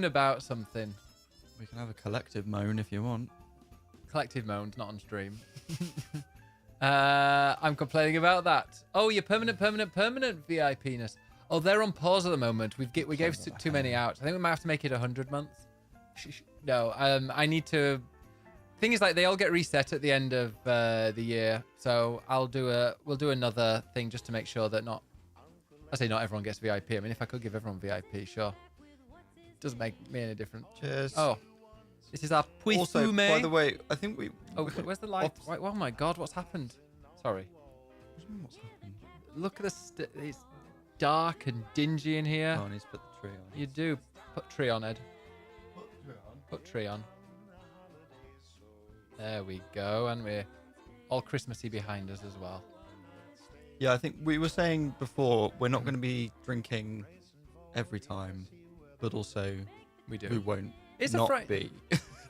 moan about something. We can have a collective moan if you want. Collective moans, not on stream. I'm complaining about that. Oh, your permanent VIPness. Oh, they're on pause at the moment. We gave too many out. I think we might have to make it 100 months. No, I need to. Thing is, like, they all get reset at the end of the year, so we'll do another thing just to make sure that not everyone gets VIP. I mean, if I could give everyone VIP, sure. Doesn't make me any difference. Cheers. Oh, this is our puy Also, fume. by the way, I think we. Oh, where's the light? Wait, oh my God, what's happened? Sorry. What do you mean, what's happened? Look at it's dark and dingy in here. Oh, I need to put the tree on. You do. Put tree on, Ed. Put tree on. There we go, and we're all Christmassy behind us as well. Yeah, I think we were saying before we're not going to be drinking every time, but also We won't It's not be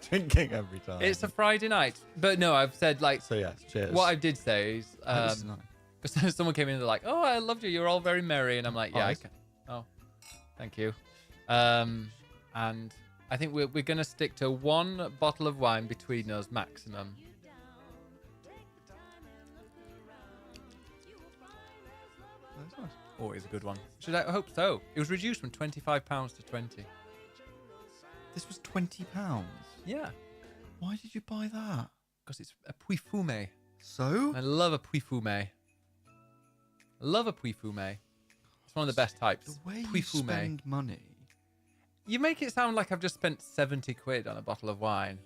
drinking every time. It's a Friday night, but no, I've said like. So yes, cheers. What I did say is, This is nice. because someone came in and they're like, "Oh, I loved you. You're all very merry," and I'm like, "Yeah, I can." Oh, thank you. And I think we're gonna stick to one bottle of wine between us maximum. That's nice. Always a good one. I hope so. It was reduced from £25 to 20. This was £20. Yeah, Why did you buy that? because it's a puy fume. So? I love a puy fume. I love a puy fume. It's one of the best types. The way Puy you fume. spend money. You make it sound like I've just spent 70 quid on a bottle of wine.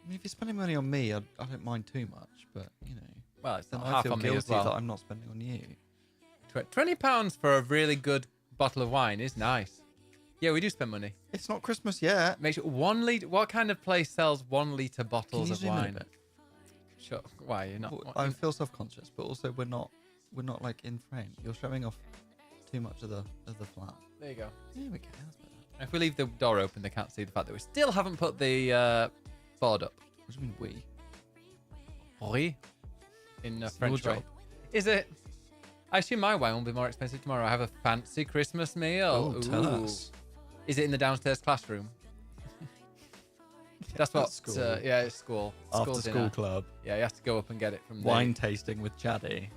I mean, if you're spending money on me, I don't mind too much, but you know. Well, it's Then not I half feel on me guilty as well. that I'm not spending on you. £20 for a really good bottle of wine is nice. Yeah, we do spend money. It's not Christmas yet. Make sure 1 litre. What kind of place sells 1 litre bottles Can you of zoom in a wine? bit? Sure. Why you're not? I feel self-conscious, but also we're not like in frame. You're showing off too much of the flat. There you go. There we go. That's better. If we leave the door open, they can't see the fact that we still haven't put the board up. What do you mean we? Oui. In It's French your way. job. Is it? I assume my wine will be more expensive tomorrow. I have a fancy Christmas meal. Oh, tell us. Is it in the downstairs classroom? That's what. School. Yeah, it's school. After School school dinner. club. Yeah, you have to go up and get it from Wine tasting with Chaddy.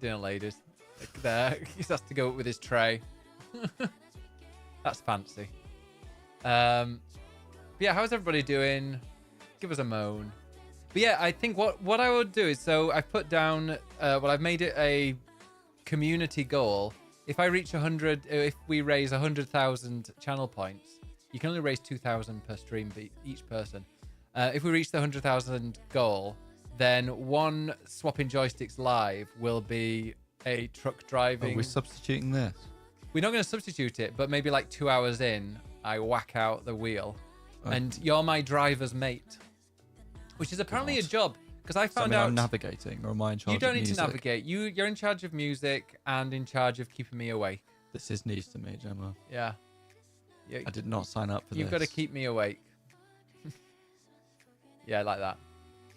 dinner ladies. Like there, he has to go up with his tray. That's fancy. But yeah, how's everybody doing? Give us a moan. But yeah, I think what I would do is, so I've put down, I've made it a community goal. If I reach 100, if we raise 100,000 channel points, you can only raise 2,000 per stream each person. If we reach the 100,000 goal, then one swapping joysticks live will be a truck driving. Are we substituting this? We're not going to substitute it, but maybe like 2 hours in, I whack out the wheel, and you're my driver's mate, which is apparently a job. Because I found out I'm navigating, or am I in charge? you don't of need music? to navigate. You're in charge of music and in charge of keeping me awake. This is news to me, Gemma. Yeah. I did not sign up for You've this. got to keep me awake. Yeah, like that.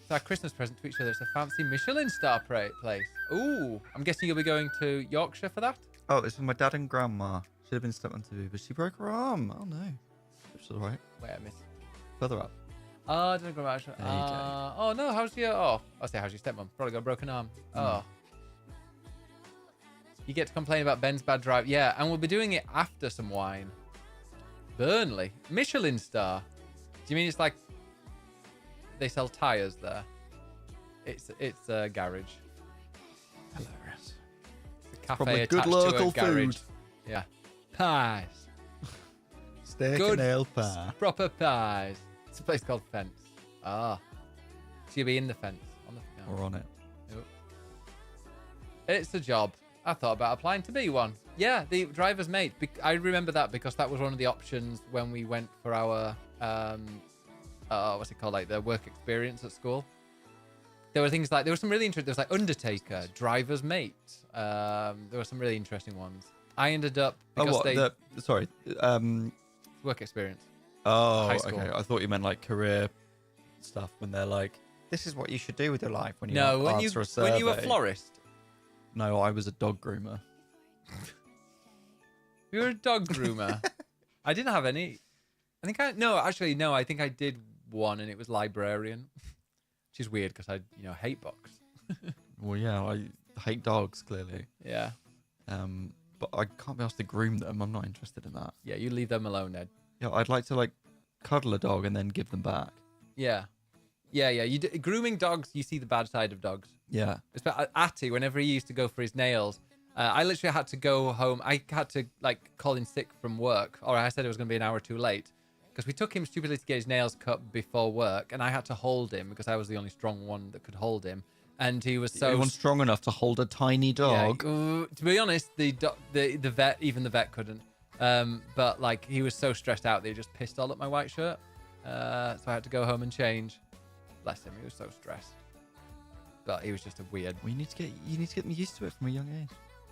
It's our Christmas present to each other. It's a fancy Michelin star place. Ooh, I'm guessing you'll be going to Yorkshire for that? Oh, it's for my dad and grandma. Should have been stepped on to, but she broke her arm. Oh no. It's all right. Wait, I missed. Further up. Oh, I didn't go back. There you go. Oh no, how's your? Oh, I'll say how's your stepmom? Probably got a broken arm. Oh. You get to complain about Ben's bad drive. Yeah, and we'll be doing it after some wine. Burnley, Michelin star. Do you mean it's like they sell tires there? It's a garage. Hilarious. It's a cafe Probably attached good to a local garage. food. Yeah, pies. Steak Good and ale pie. Proper pies. It's a place called Fence. Ah. So you'll be in the fence. On the Or on it. Nope. It's a job. I thought about applying to be one. Yeah, the driver's mate. I remember that because that was one of the options when we went for our, what's it called? Like the work experience at school. There were things like, there were some really interesting, there was like undertaker, driver's mate. There were some really interesting ones. I ended up, because Sorry. work experience. Oh, High school. okay. I thought you meant like career stuff when they're like, this is what you should do with your life when you No, answer a survey. when you were a florist. No, I was a dog groomer. You were a dog groomer. I didn't have any. I think no, I think I did one, and it was librarian, which is weird because I hate books. Well, yeah, I hate dogs clearly. Yeah. But I can't be asked to groom them. I'm not interested in that. Yeah, you leave them alone, Ed. Yeah, I'd like to like cuddle a dog and then give them back. Yeah. Yeah. Grooming dogs, you see the bad side of dogs. Yeah. Atty, whenever he used to go for his nails, I literally had to go home. I had to call in sick from work, or I said it was going to be an hour too late because we took him stupidly to get his nails cut before work, and I had to hold him because I was the only strong one that could hold him. And he was so Anyone strong enough to hold a tiny dog. Yeah, to be honest, the vet, even the vet couldn't. But he was so stressed out that he just pissed all up my white shirt. So I had to go home and change. Bless him, he was so stressed. But he was just a weird. Well, you need to get them used to it from a young age.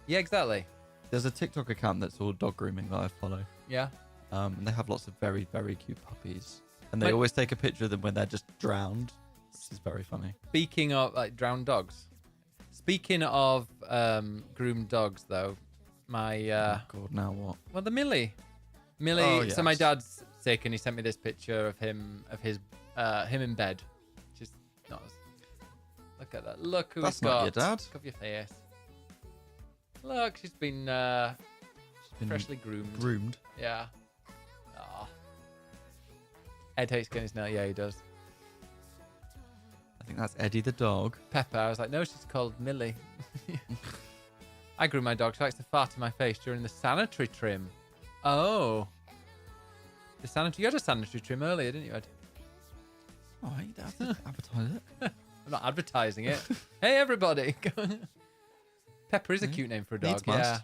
Yeah, exactly. There's a TikTok account that's all dog grooming that I follow. Yeah. And they have lots of very, very cute puppies, and they always take a picture of them when they're just drowned. This is very funny. Speaking of drowned dogs. Speaking of groomed dogs, though, my oh God, now what? Well, the Millie. Oh, yes. So my dad's sick, and he sent me this picture of him in bed. Just not. Look at that. Look who That's he's got. not your dad. Look at your face. Look, she's been freshly groomed. Groomed. Yeah. Aw. Ed hates getting his nail. Yeah, he does. I think that's Eddie the dog. Pepper. I was like, no, she's called Millie. I grew my dog. She likes to fart in my face during the sanitary trim. Oh. You had a sanitary trim earlier, didn't you, Ed? Oh, you don't have to advertise it. I'm not advertising it. Hey, everybody. Pepper is a cute name for a dog. Needs must. Yeah.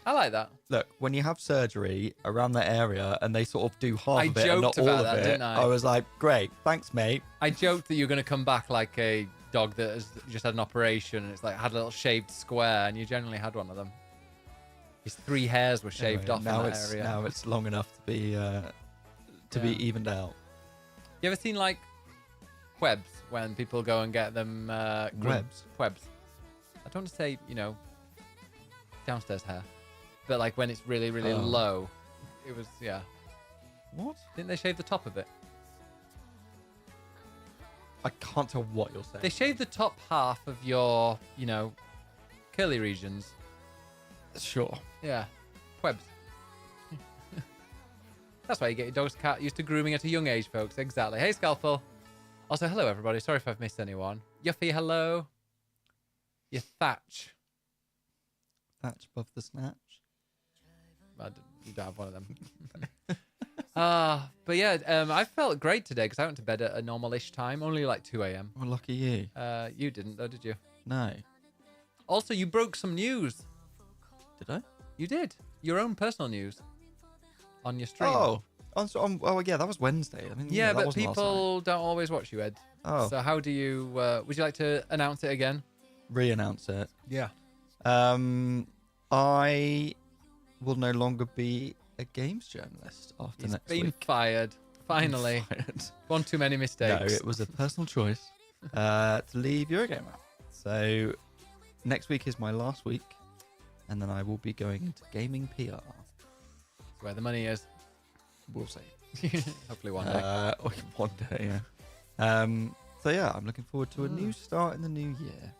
I like that. Look, when you have surgery around that area and they sort of do half of it and not joked all about of that, it, didn't I? I was like, great, thanks, mate. I joked that you're going to come back like a dog that has just had an operation and it's had a little shaved square, and you generally had one of them. His 3 hairs were shaved off in that area. Now it's long enough to be evened out. You ever seen webs when people go and get them Webs? Webs. I don't want to say, downstairs hair. But when it's really, really low, it was, yeah. What? Didn't they shave the top of it? I can't tell what you're saying. They shave the top half of your, curly regions. Sure. Yeah. Webs. That's why you get your dog's cat used to grooming at a young age, folks. Exactly. Hey, Scalpel. Also, hello, everybody. Sorry if I've missed anyone. Yuffie, hello. You Thatch. Thatch above the snatch. You don't have one of them. But yeah, I felt great today because I went to bed at a normal-ish time, only 2 a.m. Well, lucky you. You didn't, though, did you? No. Also, you broke some news. Did I? You did. Your own personal news on your stream. Oh, yeah, that was Wednesday. I mean, yeah, that but wasn't last people don't always watch you, Ed. Oh. So how do you... would you like to announce it again? Re-announce it. Yeah. I will no longer be a games journalist after He's next been week. fired. Finally. One too many mistakes. No, it was a personal choice to leave Eurogamer. So next week is my last week, and then I will be going into gaming PR. Where the money is. We'll see. Hopefully one day. One day, yeah. So yeah, I'm looking forward to a new start in the new year.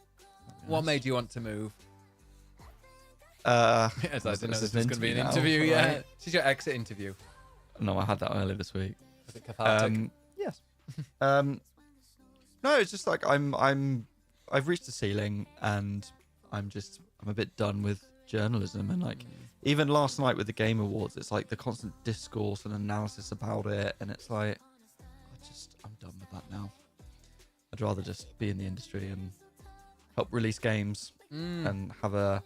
What made you want to move? Yes, I didn't know this was going to be an interview. Yeah, this is your exit interview. No, I had that earlier this week. Was it cathartic? Yes. No, it's just I've reached the ceiling, and I'm a bit done with journalism, and even last night with the Game Awards, it's the constant discourse and analysis about it, and it's I'm done with that now. I'd rather just be in the industry and help release games and have a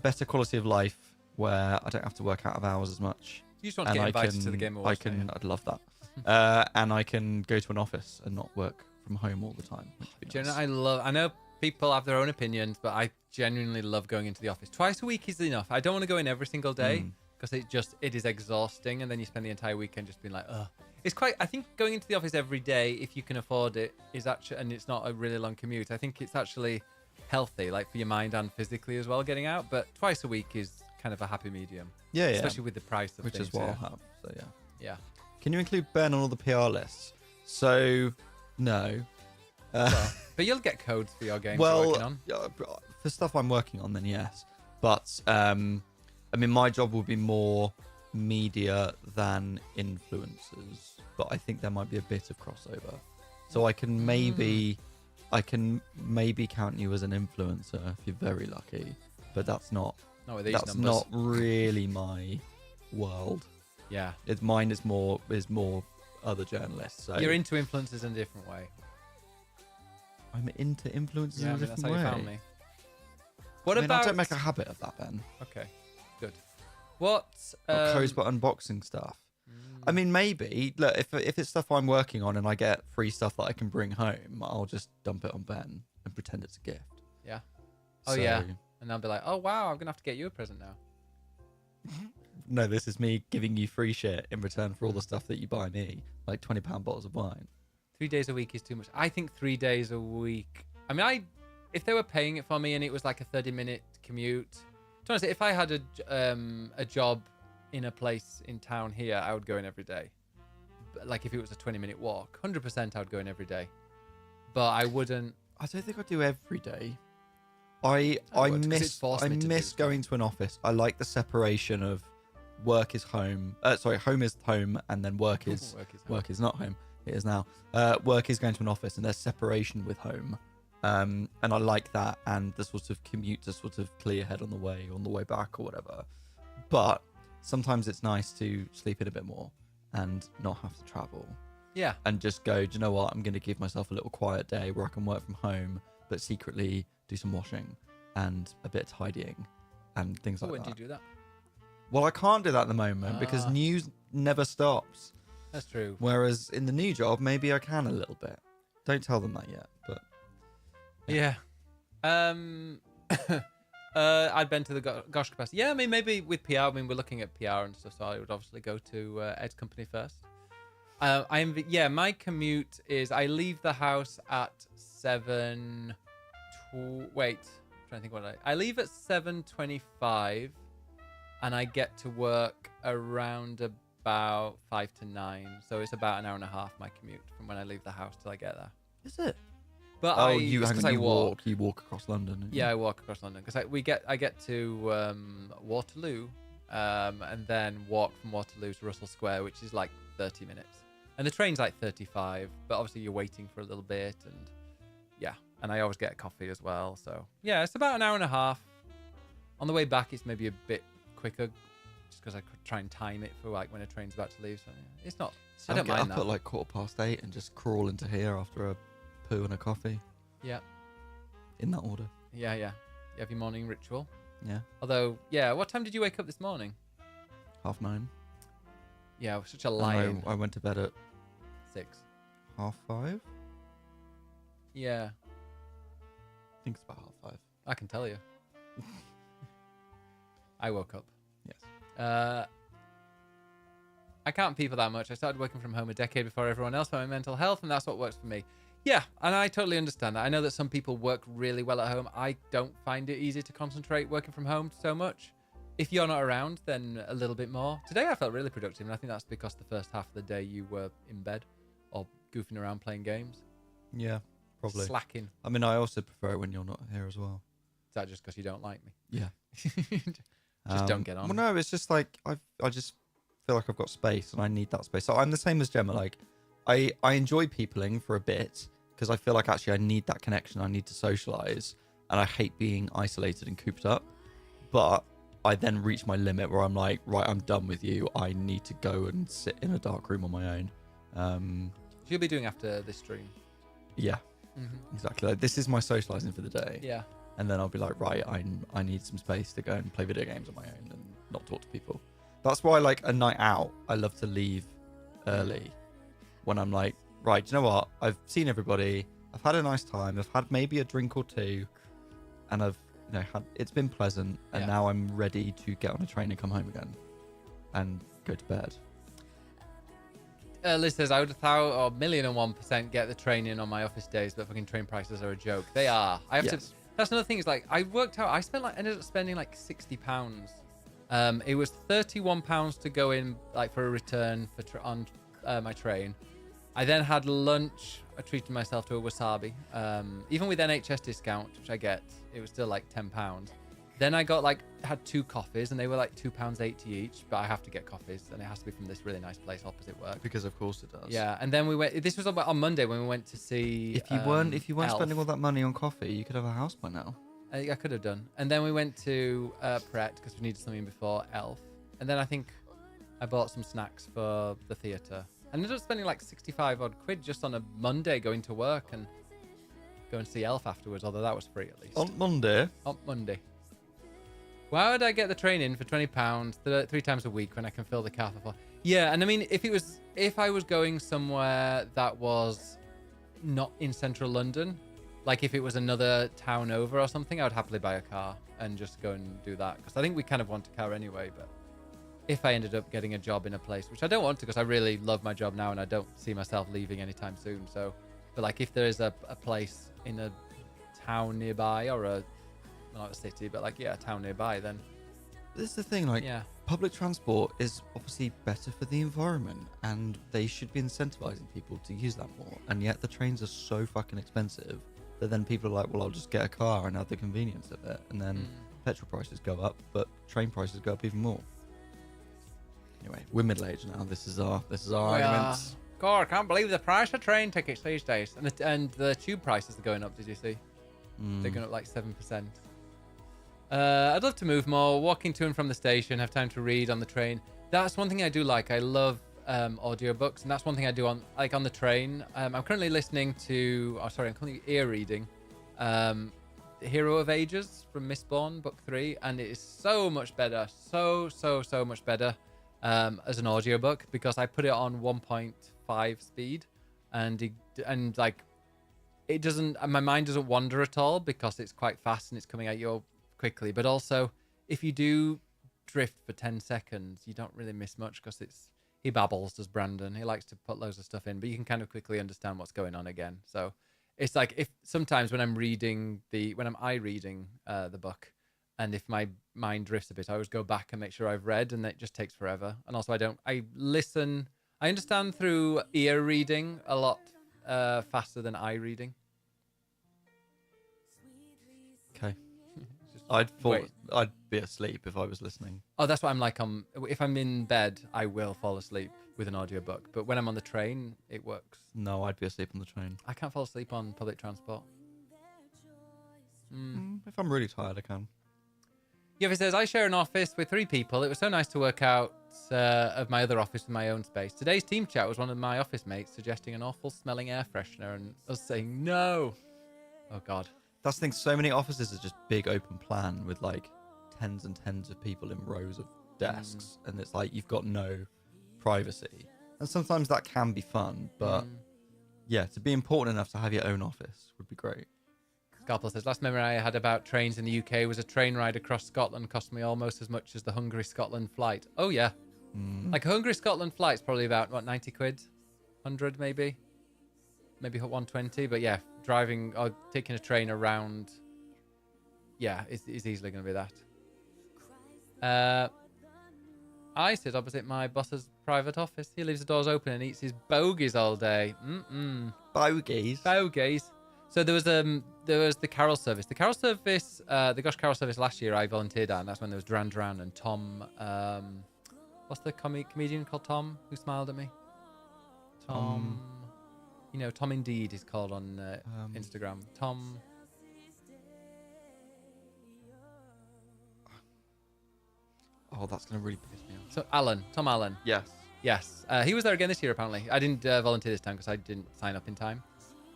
better quality of life where I don't have to work out of hours as much. You just want to get invited to the Game Awards. I'd love that. And I can go to an office and not work from home all the time. Nice. I know people have their own opinions, but I genuinely love going into the office. Twice a week is enough. I don't want to go in every single day because it is exhausting, and then you spend the entire weekend just being ugh. I think going into the office every day, if you can afford it, is actually, and it's not a really long commute, I think it's actually healthy, for your mind and physically as well, getting out. But twice a week is kind of a happy medium. Yeah, Especially with the price of which things is what here. I'll have. So yeah. Yeah. Can you include Ben on all the PR lists? So no. Well, but you'll get codes for your games you're working on. For stuff I'm working on, then yes. But I mean, my job will be more media than influencers, but I think there might be a bit of crossover. So I can maybe count you as an influencer if you're very lucky, but that's not not really my world. Yeah. Mine is more other journalists. So You're into influencers in a different way. I'm into influencers in a different that's how way. you found me. What I about? don't make a habit of that, Ben. Okay, good. What? Codes but unboxing stuff. I mean, maybe look if it's stuff I'm working on and I get free stuff that I can bring home, I'll just dump it on Ben and pretend it's a gift. Yeah. Oh yeah. And I'll be like, oh wow, I'm gonna have to get you a present now. No, this is me giving you free shit in return for all the stuff that you buy me, like £20 bottles of wine. 3 days a week is too much. I think 3 days a week. I mean, if they were paying it for me and it was like a 30-minute commute. To be honest, if I had a job in a place in town here, I would go in every day. But like if it was a 20-minute walk, 100% I would go in every day. But I wouldn't. I don't think I do every day. I miss going to an office. I like the separation of work is home. Home is home, and then work is not home. It is now. Work is going to an office, and there's separation with home. And I like that, and the sort of commute to sort of clear your head on the way back or whatever. But sometimes it's nice to sleep in a bit more and not have to travel. Yeah. And just go, do you know what? I'm going to give myself a little quiet day where I can work from home, but secretly do some washing and a bit of tidying and things like that. When do you do that? Well, I can't do that at the moment because news never stops. That's true. Whereas in the new job, maybe I can a little bit. Don't tell them that yet, but... Yeah. I'd been to the Gosh capacity. Yeah, I mean, maybe with PR, I mean, we're looking at PR and stuff, so I would obviously go to Ed's company first. My commute is I leave the house at 7. Wait, I'm trying to think what I leave at 7:25, and I get to work around about 5 to 9. So it's about an hour and a half my commute from when I leave the house till I get there. Is it? But you walk across London. Yeah, I walk across London because I get to Waterloo, and then walk from Waterloo to Russell Square, which is like 30 minutes. And the train's like 35, but obviously you're waiting for a little bit, and yeah. And I always get a coffee as well. So yeah, it's about an hour and a half. On the way back, it's maybe a bit quicker, just because I could try and time it for like when a train's about to leave. So yeah, it's not. So I don't mind get up that. at like 8:15 and just crawl into here after a poo and a coffee. Yeah. In that order. Yeah. You have your morning ritual. Yeah. Although, yeah, what time did you wake up this morning? 9:30. Yeah, such a lion. I went to bed at 6. 5:30. Yeah. I think it's about 5:30. I can tell you. I woke up. Yes. I can't people that much. I started working from home a decade before everyone else for my mental health, and that's what works for me. Yeah, and I totally understand that. I know that some people work really well at home. I don't find it easy to concentrate working from home so much. If you're not around, then a little bit more. Today I felt really productive, and I think that's because the first half of the day you were in bed or goofing around playing games. Yeah, probably. Slacking. I mean, I also prefer it when you're not here as well. Is that just because you don't like me? Yeah. Just don't get on. Well, no, it's just like I just feel like I've got space and I need that space. So I'm the same as Gemma. Like I enjoy peopling for a bit because I feel like actually I need that connection. I need to socialize, and I hate being isolated and cooped up. But I then reach my limit where I'm like, right, I'm done with you. I need to go and sit in a dark room on my own. So you'll be doing after this stream. Yeah, exactly. Like, this is my socializing for the day. Yeah. And then I'll be like, right, I need some space to go and play video games on my own and not talk to people. That's why, like, a night out, I love to leave early when I'm like, right, do you know what? I've seen everybody. I've had a nice time. I've had maybe a drink or two, and I've it's been pleasant. And now I'm ready to get on a train and come home again and go to bed. Listeners, I would 1,000,001% get the train in on my office days, but fucking train prices are a joke. They are. I have to. That's another thing. Is like I worked out. Ended up spending like £60 It was £31 to go in, like for a return on my train. I then had lunch. I treated myself to a wasabi. Even with NHS discount, which I get, it was still like £10. Then I got had 2 coffees, and they were like £2.80 each. But I have to get coffees, and it has to be from this really nice place opposite work. Because of course it does. Yeah, and then we went. This was on Monday when we went to see. If you weren't Elf. spending all that money on coffee, you could have a house by now. I could have done. And then we went to Pret because we needed something before Elf. And then I think I bought some snacks for the theatre. I ended up spending like 65 odd quid just on a Monday going to work and going to see Elf afterwards, although that was free at least. On Monday? On Monday. Why would I get the train in for £20 3 times a week when I can fill the car for 4? Yeah, and I mean, if I was going somewhere that was not in central London, like if it was another town over or something, I would happily buy a car and just go and do that. Because I think we kind of want a car anyway, but if I ended up getting a job in a place, which I don't want to because I really love my job now and I don't see myself leaving anytime soon. So, but like if there is a place in a town nearby or not a city, but like, yeah, a town nearby, then. This is the thing, like, yeah. Public transport is obviously better for the environment and they should be incentivizing people to use that more. And yet the trains are so fucking expensive that then people are like, well, I'll just get a car and have the convenience of it. And then petrol prices go up, but train prices go up even more. Anyway, we're middle-aged now. This is our arguments. God, I can't believe the price of train tickets these days. And the tube prices are going up, did you see? They're going up like 7%. I'd love to move more, walking to and from the station, have time to read on the train. That's one thing I do like. I love audiobooks, and that's one thing I do on the train. I'm currently listening to, I'm currently ear reading Hero of Ages from Mistborn, book 3, and it is so much better, so much better as an audiobook because I put it on 1.5 speed, and it doesn't, my mind doesn't wander at all because it's quite fast and it's coming at you quickly. But also, if you do drift for 10 seconds, you don't really miss much because he babbles, does Brandon. He likes to put loads of stuff in, but you can kind of quickly understand what's going on again. So it's like if sometimes when I'm reading the book, and if my mind drifts a bit, I always go back and make sure I've read, and it just takes forever. And also I understand through ear reading a lot faster than eye reading. Okay. I'd be asleep if I was listening. Oh, that's what I'm like. If I'm in bed, I will fall asleep with an audiobook. But when I'm on the train, it works. No, I'd be asleep on the train. I can't fall asleep on public transport. If I'm really tired, I can. Yeah, he says, I share an office with 3 people. It was so nice to work out of my other office in my own space. Today's team chat was one of my office mates suggesting an awful smelling air freshener and us saying no. Oh, God. That's the thing. So many offices are just big open plan with like tens and tens of people in rows of desks. And it's like you've got no privacy. And sometimes that can be fun. But yeah, to be important enough to have your own office would be great. Scalpel says, last memory I had about trains in the UK was a train ride across Scotland cost me almost as much as the Hungary-Scotland flight. Oh, yeah. Like a Hungary-Scotland flight's probably about, 90 quid? 100 maybe? Maybe 120. But yeah, driving or taking a train around, yeah, is easily going to be that. I sit opposite my boss's private office. He leaves the doors open and eats his bogies all day. Bogies. So there was the Carol service. The Carol service, the Gosh Carol service last year I volunteered at, and that's when there was Duran Duran and Tom. What's the comedian called Tom who smiled at me? Tom. You know, Tom Indeed is called on Instagram. Tom. Oh, that's going to really piss me off. So Tom Allen. Yes. He was there again this year, apparently. I didn't volunteer this time because I didn't sign up in time.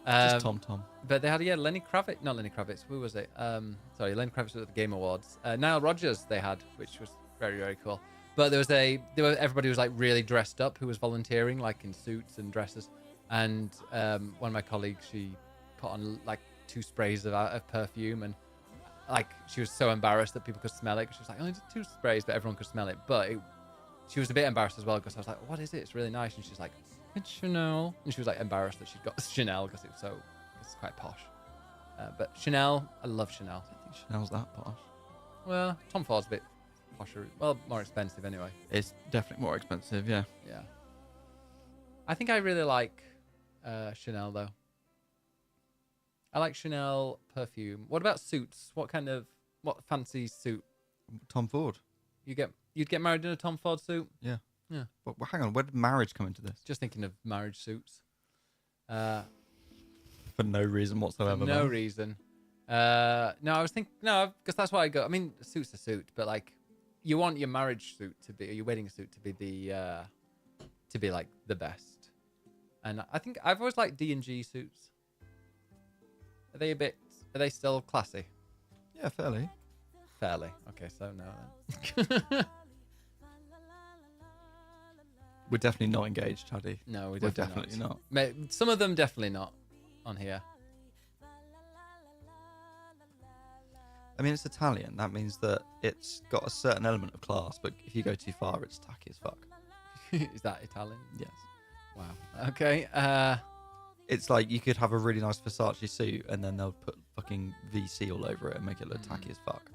Just Tom. But they had, Lenny Kravitz. Not Lenny Kravitz. Who was it? Lenny Kravitz was at the Game Awards. Nile Rodgers they had, which was very, very cool. But everybody was like really dressed up who was volunteering, like in suits and dresses. And one of my colleagues, she put on like 2 sprays of perfume, and like she was so embarrassed that people could smell it. She was like, only 2 sprays, but everyone could smell it. But she was a bit embarrassed as well because I was like, what is it? It's really nice. And she's like, it's Chanel. And she was like embarrassed that she'd got Chanel because it's quite posh. But Chanel, I love Chanel. I think Chanel's that posh. Well, Tom Ford's a bit posher. Well, more expensive anyway. It's definitely more expensive, yeah. Yeah. I think I really like Chanel though. I like Chanel perfume. What about suits? What fancy suit? Tom Ford. You'd get married in a Tom Ford suit? Yeah. Yeah. But hang on, where did marriage come into this? Just thinking of marriage suits. For no reason whatsoever. no reason. No, I was thinking because that's what I go. I mean, a suit's a suit, but like, you want your marriage suit to be, or your wedding suit to be like the best. And I think I've always liked D&G suits. Are they still classy? Yeah, fairly. Fairly. Okay, so no then. We're definitely not engaged, Chaddy. No, we're definitely not. Some of them definitely not on here. I mean, it's Italian. That means that it's got a certain element of class, but if you go too far, it's tacky as fuck. Is that Italian? Yes. Wow. Okay. It's like you could have a really nice Versace suit and then they'll put fucking VC all over it and make it look tacky as fuck.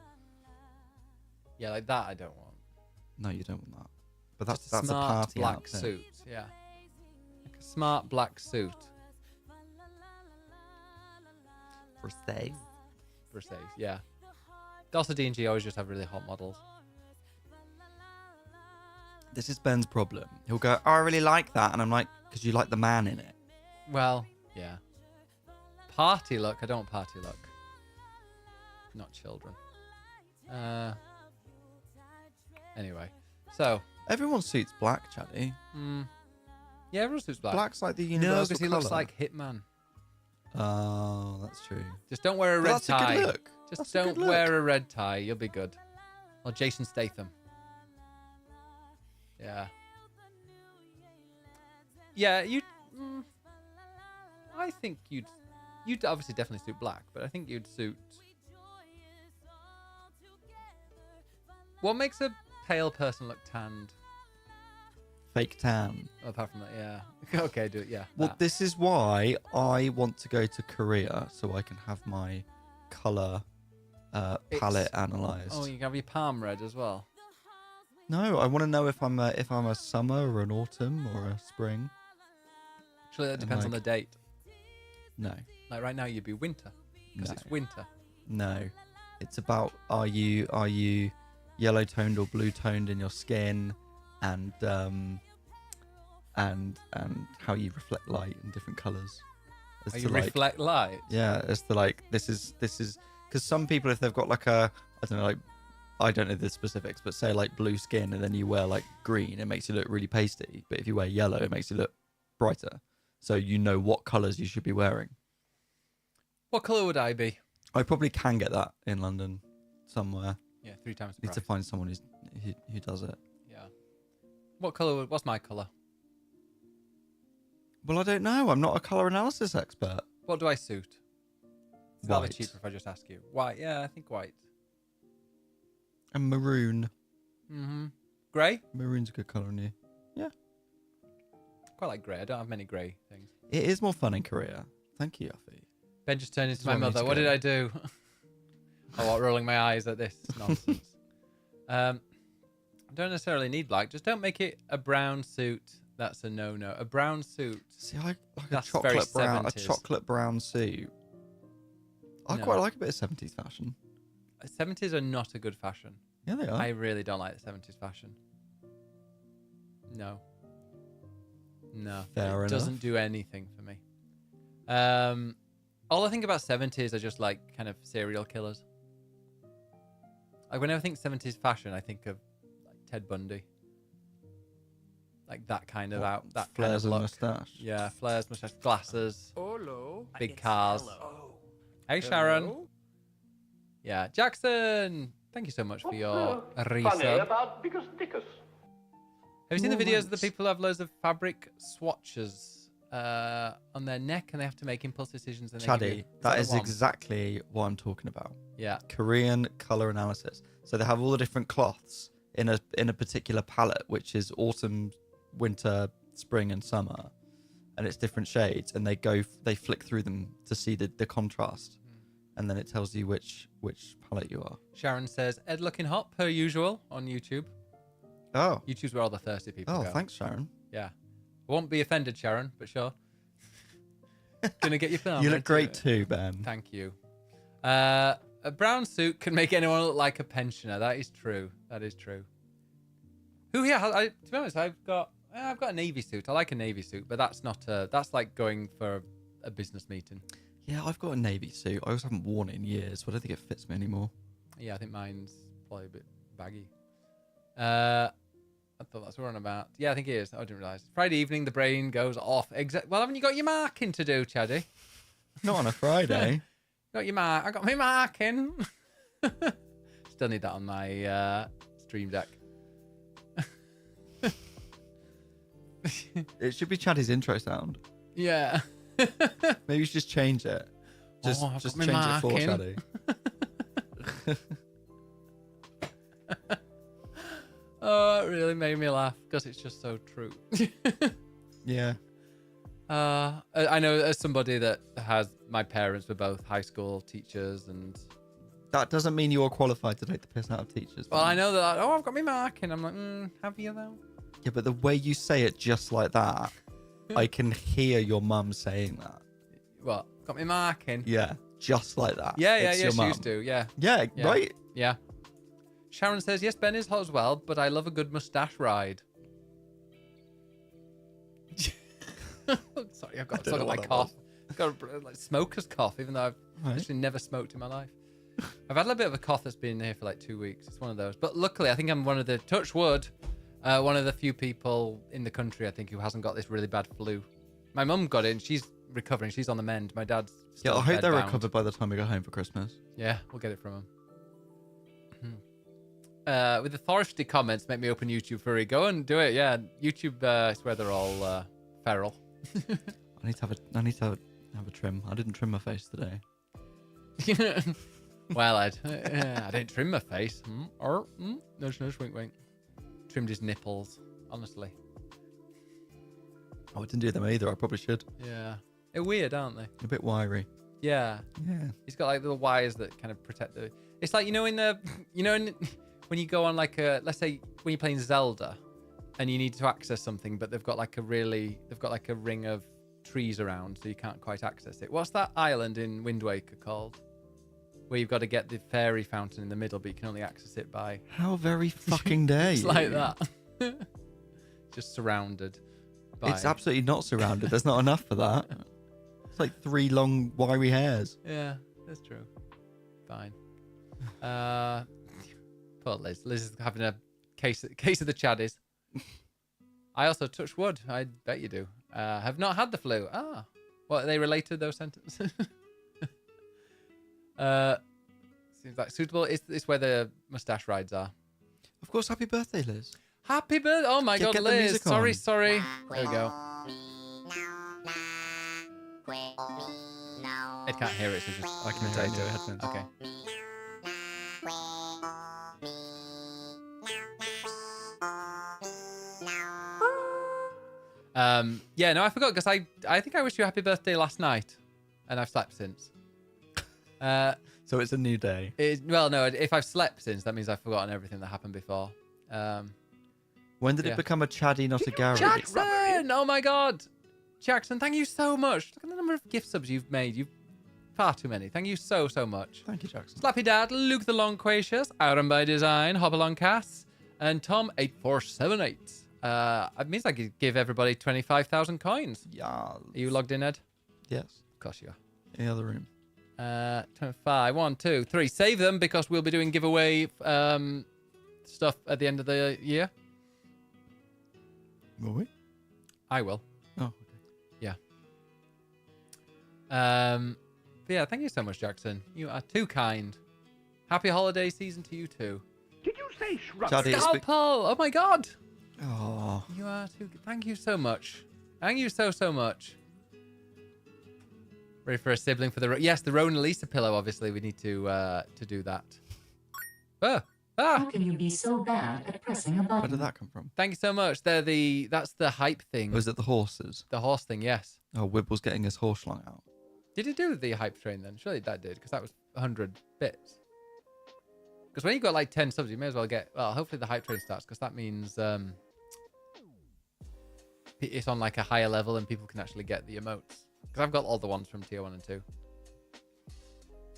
Yeah, like that I don't want. No, you don't want that. But that's Just a smart party black outfit. suit. Yeah. Like a smart black suit. Versace. Versace. Yeah. Also, D&G always just have really hot models. This is Ben's problem. He'll go, oh, I really like that. And I'm like, because you like the man in it. Well, yeah. Party look. I don't want party look. Not children. Anyway, so. Everyone suits black, Chaddy. Yeah, everyone suits black. Black's like the No, universal because he colour. looks like Hitman. Oh, that's true. Just don't wear a red That's tie. a good look. Just That's a good don't look. wear a red tie. You'll be good. Or Jason Statham. Yeah. Yeah, I think you'd obviously definitely suit black, but I think you'd suit. What makes a pale person look tanned? Fake tan. Apart from that, yeah. Okay, do it. Yeah. Well, that. this is why I want to go to Korea so I can have my color palette analyzed. Oh, you can have your palm red as well. No, I want to know if I'm a summer or an autumn or a spring. Actually, that depends on the date. No. Like right now, you'd be winter because it's winter. No. It's about are you yellow toned or blue toned in your skin, and how you reflect light in different colors. How you reflect light. Yeah, it's the like this is because some people, if they've got like a, I don't know the specifics, but say like blue skin and then you wear like green, it makes you look really pasty. But if you wear yellow, it makes you look brighter. So you know what colors you should be wearing. What color would I be? I probably can get that in London somewhere. Yeah, 3 times the Need price. to find someone who does it. Yeah. What's my color? Well, I don't know. I'm not a color analysis expert. What do I suit? It's probably White. cheaper if I just ask you. White. Yeah, I think white. And maroon. Grey? Maroon's a good color on you. Yeah. Quite like grey. I don't have many grey things. It is more fun in Korea. Thank you, Yuffie. Ben just turned into This is my where we need mother. to What go. did I do? Oh, what, rolling my eyes at this nonsense. I don't necessarily need black. Just don't make it a brown suit. That's a no-no. A brown suit. See, I like a That's very chocolate brown suit. I No. quite like a bit of 70s fashion. 70s are not a good fashion. Yeah, they are. I really don't like the 70s fashion. No. Fair It enough. doesn't do anything for me. All I think about 70s are just like kind of serial killers. Like whenever I think 70s fashion, I think of like Ted Bundy. Like that kind of that Flares kind and of look. moustache. Yeah, flares, moustache, glasses, Hello. big cars. Hey Sharon. Yeah, Jackson. Thank you so much for your Funny resub. about Bickus Dickus. Have you seen the videos of the people who have loads of fabric swatches on their neck and they have to make impulse decisions? And they give you- Chaddy, that the is one? exactly what I'm talking about. Yeah. Korean color analysis. So they have all the different cloths in a particular palette, which is autumn, winter, spring, and summer, and it's different shades. And they flick through them to see the contrast, and then it tells you which palette you are. Sharon says, Ed looking hot per usual on YouTube. Oh. YouTube's where all the thirsty people go. Oh, thanks, Sharon. Yeah. I won't be offended, Sharon, but sure. Gonna get your film. You look great too, Ben. Thank you. A brown suit can make anyone look like a pensioner. That is true. That is true. To be honest, I've got a navy suit. I like a navy suit, but that's like going for a business meeting. Yeah, I've got a navy suit. I also haven't worn it in years, but I don't think it fits me anymore. Yeah, I think mine's probably a bit baggy. I thought that's what we're on about. Yeah, I think it is. I didn't realise. Friday evening, the brain goes off. Well, haven't you got your marking to do, Chaddy? Not on a Friday. Got your mark. I got my marking. Still need that on my stream deck. It should be Chaddy's intro sound. Yeah. Maybe you should just change it. Just change it for Chaddy. Oh, it really made me laugh because it's just so true. Yeah. I know as somebody that my parents were both high school teachers, and that doesn't mean you're qualified to take the piss out of teachers. Well, I know that. I've got my marking. I'm like, have you though? Yeah, but the way you say it just like that, I can hear your mum saying that. What? Got my marking? Yeah, just like that. Yeah, she used to. Yeah, right? Yeah. Sharon says, yes, Ben is hot as well, but I love a good mustache ride. Sorry, I've got sort of my cough. I've got a smoker's cough, even though I've actually never smoked in my life. I've had a bit of a cough that's been here for like 2 weeks. It's one of those. But luckily, I think I'm one of the, touch wood, one of the few people in the country, I think, who hasn't got this really bad flu. My mum got it, and she's recovering. She's on the mend. My dad's still I hope they're bedbound. recovered by the time we go home for Christmas. Yeah, we'll get it from him. With the thirsty comments, make me open YouTube for it. Go and do it. Yeah, YouTube is where they're all feral. I need to have a trim. I didn't trim my face today. Well, I didn't trim my face. Nudge, nudge, wink, wink. Trimmed his nipples, honestly. Oh, I didn't do them either. I probably should. Yeah. They're weird, aren't they? A bit wiry. Yeah. Yeah. He's got like little wires that kind of protect the... It's like, when you go on like a... Let's say when you're playing Zelda and you need to access something, but they've got like a ring of trees around, so you can't quite access it. What's that island in Wind Waker called? Where you've got to get the fairy fountain in the middle, but you can only access it by... How very fucking dare you? It's like that. Just surrounded by... It's absolutely not surrounded. There's not enough for that. It's like 3 long, wiry hairs. Yeah, that's true. Fine. Poor Liz. Liz is having a case of the chaddies. I also touch wood. I bet you do. Have not had the flu. Ah. What, are they related, those sentences? Seems like suitable. It's where the mustache rides are. Of course, happy birthday, Liz. Happy birthday. Oh my God, get the Liz. music on. Sorry. There we go. Ed can't hear it, so just... I can take it. Headphones. Okay. Yeah, no, I forgot because I think I wished you a happy birthday last night, and I've slept since. So it's a new day. Well, no, if I've slept since, that means I've forgotten everything that happened before. When did it become a Chaddy, not a Gary? Jackson! Oh my God. Jackson, thank you so much. Look at the number of gift subs you've made. You've far too many. Thank you so much. Thank you, Jackson. Slappy Dad, Luke the Longquacious, Aaron by Design, Hopalong Cass, and Tom8478. It means I could give everybody 25,000 coins. Yeah. Are you logged in, Ed? Yes. Of course you are. In the other room. 25, 1, 2, 3. Save them because we'll be doing giveaway stuff at the end of the year. Will we? I will. Oh, okay. Yeah. But yeah, thank you so much, Jackson. You are too kind. Happy holiday season to you too. Did you say shrub? Scalpel! Oh my God! Oh. You are too good. Thank you so much. Thank you so much. Ready for a sibling for the... Yes, the Rona Lisa pillow, obviously. We need to do that. How can you be so bad at pressing a button? Where did that come from? Thank you so much. That's the hype thing. Was it the horses? The horse thing, yes. Oh, Wibble's getting his horse slung out. Did he do the hype train then? Surely that did, because that was 100 bits. Because when you got like 10 subs, you may as well get. Well, hopefully the hype train starts, because that means it's on like a higher level and people can actually get the emotes. Because I've got all the ones from tier 1 and 2.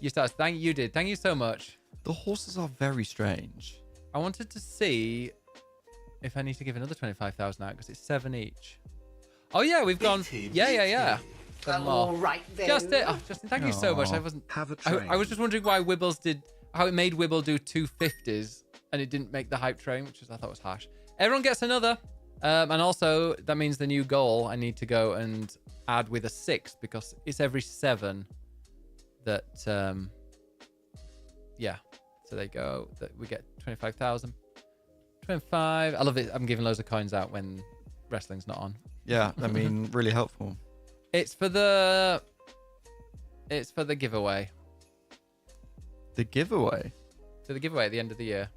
You start. Thank you, did. Thank you so much. The horses are very strange. I wanted to see if I need to give another 25,000 out because it's 7 each. Oh yeah, we've gone. Yeah. 7 more. All right then. Justin, thank you so much. I wasn't. I was just wondering why Wibbles did. How it made Wibble do 250s and it didn't make the hype train, which I thought was harsh. Everyone gets another. And also, that means the new goal I need to go and add with a 6 because it's every 7 that, yeah. So there you go. That we get 25,000. 25. I love it. I'm giving loads of coins out when wrestling's not on. Yeah, I mean, really helpful. It's for the giveaway. The giveaway? For the giveaway at the end of the year.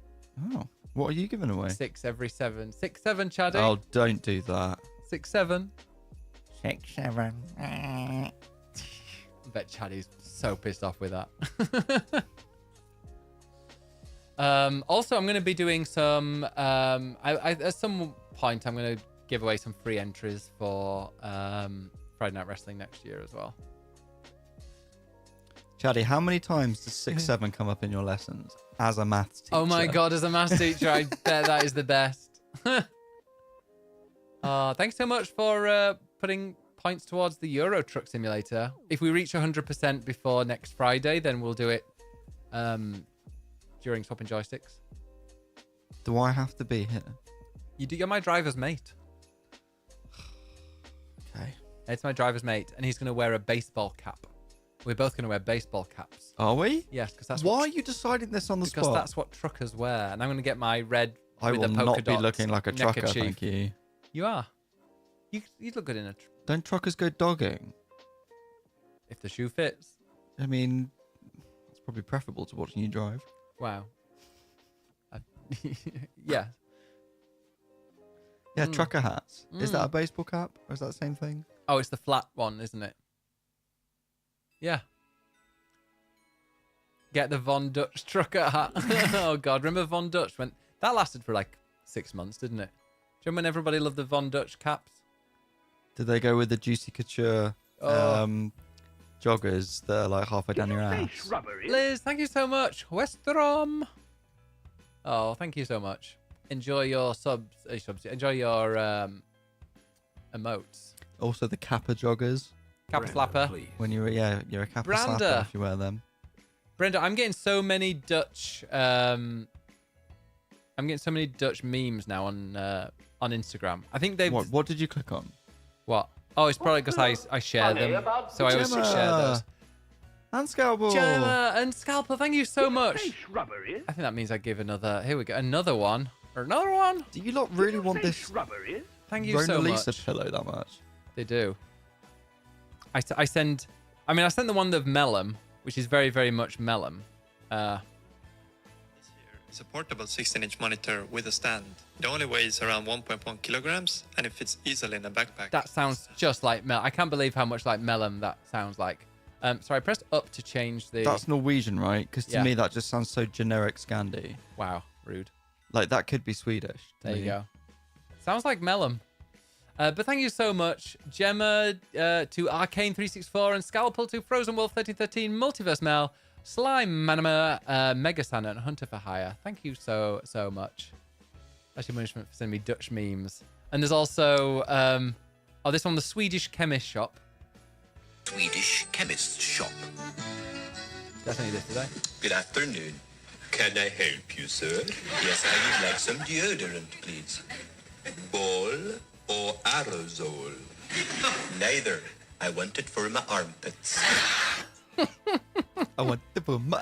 Oh, what are you giving away? 6 every 7. 6, 7, Chaddy. Oh, don't do that. 6, 7. 6, 7. I bet Chaddy's so pissed off with that. Also, I'm going to be doing some... at some point, I'm going to give away some free entries for Friday Night Wrestling next year as well. Chaddy, how many times does 6, 7 come up in your lessons as a maths teacher? Oh my god, as a maths teacher, I bet that is the best. Thanks so much for putting points towards the Euro Truck Simulator. If we reach 100% before next Friday, then we'll do it during swapping joysticks. Do I have to be here? You're my driver's mate. Okay. It's my driver's mate, and he's going to wear a baseball cap. We're both going to wear baseball caps. Are we? Yes, because that's Why are you deciding this on the spot? Because that's what truckers wear, and I'm going to get my red. I with will the polka not be dots looking like a trucker, neckerchief. thank you. You are. You look good in a. Don't truckers go dogging? If the shoe fits. I mean, it's probably preferable to watching you drive. Wow. Yeah. Yeah, trucker hats. Is that a baseball cap, or is that the same thing? Oh, it's the flat one, isn't it? Yeah. Get the Von Dutch trucker hat. Oh god, remember Von Dutch? That lasted for like 6 months, didn't it? Do you remember when everybody loved the Von Dutch caps? Did they go with the Juicy Couture joggers that are like halfway down your ass? Liz, thank you so much. Westrom. Oh, thank you so much. Enjoy your subs. Enjoy your emotes. Also the Kappa joggers. Kappa slapper. When you're a Kappa Branda. slapper if you wear them. Brenda, I'm getting so many Dutch. I'm getting so many Dutch memes now on Instagram. I think they've. What did you click on? What? Oh, it's probably because I share them. So I always share those. And Scalpel. Gemma and Scalpel, thank you so much. I think that means I give another. Here we go. Another one. Or another one. Do you lot really want this Thank you Rona so Lisa much. pillow that much? They do. I send. I mean, I sent the one of Mellum, which is very, very much Mellum. It's a portable 16-inch monitor with a stand. It only weighs around 1.1 kilograms and it fits easily in a backpack. That sounds just like Mellum. I can't believe how much like Mellum that sounds like. So I pressed up to change the... That's Norwegian, right? Because to Yeah. me, that just sounds so generic Scandi. Wow, rude. Like, that could be Swedish. to There you me. go. Sounds like Mellum. But thank you so much, Gemma to Arcane364 and Scalpel to Frozen Wolf 1313, Multiverse Mel, Slime Manama, Megasana, and Hunter for Hire. Thank you so much. That's your punishment for sending me Dutch memes. And there's also this one, the Swedish Chemist Shop. Swedish chemist shop. Definitely this today. Good afternoon. Can I help you, sir? Yes, I would like some deodorant, please. Ball or aerosol? Neither. I want it for my armpits. I want to put my...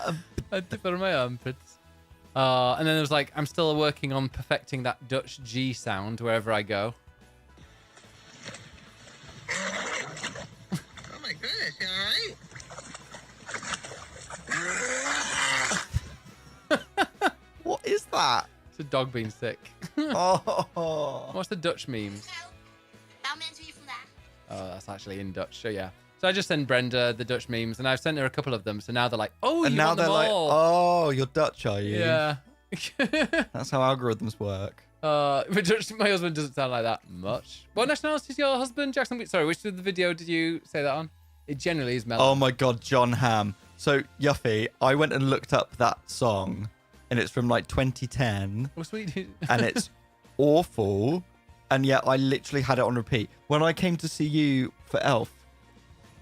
I dip it on my armpits. And then there was like, I'm still working on perfecting that Dutch G sound wherever I go. Oh my goodness, you alright? What is that? It's a dog being sick. Oh. What's the Dutch memes? How many are you from that? Oh, that's actually in Dutch. So yeah. So I just send Brenda the Dutch memes, and I've sent her a couple of them. So now they're like, oh, And you now want they're them like, all. oh, you're Dutch, are you? Yeah. That's how algorithms work. But Dutch, my husband doesn't sound like that much. What nationality is your husband, Jackson? Sorry, which of the video did you say that on? It generally is Melon. Oh my God, John Hamm. So, Yuffie, I went and looked up that song, and it's from like 2010, Oh, sweet. and it's awful. And yet I literally had it on repeat. When I came to see you for Elf,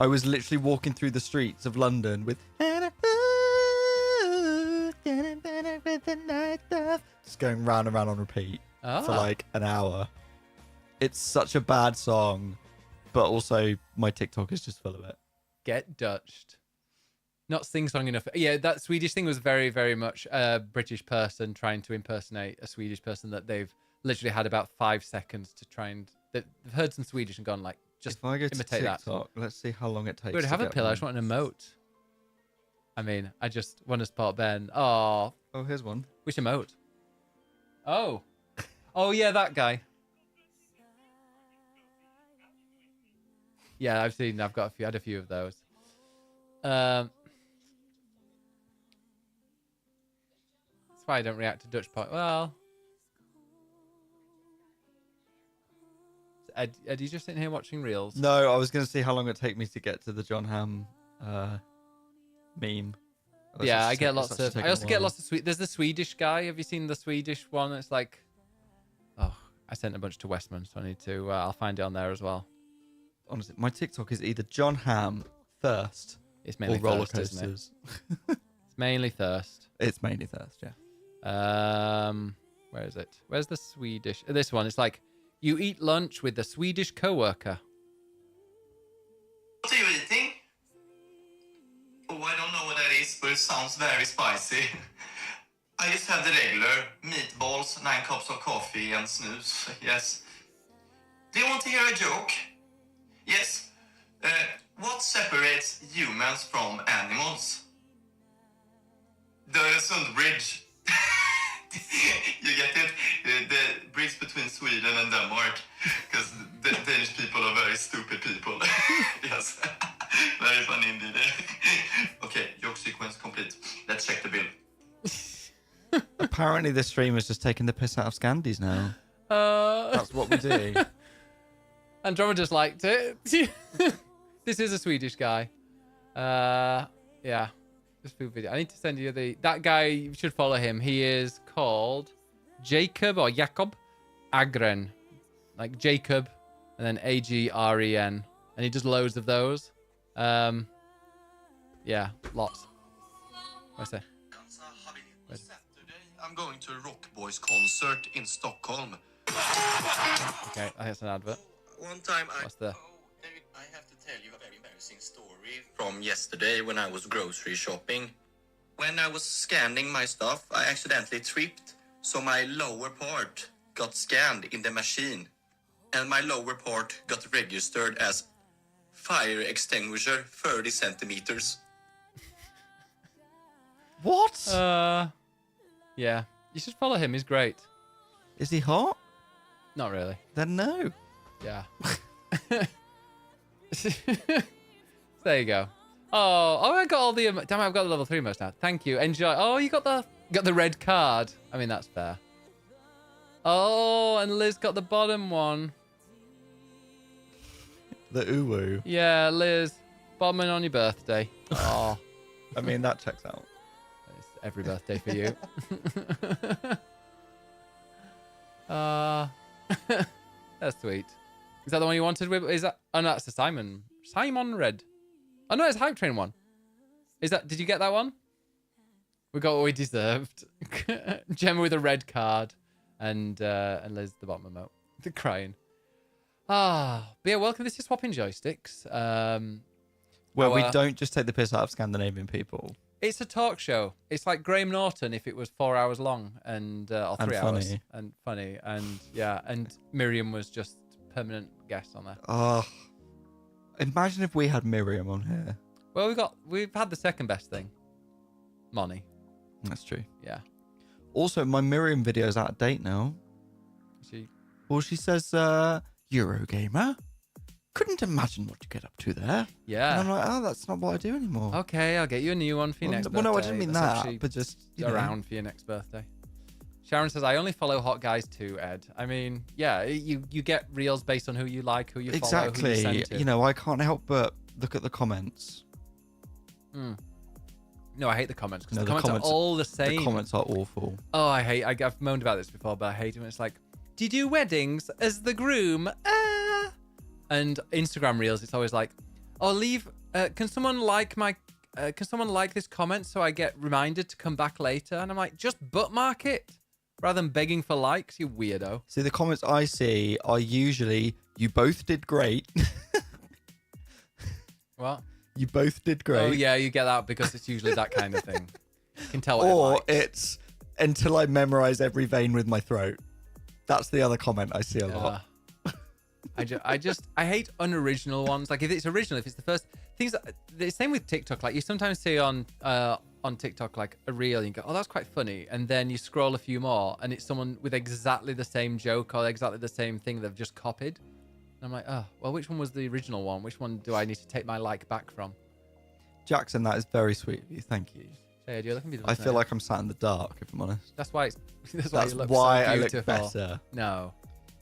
I was literally walking through the streets of London with just going round and round on repeat for like an hour. It's such a bad song, but also my TikTok is just full of it. Get Dutched. Not sing-song enough. Yeah, that Swedish thing was very, very much a British person trying to impersonate a Swedish person that they've literally had about 5 seconds to try and... They've heard some Swedish and gone like, just If I go to imitate TikTok, let's see how long it takes. Good, to have a get pillow. I one. just want an emote. I mean, I just want to spot Ben. Oh, Oh, here's one. which emote? Oh. Oh, yeah, that guy. Yeah, I've seen. I've got a few. Had a few of those. That's why I don't react to Dutch part. Well, Ed, you just sitting here watching reels? No, I was going to see how long it take me to get to the John Hamm meme. That's Yeah, actually I get it's lots actually of. taken I a also get while. lots of sweet. There's the Swedish guy. Have you seen the Swedish one? It's like, oh, I sent a bunch to Westman, so I need to. I'll find it on there as well. Honestly, my TikTok is either John Hamm, Thirst, It's or mainly roller thirst, isn't it? coasters. It's mainly thirst. It's mainly Thirst, yeah. Where is it? Where's the Swedish? This one. It's like you eat lunch with the Swedish coworker. What are you eating? Oh, I don't know what that is, but it sounds very spicy. I just have the regular meatballs, 9 cups of coffee, and snooze. Yes. Do you want to hear a joke? Yes. What separates humans from animals? The Sund Bridge. You get it? The bridge between Sweden and Denmark. Because the Danish people are very stupid people. Yes. Very funny indeed. Okay, joke sequence complete. Let's check the bill. Apparently, this stream is just taking the piss out of Scandies now. That's what we do. Andromeda just liked it. This is a Swedish guy. Yeah. This food video. I need to send you that guy. You should follow him. He is called Jacob Agren, like Jacob, and then Agren, and he does loads of those. Yeah, lots. What's that? Saturday, I'm going to a Rock Boys concert in Stockholm. Okay, that's an advert. One time What's the? I have to tell you a very embarrassing story from yesterday when I was grocery shopping. When I was scanning my stuff, I accidentally tripped, so my lower part got scanned in the machine, and my lower part got registered as fire extinguisher 30 centimeters. What? Yeah, you should follow him. He's great. Is he hot? Not really. Then no. Yeah. There you go. Oh, I got all the. Damn, I've got the level 3 most now. Thank you. Enjoy. Oh, you got the red card. I mean, that's fair. Oh, and Liz got the bottom one. The uwu. Yeah, Liz, bottom on your birthday. Oh, I mean, that checks out. it's every birthday for you. That's sweet. Is that the one you wanted? Is that? Oh no, that's the Simon Red. Oh no, it's Hype Train one. Is that? Did you get that one? We got what we deserved. Gemma with a red card, and Liz the bottom emote. The crying. But yeah, welcome. This is Swapping Joysticks. Where we don't just take the piss out of Scandinavian people. It's a talk show. It's like Graham Norton if it was 4 hours long and or 3 hours funny. and funny and yeah, and Miriam was just permanent guest on there. Imagine if we had Miriam on here. Well, we've had the second best thing, Moni. That's true. Yeah, Also, my Miriam video is out of date now. she. Well, she says, Eurogamer, couldn't imagine what you get up to there. Yeah. And I'm like, oh, that's not what I do anymore. Okay, I'll get you a new one for your next birthday. Well, no, I didn't mean That's that, actually but just you know. around for your next birthday. Sharon says, I only follow hot guys too, Ed. I mean, yeah, you get reels based on who you like, who you follow, who you Exactly. send to. You know, I can't help but look at the comments. No, I hate the comments because No, the comments are all the same. The comments are awful. Oh, I've moaned about this before, but I hate it when it's like, do you do weddings as the groom? And Instagram reels, it's always like, oh, can someone like this comment so I get reminded to come back later? And I'm like, just bookmark it rather than begging for likes, you weirdo. See, the comments I see are usually, you both did great. What? You both did great. Oh, yeah, you get that because it's usually that kind of thing. You can tell what it Or likes. it's until I memorize every vein with my throat. That's the other comment I see a lot. I hate unoriginal ones. Like if it's original, if it's the first things, the same with TikTok. Like you sometimes see on TikTok like a reel, and you go, oh, that's quite funny, and then you scroll a few more, and it's someone with exactly the same joke or exactly the same thing they've just copied. And I'm like, oh, well, which one was the original one? Which one do I need to take my like back from? Jackson, that is very sweet of you. Thank you. Shade, you're looking beautiful I feel tonight. like I'm sat in the dark, if I'm honest. That's why That's you look why so I look beautiful. better. No,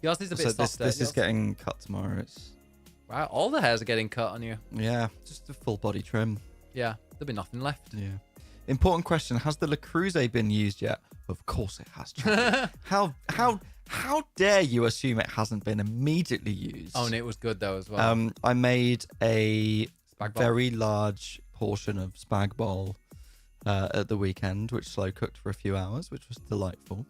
yours is a bit So softer. this is Yours- getting cut tomorrow. It's Wow, all the hairs are getting cut on you. yeah, just a full body trim. Yeah, there'll be nothing left. Yeah. Important question: has the Le Creuset been used yet? Of course it has. Charlie. How dare you assume it hasn't been immediately used? Oh, and it was good though as well. I made a Spag bol. very large portion of spag bol at the weekend, which slow cooked for a few hours, which was delightful.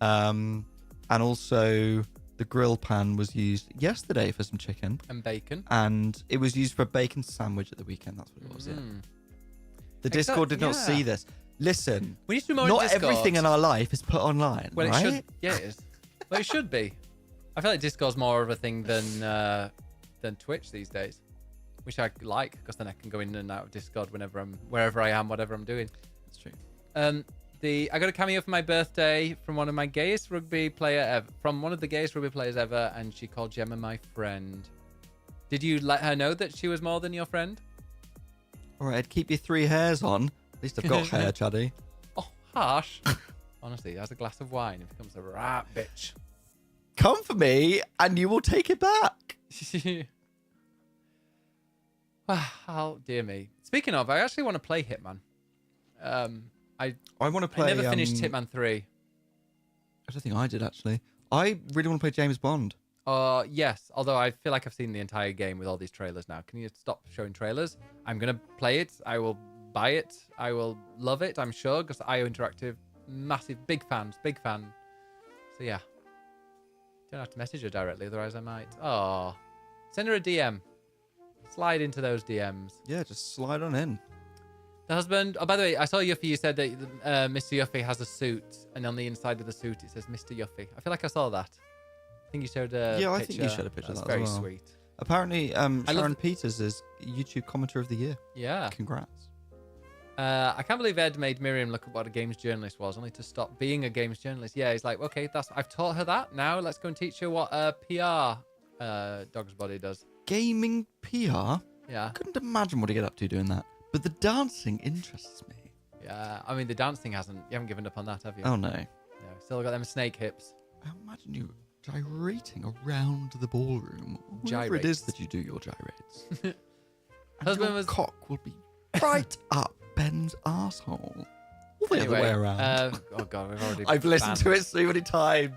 And also the grill pan was used yesterday for some chicken, And bacon. and it was used for a bacon sandwich at the weekend. That's what it was. Yeah. The Discord did not yeah. see this. Listen, We need to do more not in Discord. everything in our life is put online, Well, right? it should. Yeah, it is. Well, it should be. I feel like Discord's more of a thing than Twitch these days, which I like because then I can go in and out of Discord wherever I am, whatever I'm doing. That's true. I got a cameo for my birthday from one of the gayest rugby players ever, and she called Gemma my friend. Did you let her know that she was more than your friend? All right, keep your 3 hairs on. At least I've got hair, Chaddy. Oh, harsh. Honestly, he has a glass of wine. It becomes a rat bitch. Come for me, and you will take it back. Oh, dear me. Speaking of, I actually want to play Hitman. I want to play. I never finished Hitman 3. I don't think I did actually. I really want to play James Bond. Yes, although I feel like I've seen the entire game with all these trailers now. Can you stop showing trailers? I'm going to play it. I will buy it. I will love it, I'm sure, because IO Interactive, massive, big fan. So yeah. Don't have to message her directly, otherwise I might. Oh, send her a DM. Slide into those DMs. Yeah, just slide on in. The husband. Oh, by the way, I saw Yuffie. You said that Mr. Yuffie has a suit, and on the inside of the suit it says Mr. Yuffie. I feel like I saw that. I think you showed a Yeah, picture. I think you showed a picture of That's that as very well. sweet. Apparently, love Sharon Peters is YouTube Commenter of the Year. Yeah. Congrats. I can't believe Ed made Miriam look at what a games journalist was, only to stop being a games journalist. Yeah, he's like, okay, I've taught her that. Now let's go and teach her what a PR dog's body does. Gaming PR? Yeah. I couldn't imagine what to get up to doing that. But the dancing interests me. Yeah. I mean, the dance thing you haven't given up on that, have you? Oh, no. No. Still got them snake hips. I imagine you gyrating around the ballroom. Wherever it is that you do your gyrates. And Husband your was- cock will be right up Ben's arsehole. All the other way around. Oh god, we've already. I've listened to it so many Times.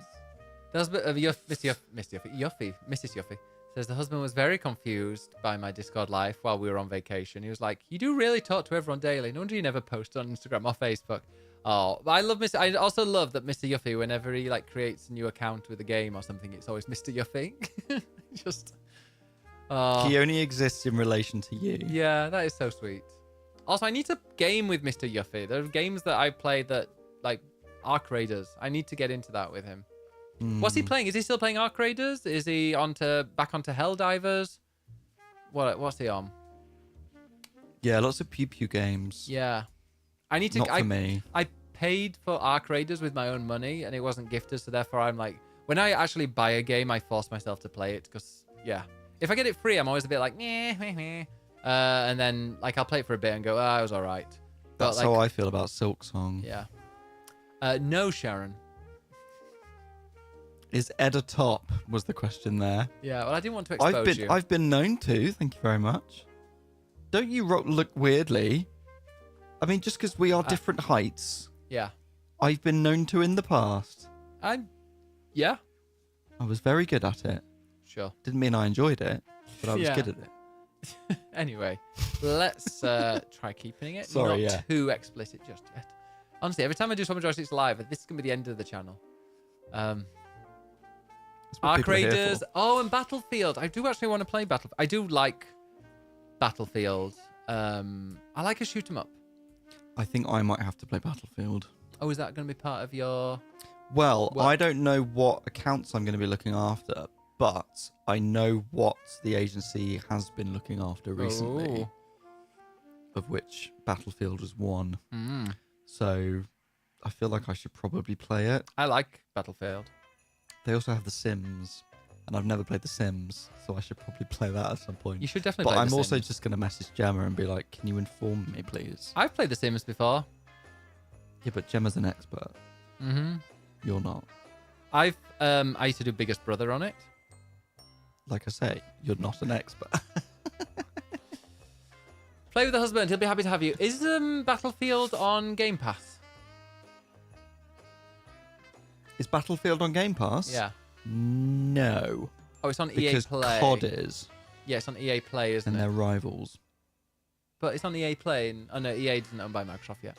The husband of Mrs. Yuffie says the husband was very confused by my Discord life while we were on vacation. He was like, "You do really talk to everyone daily. No wonder you never post on Instagram or Facebook." Oh, but I also love that Mr. Yuffie, whenever he like creates a new account with a game or something, it's always Mr. Yuffie. Just. He only exists in relation to you. Yeah, that is so sweet. Also, I need to game with Mr. Yuffie. There are games that I play that, like, Arc Raiders. I need to get into that with him. What's he playing? Is he still playing Arc Raiders? Is he back onto Helldivers? What's he on? Yeah, lots of pew pew games. Yeah. I need to... Not for me. I paid for Arc Raiders with my own money, and it wasn't gifted, so therefore I'm like... When I actually buy a game, I force myself to play it, because, yeah. if I get it free, I'm always a bit like, meh. And then like I'll play it for a bit and go, it was all right. But, That's how I feel about Silk Song. Yeah. No, Sharon. Is Ed a top? Was the question there. Yeah, well, I didn't want to expose you. I've been known to. Thank you very much. Don't you look weirdly? I mean, just because we are different heights. Yeah. I've been known to in the past. Yeah. I was very good at it. Sure. Didn't mean I enjoyed it, but I was good at it. Anyway, let's try keeping it Sorry, too explicit just yet. Honestly, every time I do Swap Joysticks live, this is going to be the end of the channel. That's what Arc people are here Raiders. for. Oh, and Battlefield. I do actually want to play Battlefield. I do like Battlefield. I like a shoot 'em up. I think I might have to play Battlefield. Oh, is that going to be part of your... Well, Well- I don't know what accounts I'm going to be looking after, but I know what the agency has been looking after recently, Oh. of which Battlefield was one. Mm. So I feel like I should probably play it. I like Battlefield. They also have The Sims, and I've never played The Sims, so I should probably play that at some point. You should definitely But play I'm The also Sims. just going to message Gemma and be like, can you inform me, please? I've played The Sims before. Yeah, but Gemma's an expert. Mm-hmm. You're not. I used to do Biggest Brother on it. Like I say, you're not an expert. Play with the husband. He'll be happy to have you. Is Battlefield on Game Pass? Is Battlefield on Game Pass? Yeah. No. Oh, it's on Because EA Play. COD is, Yeah, it's on EA Play, isn't and it? they're rivals. But it's on EA Play. And, oh no, EA isn't owned by Microsoft yet.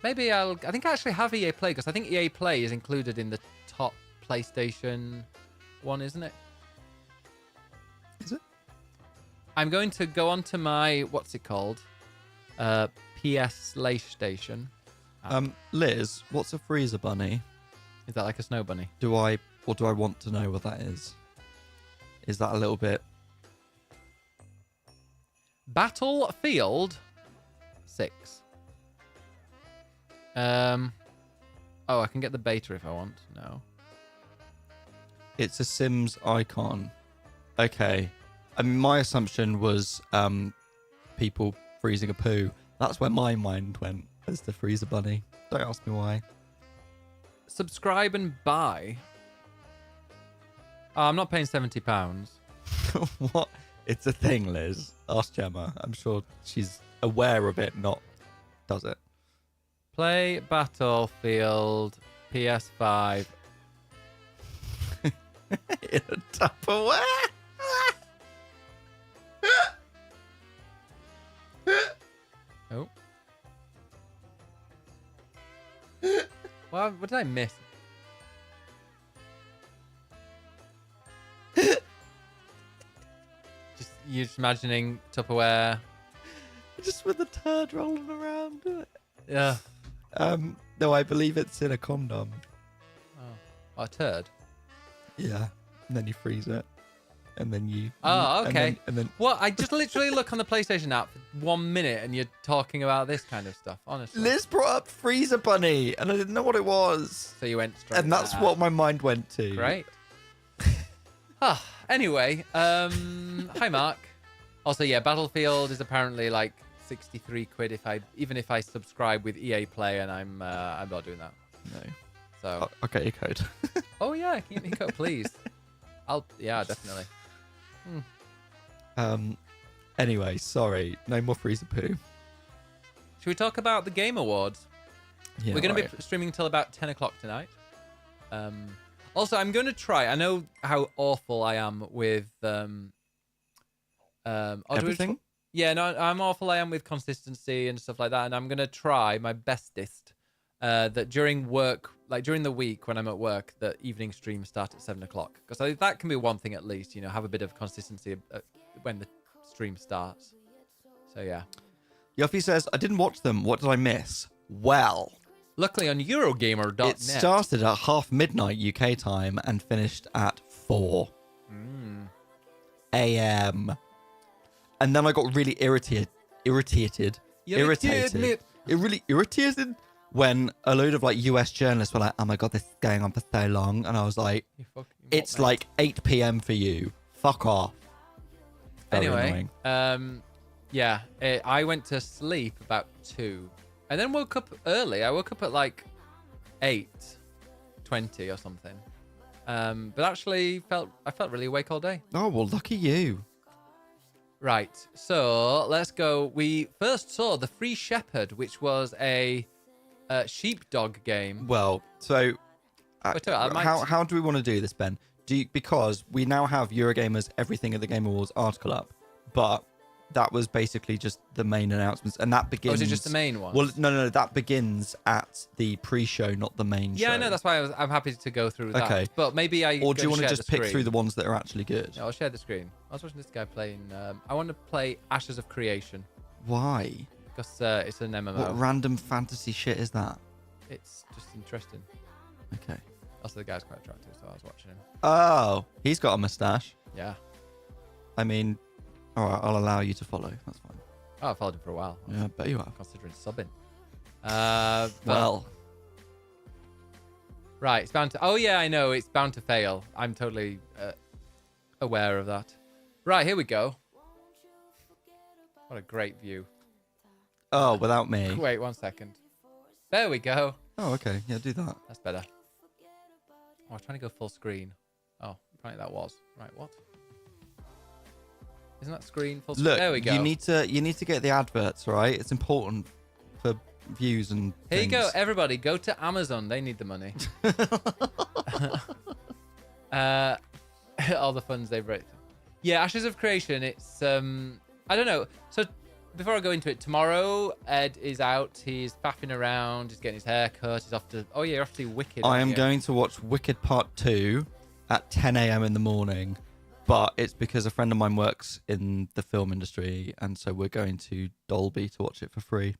Maybe I think I actually have EA Play because I think EA Play is included in the top PlayStation one, isn't it? Is it? I'm going to go onto my what's it called? PS Station. Liz, what's a freezer bunny? Is that like a snow bunny? Do I want to know what that is? Is that a little bit? Battlefield 6. Oh, I can get the beta if I want. No. It's a Sims icon. Okay. I mean, my assumption was people freezing a poo. That's where my mind went, as the freezer bunny. Don't ask me why. Subscribe and buy. Oh, I'm not paying £70. What? It's a thing, Liz. Ask Gemma. I'm sure she's aware of it, not does it. Play Battlefield PS5. In a Tupperware? Oh. What did I miss? You're just imagining Tupperware. Just with a turd rolling around. Yeah. No, I believe it's in a condom. Oh, a turd. Yeah. And then you freeze it. And then you... Oh, okay. And then What? I just literally look on the PlayStation app for 1 minute and you're talking about this kind of stuff, honestly. Liz brought up Freezer Bunny, and I didn't know what it was. So you went straight And that's to what my mind went to. Great. Anyway, hi Mark. Also, yeah, Battlefield is apparently like 63 quid even if I subscribe with EA Play, and I'm not doing that. No. So I'll get your code. oh yeah, keep me code, please. Yeah, definitely. Anyway, sorry. No more Freezer Poo. Should we talk about the Game Awards? Yeah, We're going right. to be streaming till about 10 o'clock tonight. Also, I'm going to try. I know how awful I am with Everything? Yeah, no, I'm awful. I am with consistency and stuff like that, and I'm going to try my bestest that during work, like during the week when I'm at work, that evening streams start at 7 o'clock. Because that can be one thing at least, have a bit of consistency when the stream starts. So, yeah. Yuffie says, I didn't watch them. What did I miss? Well, Luckily on Eurogamer.net. it started at 12:30 UK time and finished at 4 a.m. And then I got really irritated. It really irritated when a load of like US journalists were like, "Oh my god, this is going on for so long," and I was like, "It's like 8 p.m. for you. Fuck off." Very Anyway, annoying. yeah, I went to sleep about 2, and then woke up early. I woke up at like 8:20 or something. But actually I felt really awake all day. Oh well, lucky you. Right, so let's go. We first saw The Free Shepherd, which was a sheepdog game. Well, so I might- how do we want to do this, Ben? Because we now have Eurogamer's Everything at the Game Awards article up, but that was basically just the main announcements, and that begins. Oh, is it just the main one? Well, no, that begins at the pre-show, not the main show. Yeah, no, that's why I'm happy to go through that. Okay. But maybe Or do you want to share just the pick screen? through the ones that are actually good? No, I'll share the screen. I was watching this guy playing. I want to play Ashes of Creation Why? because it's an MMO. What random fantasy shit is that? It's just interesting. Okay. Also, the guy's quite attractive, so I was watching him. Oh, he's got a mustache. Yeah. I mean, all right, I'll allow you to follow. That's fine. Oh, I followed him for a while. Yeah, I bet you have. Considering subbing. But- Well, right, it's bound to. Oh yeah, I know it's bound to fail. I'm totally aware of that. Right, here we go. What a great view. oh, without me. Wait 1 second. There we go. Oh, okay. Yeah, do that. That's better. Oh, I was trying to go full screen. Oh, apparently that was. Right, what? Isn't that screen full screen? Look, There we go. you need to get the adverts, right? It's important for views and Here you go, things. everybody. Go to Amazon. They need the money. All the funds they've raised. Yeah, Ashes of Creation. It's I don't know. So before I go into it, tomorrow Ed is out. He's faffing around. He's getting his hair cut. He's off to. Oh yeah, you're off to see Wicked. I aren't am you? going to watch Wicked Part 2 at 10 a.m. in the morning, but it's because a friend of mine works in the film industry, and so we're going to Dolby to watch it for free.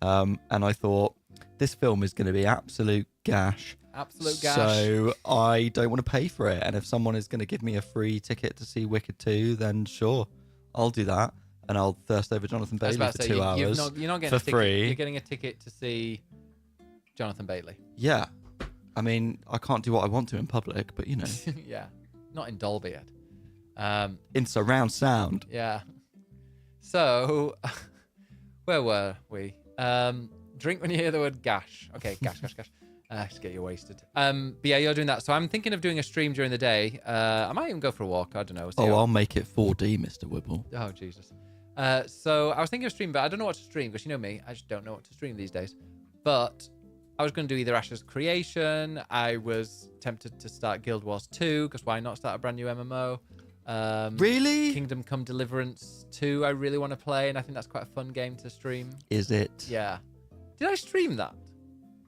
And I thought, this film is going to be absolute gash. Absolute gash. So I don't want to pay for it. And if someone is going to give me a free ticket to see Wicked 2, then sure, I'll do that. And I'll thirst over Jonathan I was Bailey about for to say, 2 hours you're not getting for a ticket. free. You're getting a ticket to see Jonathan Bailey. Yeah. I mean, I can't do what I want to in public, but you know, Yeah, not in Dolby yet. in surround sound. Yeah. So, where were we? Drink when you hear the word gash. Okay, gash. Just get you wasted. But yeah, you're doing that. So I'm thinking of doing a stream during the day. I might even go for a walk. I don't know. Oh, I'll make it 4D, Mr. Wibble. Oh, Jesus. So I was thinking of stream, but I don't know what to stream because you know me. I just don't know what to stream these days. But I was going to do either Ashes Creation. I was tempted to start Guild Wars 2 because why not start a brand new MMO? Really? Kingdom Come Deliverance 2 I really want to play, and I think that's quite a fun game to stream. Is it? Yeah. Did I stream that?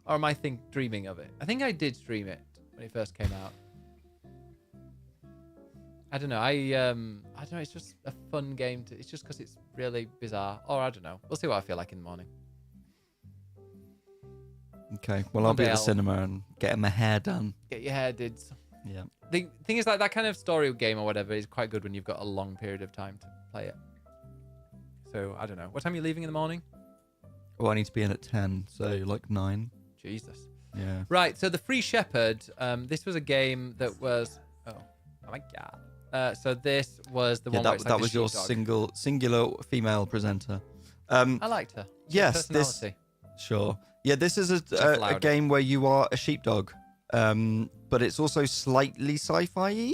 Or am I dreaming of it? I think I did stream it when it first came out. I don't know. I don't know. It's just a fun game. It's just because it's really bizarre. Or I don't know. We'll see what I feel like in the morning. Okay. Well, I'll One be day at the I'll- cinema and getting my hair done. Get your hair did. Yeah. The thing is, like that kind of story game or whatever is quite good when you've got a long period of time to play it. So I don't know. What time are you leaving in the morning? Well, I need to be in at 10, so like 9. Jesus. Yeah. Right, so The Free Shepherd, this was a game that was... Oh my God. So this was the Yeah, one where that, it's like that the was your sheepdog. singular female presenter. I liked her. She had Yes, this- personality. Sure. Yeah, this is a louder. game where you are a sheepdog, but it's also slightly sci-fi-y.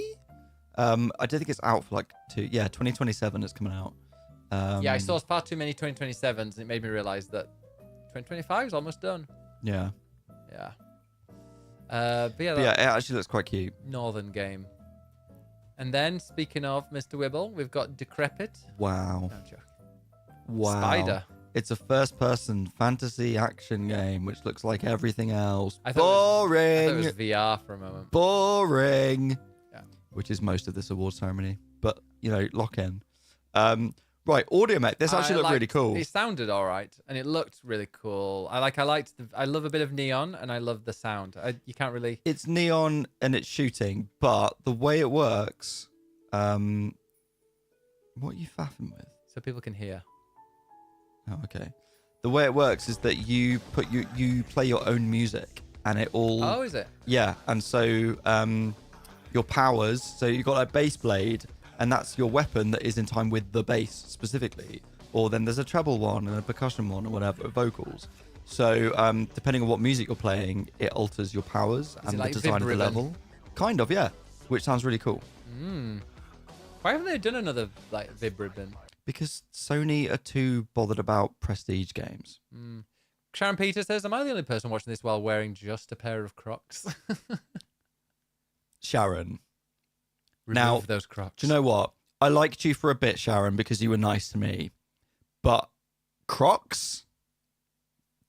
I don't think it's out for like 2027 it's coming out. Yeah, I saw far too many 2027s, and it made me realize that 2025 is almost done. Yeah. Yeah. But yeah, But yeah, it actually looks quite cute. Northern game. And then, speaking of Mr. Wibble, we've got Decrepit. Wow. No joke. Wow. Spider. It's a first-person fantasy action game, which looks like everything else. I thought it Boring. was VR for a moment. Boring. Yeah. Which is most of this award ceremony. But, you know, lock in. Right, Audio Mech. This actually looked really cool. It sounded all right, and it looked really cool. I love a bit of neon, and I love the sound. You can't really. It's neon and it's shooting, but the way it works, what are you faffing with? So people can hear. Oh, okay. The way it works is that you play your own music, and it all. Oh, is it? Yeah, and so your powers. So you got a bass blade, and that's your weapon that is in time with the bass specifically. Or then there's a treble one and a percussion one or whatever, vocals. So depending on what music you're playing, it alters your powers and like the design of the Vib level. Kind of, yeah. Which sounds really cool. Why haven't they done another like Vib ribbon? Because Sony are too bothered about prestige games. Sharon Peter says, "Am I the only person watching this while wearing just a pair of Crocs?" Sharon. Remove Now, those Crocs. Do you know what? I liked you for a bit, Sharon, because you were nice to me. But Crocs?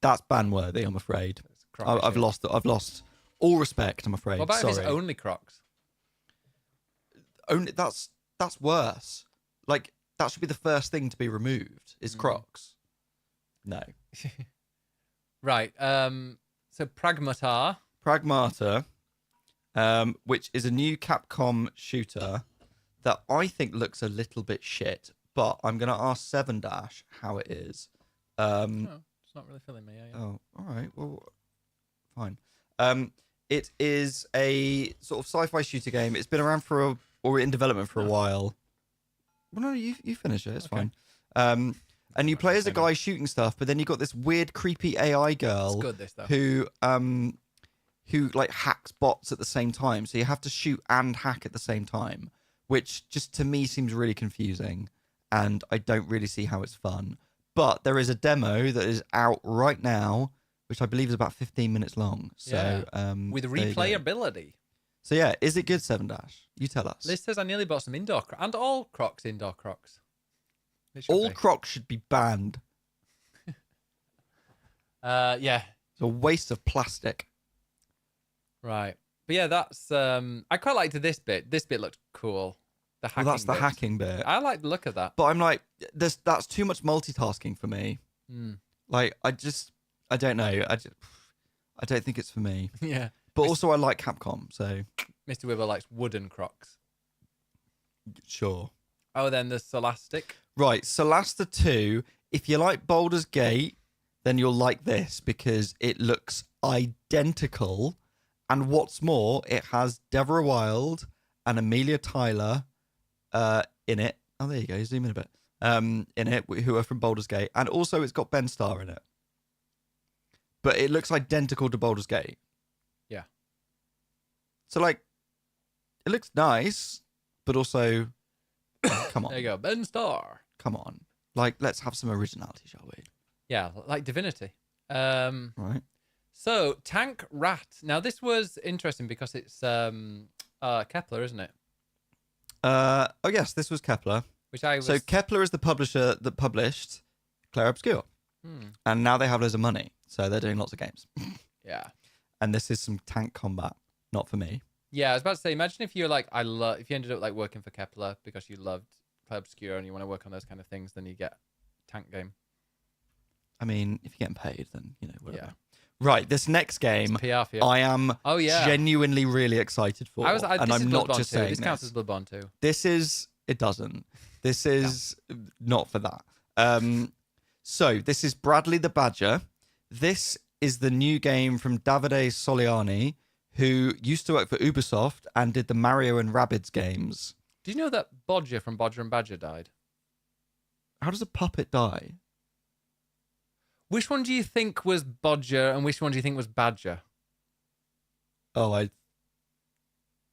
That's ban-worthy, I'm afraid. I've lost all respect, I'm afraid. What about Sorry. if it's only Crocs? Only that's worse. Like, that should be the first thing to be removed, is Crocs. No. Right. So Pragmata. Pragmata, which is a new Capcom shooter that I think looks a little bit shit, but I'm going to ask 7 Dash how it is. It's not really filling me. Oh, all right. Well, fine. It is a sort of sci-fi shooter game. It's been around or in development for a while. Well, no, you finish it. It's fine. And you play as a guy shooting stuff, but then you got this weird, creepy AI girl It's good, this, though. who like hacks bots at the same time. So you have to shoot and hack at the same time, which just to me seems really confusing, and I don't really see how it's fun. But there is a demo that is out right now, which I believe is about 15 minutes long. So with there you go. replayability. So yeah, is it good, 7 Dash? You tell us. Liz says I nearly bought some indoor and all Crocs indoor Crocs. All Crocs should be banned. Yeah. It's a waste of plastic. Right. But yeah, that's I quite liked this bit. This bit looked cool. The hacking. Well, that's the bit. hacking bit. I like the look of that. But I'm like, that's too much multitasking for me. Like, I don't know. I don't think it's for me. Yeah. But also, I like Capcom, so Mr. Wibber likes wooden Crocs. sure. Oh, then the Scholastic. Right, Solasta 2. If you like Baldur's Gate, then you'll like this because it looks identical. And what's more, it has Deborah Wild and Amelia Tyler in it. Oh, there you go. Zoom in a bit. In it, who are from Baldur's Gate. And also, it's got Ben Starr in it. But it looks identical to Baldur's Gate. Yeah. So, like, it looks nice, but also, come on. There you go. Ben Starr. Come on. Like, let's have some originality, shall we? Yeah, like Divinity. Right. So, Tank Rat. Now, this was interesting because it's Kepler, isn't it? Oh, yes, this was Kepler. Which I was... So, Kepler is the publisher that published Claire Obscure. And now they have loads of money. So, they're doing lots of games. Yeah. And this is some tank combat. Not for me. Yeah, I was about to say, imagine if you're like, if you ended up like working for Kepler because you loved Claire Obscure and you want to work on those kind of things, then you get tank game. I mean, if you're getting paid, then, you know, whatever. Yeah. Right, this next game, PR for you. I am genuinely really excited for. And I'm not just saying this counts as Bloodborne 2. It doesn't. This is not for that. So, this is Bradley the Badger. This is the new game from Davide Soliani, who used to work for Ubisoft and did the Mario and Rabbids games. Do you know that Bodger from Bodger and Badger died? How does a puppet die? Which one do you think was Bodger and which one do you think was Badger? Oh,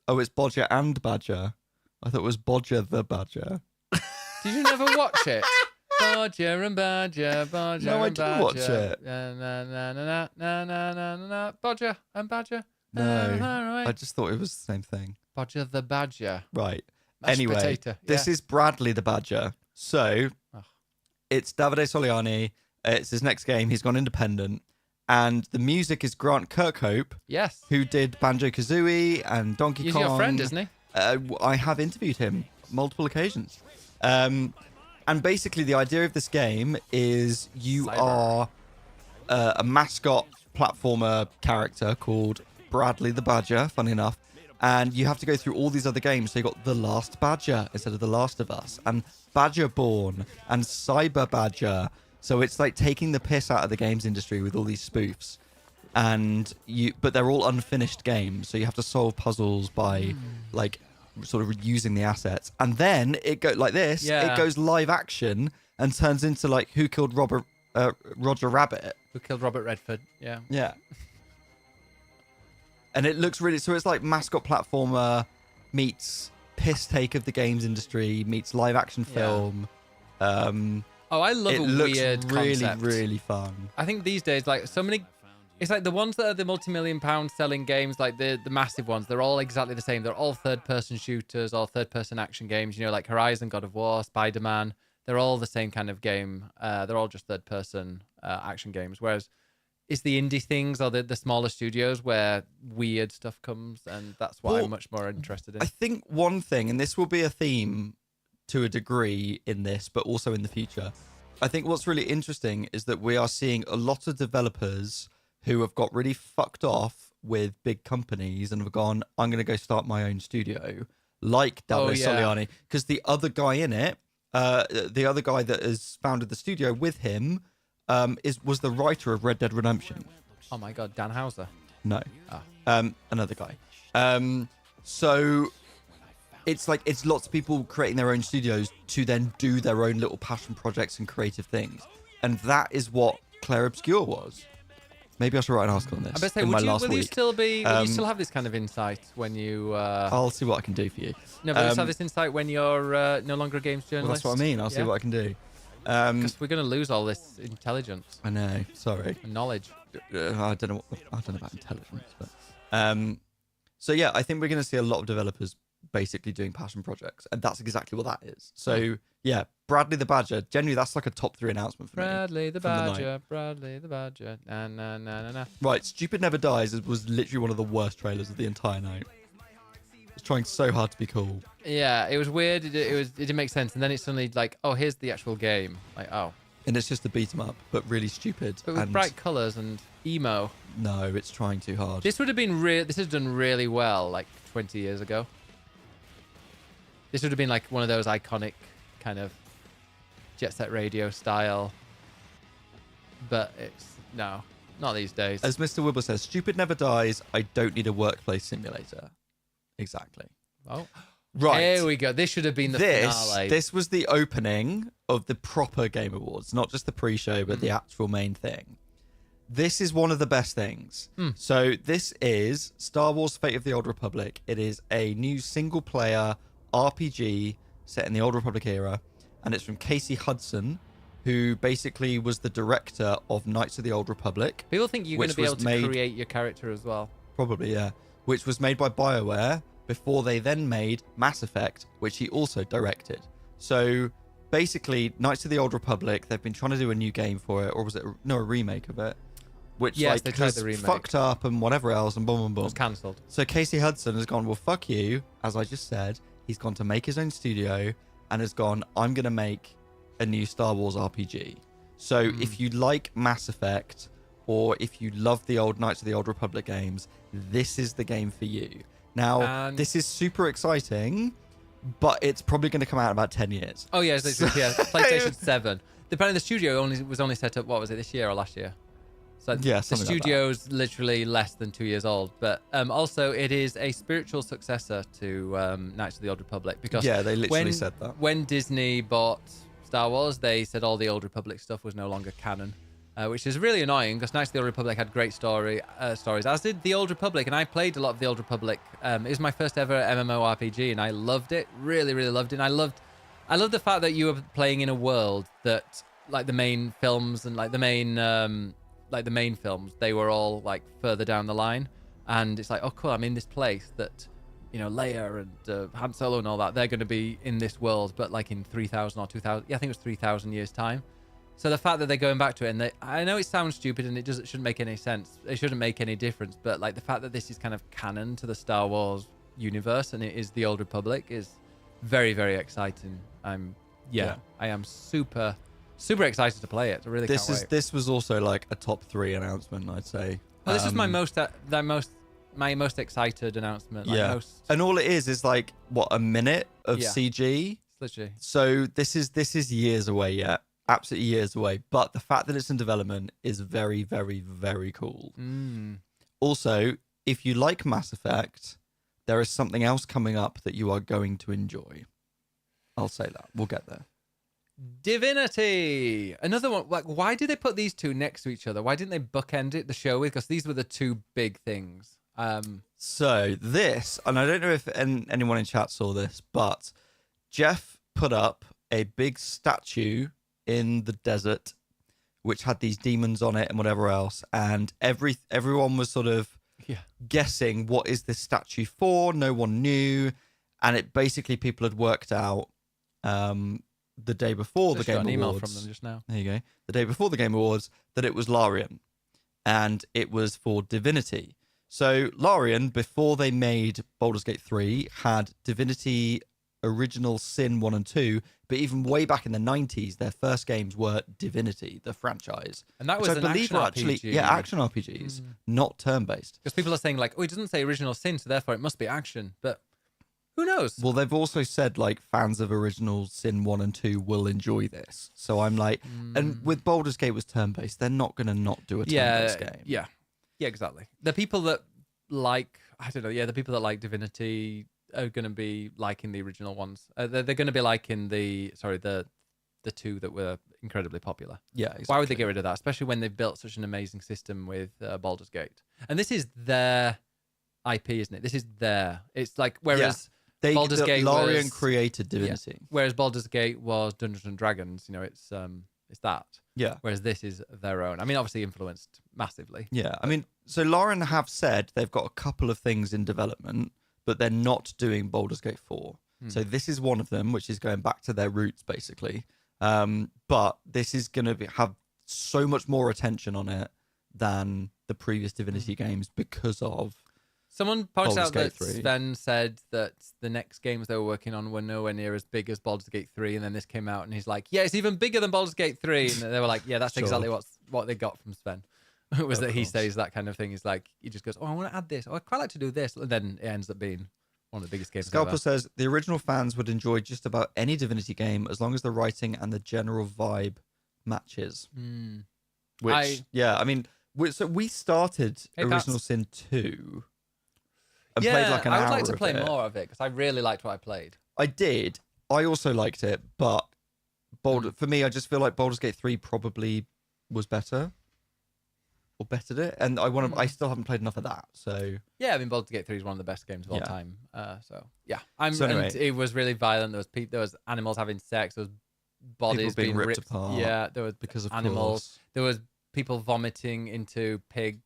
it's Bodger and Badger. I thought it was Bodger the Badger. Did you never watch it? Bodger and Badger, Bodger No, I and didn't Badger. watch it. Na, na, na, na, na, na, na, na, na. Bodger and Badger. No, I just thought it was the same thing. Bodger the Badger. Right. Mashed Anyway, potato, this is Bradley the Badger. So, it's Davide Soliani. It's his next game. He's gone independent. And the music is Grant Kirkhope. Yes. Who did Banjo-Kazooie and Donkey He's Kong. your friend, isn't he? I have interviewed him multiple occasions. And basically the idea of this game is you are a mascot platformer character called Bradley the Badger, funny enough. And you have to go through all these other games. So you got The Last Badger instead of The Last of Us. And Badgerborn and Cyber Badger. So it's like taking the piss out of the games industry with all these spoofs, but they're all unfinished games. So you have to solve puzzles by like sort of using the assets, and then it goes like this. Yeah. It goes live action and turns into like Who Killed Roger Rabbit. Who Killed Robert Redford? Yeah. Yeah. And it looks really, so it's like mascot platformer meets piss take of the games industry meets live action film. Oh, I love It a looks weird really, concept. really fun. I think these days, like so many, it's like the ones that are the multi-million-pound selling games, like the massive ones. They're all exactly the same. They're all third-person shooters, all third-person action games. You know, like Horizon, God of War, Spider-Man. They're all the same kind of game. They're all just third-person action games. Whereas it's the indie things or the smaller studios where weird stuff comes, and that's what Well, I'm much more interested in. I think one thing, and this will be a theme to a degree in this, but also in the future. I think what's really interesting is that we are seeing a lot of developers who have got really fucked off with big companies and have gone, I'm going to go start my own studio, like Davide Soliani. Because the other guy in it, the other guy that has founded the studio with him, was the writer of Red Dead Redemption. Oh my God, Dan Houser. No. Oh. Another guy. So it's like it's lots of people creating their own studios to then do their own little passion projects and creative things. And that is what Claire Obscure was. Maybe I should write an article on this. I bet say, in my will last you week. still be? Will you still have this kind of insight when you? I'll see what I can do for you. No, but you still have this insight when you're no longer a games Well, journalist. that's what I mean. I'll see what I can do. Because we're going to lose all this intelligence I know. Sorry. and knowledge. I don't know about intelligence, but so yeah, I think we're going to see a lot of developers basically doing passion projects, and that's exactly what that is. So yeah, Bradley the Badger. Generally, that's like a top 3 announcement for Bradley the from the night. Badger, Bradley the Badger. Na na na na na. me. Right, Stupid Never Dies was literally one of the worst trailers of the entire night. It's trying so hard to be cool. Yeah, it was weird. It didn't make sense, and then it's suddenly like, oh, here's the actual game. Like, oh, And it's just a beat 'em up, but really stupid. but with and bright colours and emo. no, it's trying too hard. This would have been This has done really well, like 20 years ago. This would have been like one of those iconic kind of Jet Set Radio style. But it's no, not these days. As Mr. Wibble says, Stupid Never Dies. I don't need a workplace simulator. Exactly. Oh, Right. there we go. This should have been the finale. This was the opening of the proper Game Awards, not just the pre-show, but the actual main thing. This is one of the best things. So this is Star Wars Fate of the Old Republic. It is a new single-player RPG set in the Old Republic era, and it's from Casey Hudson, who basically was the director of Knights of the Old Republic. People think you're going to which be was able to made- create your character as well. Probably, yeah. Which was made by BioWare before they then made Mass Effect, which he also directed. So basically, Knights of the Old Republic, they've been trying to do a new game for it, or was it a remake of it? Which Yes, they like tried has the remake. fucked up and whatever else and boom, boom, It boom. was cancelled. So Casey Hudson has gone, well, fuck you, as I just said. He's gone to make his own studio and has gone, I'm going to make a new Star Wars RPG. So if you like Mass Effect, or if you love the old Knights of the Old Republic games, this is the game for you. Now, And- this is super exciting, but it's probably going to come out in about 10 years. Oh yeah, it's like, yeah, PlayStation 7. Apparently the studio was only set up, what was it, this year or last year? So Yeah, the something like that. studio's literally less than 2 years old. But also it is a spiritual successor to Knights of the Old Republic. Because Yeah, they literally said that. When Disney bought Star Wars, they said all the Old Republic stuff was no longer canon. Which is really annoying because Knights of the Old Republic had great stories, as did the Old Republic, and I played a lot of the Old Republic. It was my first ever MMORPG, and I loved it, really, really loved it. And I loved the fact that you were playing in a world that, like the main films and like the main films, they were all like further down the line, and it's like, oh cool, I'm in this place that, you know, Leia and Han Solo and all that, they're going to be in this world, but like in 3,000 or 2,000, yeah, I think it was 3,000 years time. So the fact that they're going back to it, and I know it sounds stupid and shouldn't make any sense. It shouldn't make any difference. But like the fact that this is kind of canon to the Star Wars universe and it is the Old Republic is very, very exciting. I am super, super excited to play it. I really can't wait. This was also like a top 3 announcement, I'd say. Well, this is my most excited announcement. Like Yeah. most, And all it is like, what, a minute of Yeah. CG? literally. So this is years away yet. absolutely years away. But the fact that it's in development is very, very, very cool. Also, if you like Mass Effect, there is something else coming up that you are going to enjoy. I'll say that. We'll get there. Divinity, another one. Like, why did they put these two next to each other? Why didn't they bookend it the show with? Because these were the two big things. So this, and I don't know if anyone in chat saw this, but Jeff put up a big statue in the desert, which had these demons on it and whatever else, and everyone was sort of guessing what is this statue for. No one knew, and it basically people had worked out. The day before the Game got an email Awards. from them just now. There you go. The day before the Game Awards, that it was Larian, and it was for Divinity. So Larian, before they made Baldur's Gate 3, had Divinity Original Sin 1 and 2, but even way back in the 90s, their first games were Divinity, the franchise. And that was which an action RPG. action RPGs, not turn-based. Because people are saying like, oh, it doesn't say Original Sin, so therefore it must be action. But who knows? Well, they've also said like fans of Original Sin 1 and 2 will enjoy this. So I'm like, and with Baldur's Gate was turn-based, they're not going to not do a turn-based game. Yeah, exactly. The people that like, I don't know, the people that like Divinity are going to be liking the original ones. They're going to be liking the two that were incredibly popular. Yeah, exactly. Why would they get rid of that? Especially when they've built such an amazing system with Baldur's Gate. And this is their IP, isn't it? This is their. It's like, whereas Baldur's Gate Larian was, created Divinity. Whereas Baldur's Gate was Dungeons and Dragons, it's that. Yeah. Whereas this is their own. I mean, obviously influenced massively. Yeah. I mean, so Larian have said they've got a couple of things in development, but they're not doing Baldur's Gate 4. So this is one of them, which is going back to their roots, basically. But this is going to have so much more attention on it than the previous Divinity games because of Someone pointed Baldur's out that Gate 3. Sven said that the next games they were working on were nowhere near as big as Baldur's Gate 3, and then this came out, and he's like, yeah, it's even bigger than Baldur's Gate 3. And they were like, yeah, that's Sure. exactly what they got from Sven. It was that he says that kind of thing. He's like, he just goes, oh, I want to add this. Oh, I'd quite like to do this. And then it ends up being one of the biggest games Scalper ever. says the original fans would enjoy just about any Divinity game as long as the writing and the general vibe matches. Which, I mean, so we started Original Sin 2 and played like an hour. I would like to of play it. more of it because I really liked what I played. I did. I also liked it, but for me, I just feel like Baldur's Gate 3 probably was better or bettered it, and I still haven't played enough of that. So yeah, I mean, Baldur's Gate 3 is one of the best games of all Yeah. time. So anyway. and it was really violent. There was animals having sex. There was bodies People being ripped apart. Yeah, there was because of animals. course. There was people vomiting into pig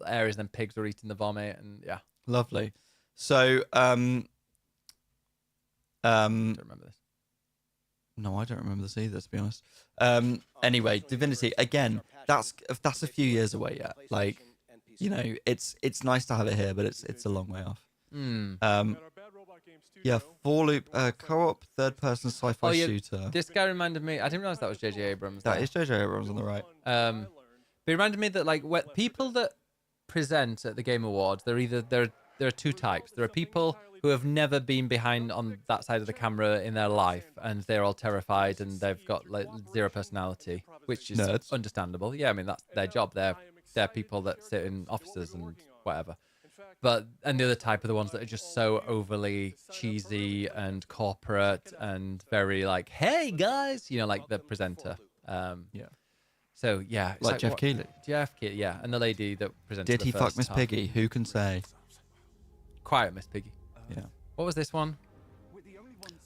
areas, and then pigs were eating the vomit, and yeah, Lovely. So I don't remember this. no, I don't remember this either, to be honest. Anyway, Divinity again. That's a few years away yet. Like, it's nice to have it here, but it's a long way off. Yeah, four loop co-op third-person sci-fi shooter. This guy reminded me. I didn't realize that was J.J. Abrams. That is J.J. Abrams on the right. But it reminded me that like people that present at the Game Awards, there are two types. There are people who have never been behind on that side of the camera in their life, and they're all terrified, and they've got like zero personality, which is Nerds. understandable. Yeah, I mean that's their job. They're people that sit in offices and whatever. And the other type are the ones that are just so overly cheesy and corporate and very like, hey guys, like the presenter. So yeah, it's Like Jeff Keighley. Jeff Keighley, yeah, and the lady that presented. Did the he fuck first Miss half. Piggy? Who can say? Quiet, Miss Piggy. Yeah. What was this one?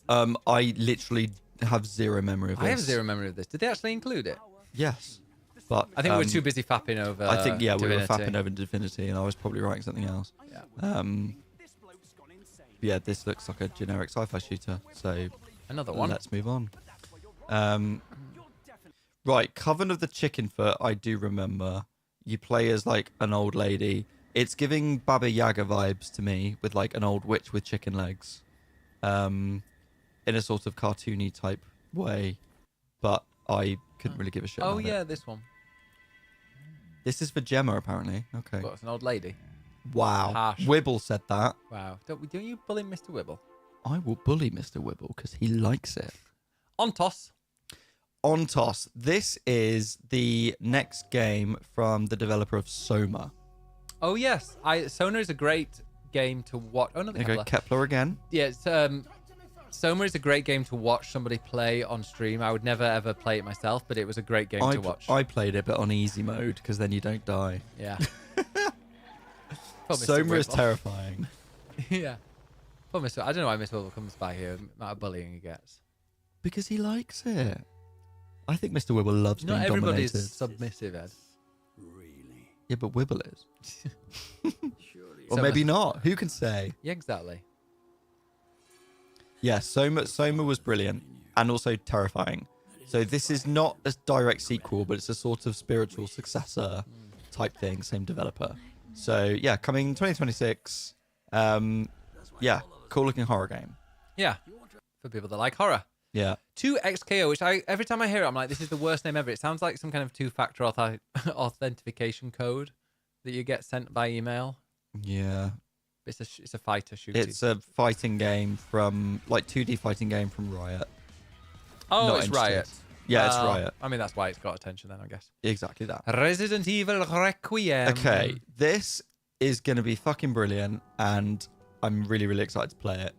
I literally have zero memory of this. I have zero memory of this. Did they actually include it? Yes. But I think we were too busy fapping over. I think, we were Divinity. fapping over Divinity, and I was probably writing something else. Yeah. Yeah, this looks like a generic sci-fi shooter, so Another one. let's move on. Right, Coven of the Chicken Foot, I do remember. You play as, like, an old lady. It's giving Baba Yaga vibes to me, with, like, an old witch with chicken legs. In a sort of cartoony type way. But I couldn't really give a shit Oh about yeah, it. this one. This is for Gemma, apparently. Okay. Well, it's an old lady. Wow. Harsh. Wibble said that. Wow. Don't you bully Mr. Wibble? I will bully Mr. Wibble because he likes it. On toss. on toss. This is the next game from the developer of Soma. Oh yes, Sona is a great game to watch. Oh no, There you go, Kepler again. Yeah, it's, Soma is a great game to watch somebody play on stream. I would never ever play it myself, but it was a great game to watch. I played it, but on easy mode because then you don't die. Yeah. Soma is terrifying. Yeah. Poor Mr. I don't know why Mr. Wibble comes by here. The amount of bullying he gets. Because he likes it. I think Mr. Wibble loves being Not everybody's dominated. submissive, Ed. Yeah, but Wibble is. Or Soma- maybe not. Who can say? Yeah, exactly. Yeah, Soma was brilliant and also terrifying. So this is not a direct sequel, but it's a sort of spiritual successor type thing, same developer. So yeah, coming 2026. Yeah, cool looking horror game. Yeah. For people that like horror. Yeah. 2XKO, which every time I hear it, I'm like, this is the worst name ever. It sounds like some kind of two-factor authentication code that you get sent by email. Yeah. It's a fighter shooter. It's a fighting game from, like, 2D fighting game from Riot. Oh, Not it's Entity. Riot. Yeah, it's Well, Riot. I mean, that's why it's got attention then, I guess. Exactly that. Resident Evil Requiem. Okay, this is going to be fucking brilliant, and I'm really, really excited to play it.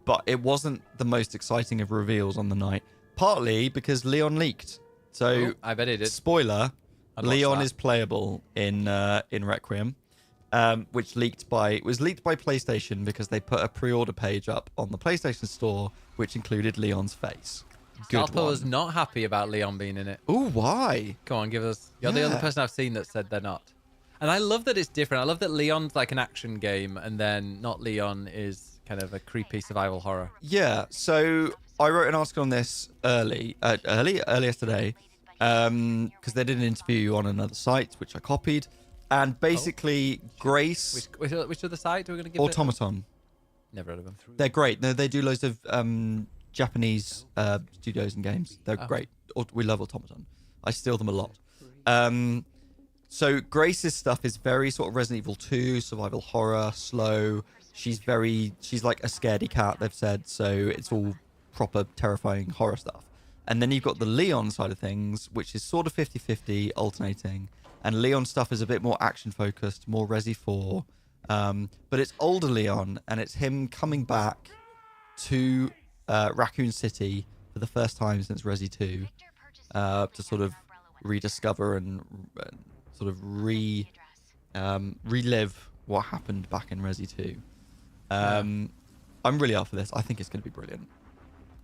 But it wasn't the most exciting of reveals on the night, partly because Leon leaked. So, Oh, I bet it did. spoiler, I'd watch Leon that. is playable in Requiem, which was leaked by PlayStation because they put a pre-order page up on the PlayStation Store, which included Leon's face. Good Scalper was one. not happy about Leon being in it. Ooh, why? Come on, give us. You're the only Yeah. person I've seen that said they're not. And I love that it's different. I love that Leon's like an action game, and then not Leon is kind of a creepy survival horror. Yeah, so I wrote an article on this earlier today, because they did an interview on another site, which I copied, and basically Grace Which other site are we going to give Automaton, it? Never heard of them. they're great. No, they do loads of Japanese studios and games. They're great. We love Automaton. I steal them a lot. So Grace's stuff is very sort of Resident Evil 2, survival horror, slow. She's like a scaredy cat, they've said, so it's all proper terrifying horror stuff. And then you've got the Leon side of things, which is sort of 50-50, alternating. And Leon stuff is a bit more action-focused, more Resi 4. But it's older Leon, and it's him coming back to Raccoon City for the first time since Resi 2 to sort of rediscover and sort of relive what happened back in Resi 2. I'm really up for this. I think it's going to be brilliant.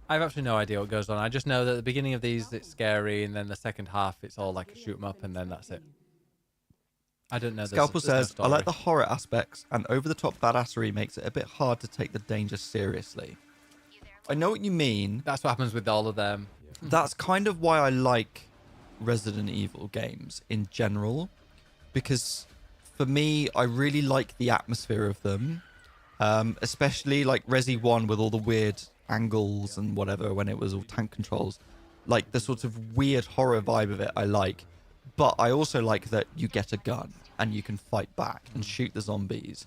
I have absolutely no idea what goes on. I just know that at the beginning of these, it's scary, and then the second half, it's all like a shoot 'em up, and then that's it. I don't know. Scalpel there's says, no I like story. the horror aspects, and over-the-top badassery makes it a bit hard to take the danger seriously. I know what you mean. That's what happens with all of them. That's kind of why I like Resident Evil games in general, because for me, I really like the atmosphere of them, especially like Resi 1 with all the weird angles and whatever when it was all tank controls. Like the sort of weird horror vibe of it I like, but I also like that you get a gun and you can fight back and shoot the zombies.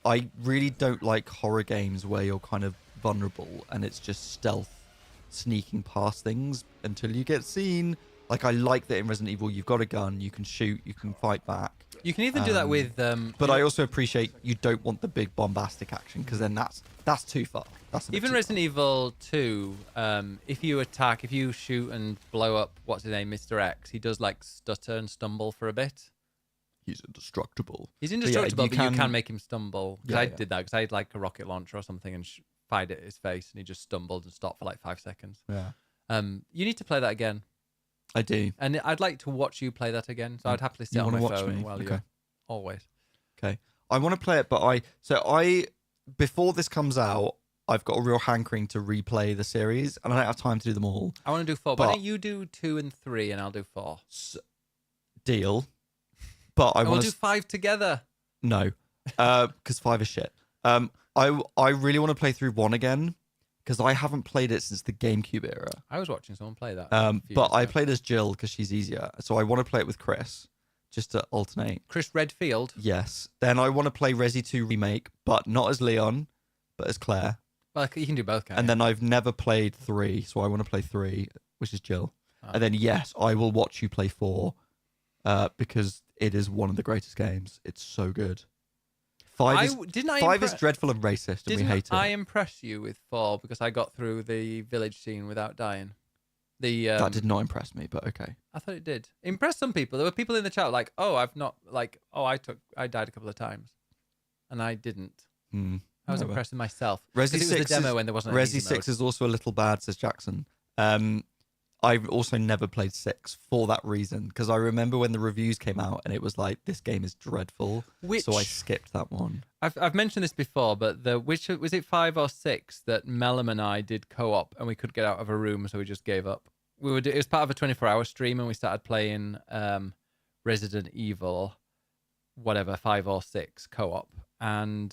I really don't like horror games where you're kind of vulnerable and it's just stealth sneaking past things until you get seen. Like, I like that in Resident Evil you've got a gun, you can shoot, you can fight back. You can even do that with. But I also appreciate you don't want the big bombastic action, because then that's too far. That's a bit even too Resident Evil 2, if you shoot and blow up, what's his name, Mr. X, he does like stutter and stumble for a bit. He's indestructible. He's But yeah, indestructible, but you can make him stumble. Because Yeah, I yeah. did that, because I had like a rocket launcher or something and fired it at his face, and he just stumbled and stopped for like 5 seconds. Yeah, You need to play that again. I do. And I'd like to watch you play that again. So I'd happily sit on wanna my watch phone me? while Okay. you're always. Okay, I want to play it, but before this comes out, I've got a real hankering to replay the series, and I don't have time to do them all. I want to do 4. Why But- don't you do 2 and 3, and I'll do 4. Deal. But I And we'll want do to 5 together. no, because 5 is shit. I really want to play through 1 again, because I haven't played it since the GameCube era. I was watching someone play that. a few But years I ago. played as Jill because she's easier, so I want to play it with Chris, just to alternate. Chris Redfield. Yes. Then I want to play Resi 2 Remake, but not as Leon, but as Claire. Well, you can do both, can't And you? then I've never played 3, so I want to play 3 which is Jill. Oh. And then, yes, I will watch you play 4 because it is one of the greatest games. It's so good. 5 is dreadful and racist, and we hate it. I impress you with 4 because I got through the village scene without dying? That did not impress me, but okay. I thought it did. Impress some people. There were people in the chat like, "Oh, I've not like, oh, I died a couple of times, and I didn't." I was impressed with myself. Resi it was 6 a demo when there wasn't. An Resi 6 is also a little bad, says Jackson. I've also never played 6 for that reason because I remember when the reviews came out and it was like, this game is dreadful. So I skipped that one. I've mentioned this before, but which was it 5 or 6 that Mellum and I did co-op and we could get out of a room, so we just gave up. It was part of a 24-hour stream and we started playing Resident Evil, whatever, 5 or 6 co-op, and